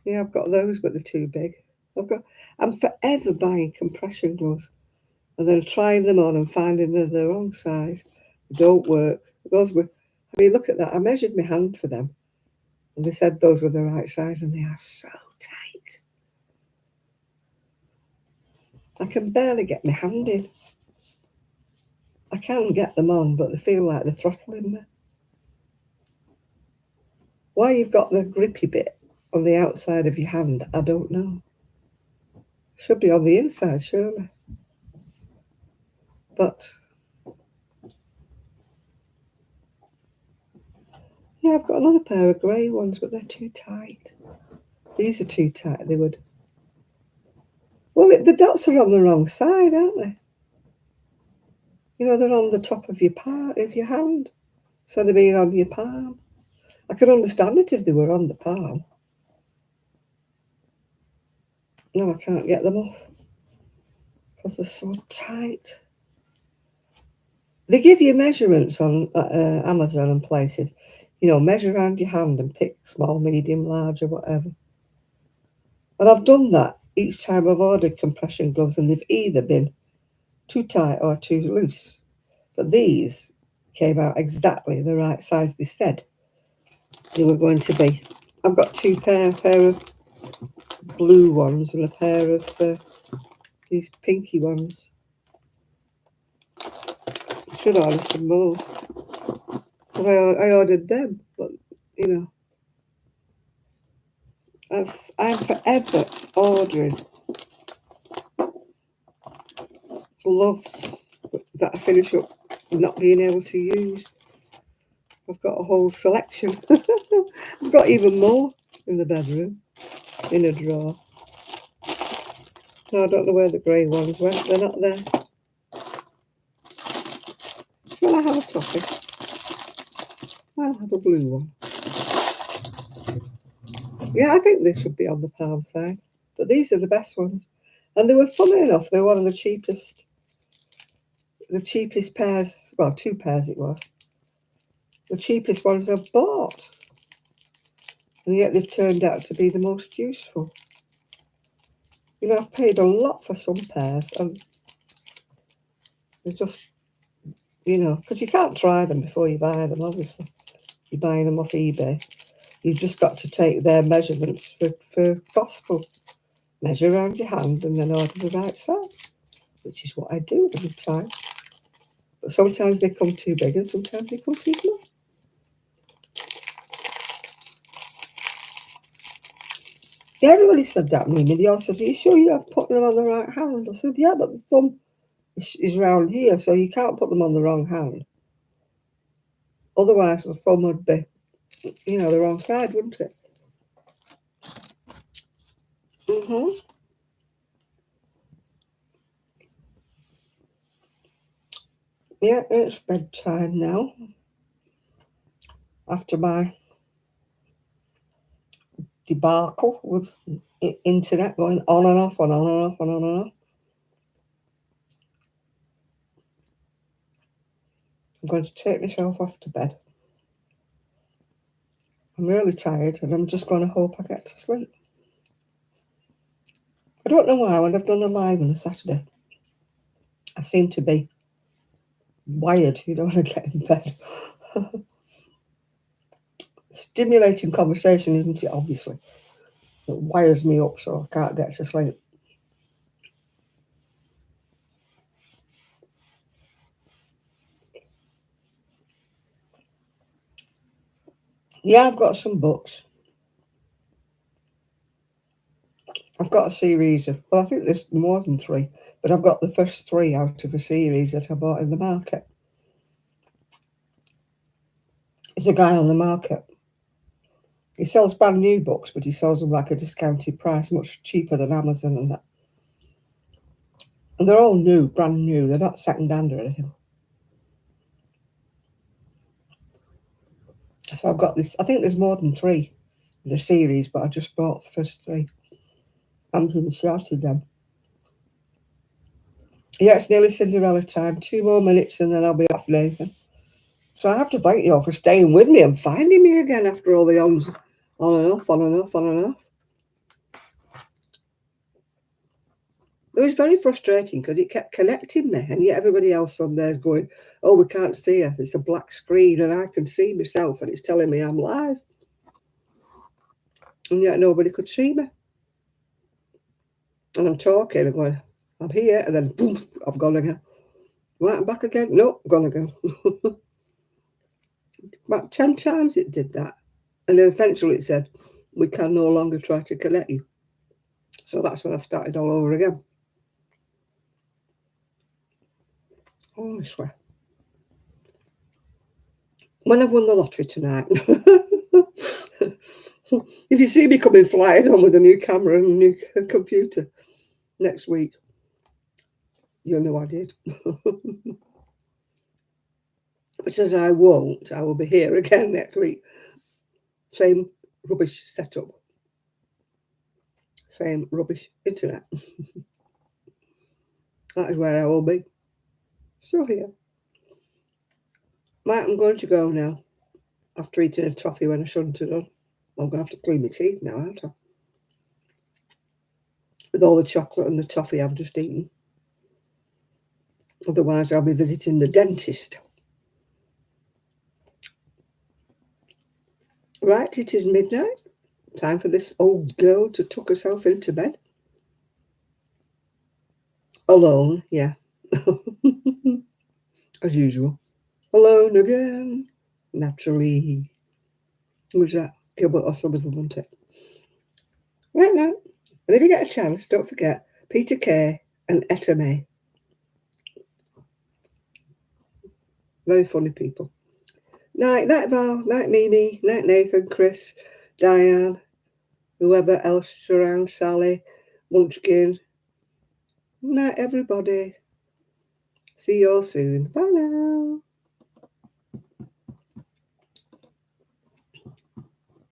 Yeah, I've got those, but they're too big. I'm forever buying compression gloves and then trying them on and finding they're the wrong size. They don't work. Look at that. I measured my hand for them and they said those were the right size and they are so tight. I can barely get my hand in. I can get them on, but they feel like they're throttling me. Why you've got the grippy bit on the outside of your hand, I don't know. Should be on the inside, surely. But yeah, I've got another pair of grey ones, but they're too tight. These are too tight. They would Well, the dots are on the wrong side, aren't they? You know, they're on the top of your hand. So they're being on your palm. I could understand it if they were on the palm. No, I can't get them off because they're so tight. They give you measurements on Amazon and places. You know, measure around your hand and pick small, medium, large, or whatever. And I've done that each time I've ordered compression gloves, and they've either been too tight or too loose. But these came out exactly the right size they said they were going to be. I've got two pair of blue ones and a pair of these pinky ones. I should order some more. I ordered them, but you know, I'm forever ordering gloves that I finish up not being able to use. I've got a whole selection. I've got even more in the bedroom, in a drawer. No, I don't know where the grey ones went. They're not there. Shall I have a toffee? I'll have a blue one. Yeah, I think this should be on the palm side. But these are the best ones. And they were, funny enough, they were one of the cheapest pairs. Well, two pairs it was. The cheapest ones I've bought. And yet they've turned out to be the most useful. You know, I've paid a lot for some pairs. And they're just, you know, because you can't try them before you buy them, obviously. You're buying them off eBay. You've just got to take their measurements for gospel. Measure around your hand and then order the right size, which is what I do every time. But sometimes they come too big and sometimes they come too small. Yeah, everybody said that, Mimi. They all said, are you sure you're putting them on the right hand? I said, yeah, but the thumb is round here, so you can't put them on the wrong hand. Otherwise, the thumb would be, you know, the wrong side, wouldn't it? Yeah, it's bedtime now. After my debacle with internet going on and off and on and off and on and off. I'm going to take myself off to bed. I'm really tired and I'm just going to hope I get to sleep. I don't know why, when I've done a live on a Saturday, I seem to be wired, you know, when I get in bed. Stimulating conversation, isn't it, obviously? It wires me up so I can't get to sleep. Yeah, I've got some books. I've got a series of, well, I think there's more than 3, but I've got the first 3 out of a series that I bought in the market. It's a guy on the market. He sells brand new books, but he sells them like a discounted price, much cheaper than Amazon and that. And they're all new, brand new. They're not second-hand or anything. So I've got this. I think there's more than 3 in the series, but I just bought the first 3. I haven't even started them. Yeah, it's nearly Cinderella time. 2 more minutes and then I'll be off, Nathan. So I have to thank you all for staying with me and finding me again after all the on and off, on and off, on and off. It was very frustrating because it kept connecting me, and yet everybody else on there's going, oh, we can't see her. It's a black screen, and I can see myself, and it's telling me I'm live. And yet nobody could see me. And I'm talking, I'm going, I'm here, and then boom, I've gone again. Right, I'm back again. Nope, gone again. About 10 times it did that. And then eventually it said, we can no longer try to connect you. So that's when I started all over again. Oh, I swear. When I've won the lottery tonight, if you see me coming flying on with a new camera and a new computer, next week, you'll know I did. But as I won't, I will be here again next week. Same rubbish setup. Same rubbish internet. That is where I will be. Still here. Right, I'm going to go now. After eating a toffee when I shouldn't have done. I'm going to have to clean my teeth now, aren't I? With all the chocolate and the toffee I've just eaten. Otherwise, I'll be visiting the dentist. Right, it is midnight. Time for this old girl to tuck herself into bed. Alone, yeah. As usual. Alone again. Naturally. Who was that? Gilbert O'Sullivan, wasn't it? Right now. And if you get a chance, don't forget Peter Kay and Etta May. Very funny people. Night, Val, night, Mimi, night, Nathan, Chris, Diane, whoever else around, Sally, Munchkin. Night, everybody. See you all soon. Bye now.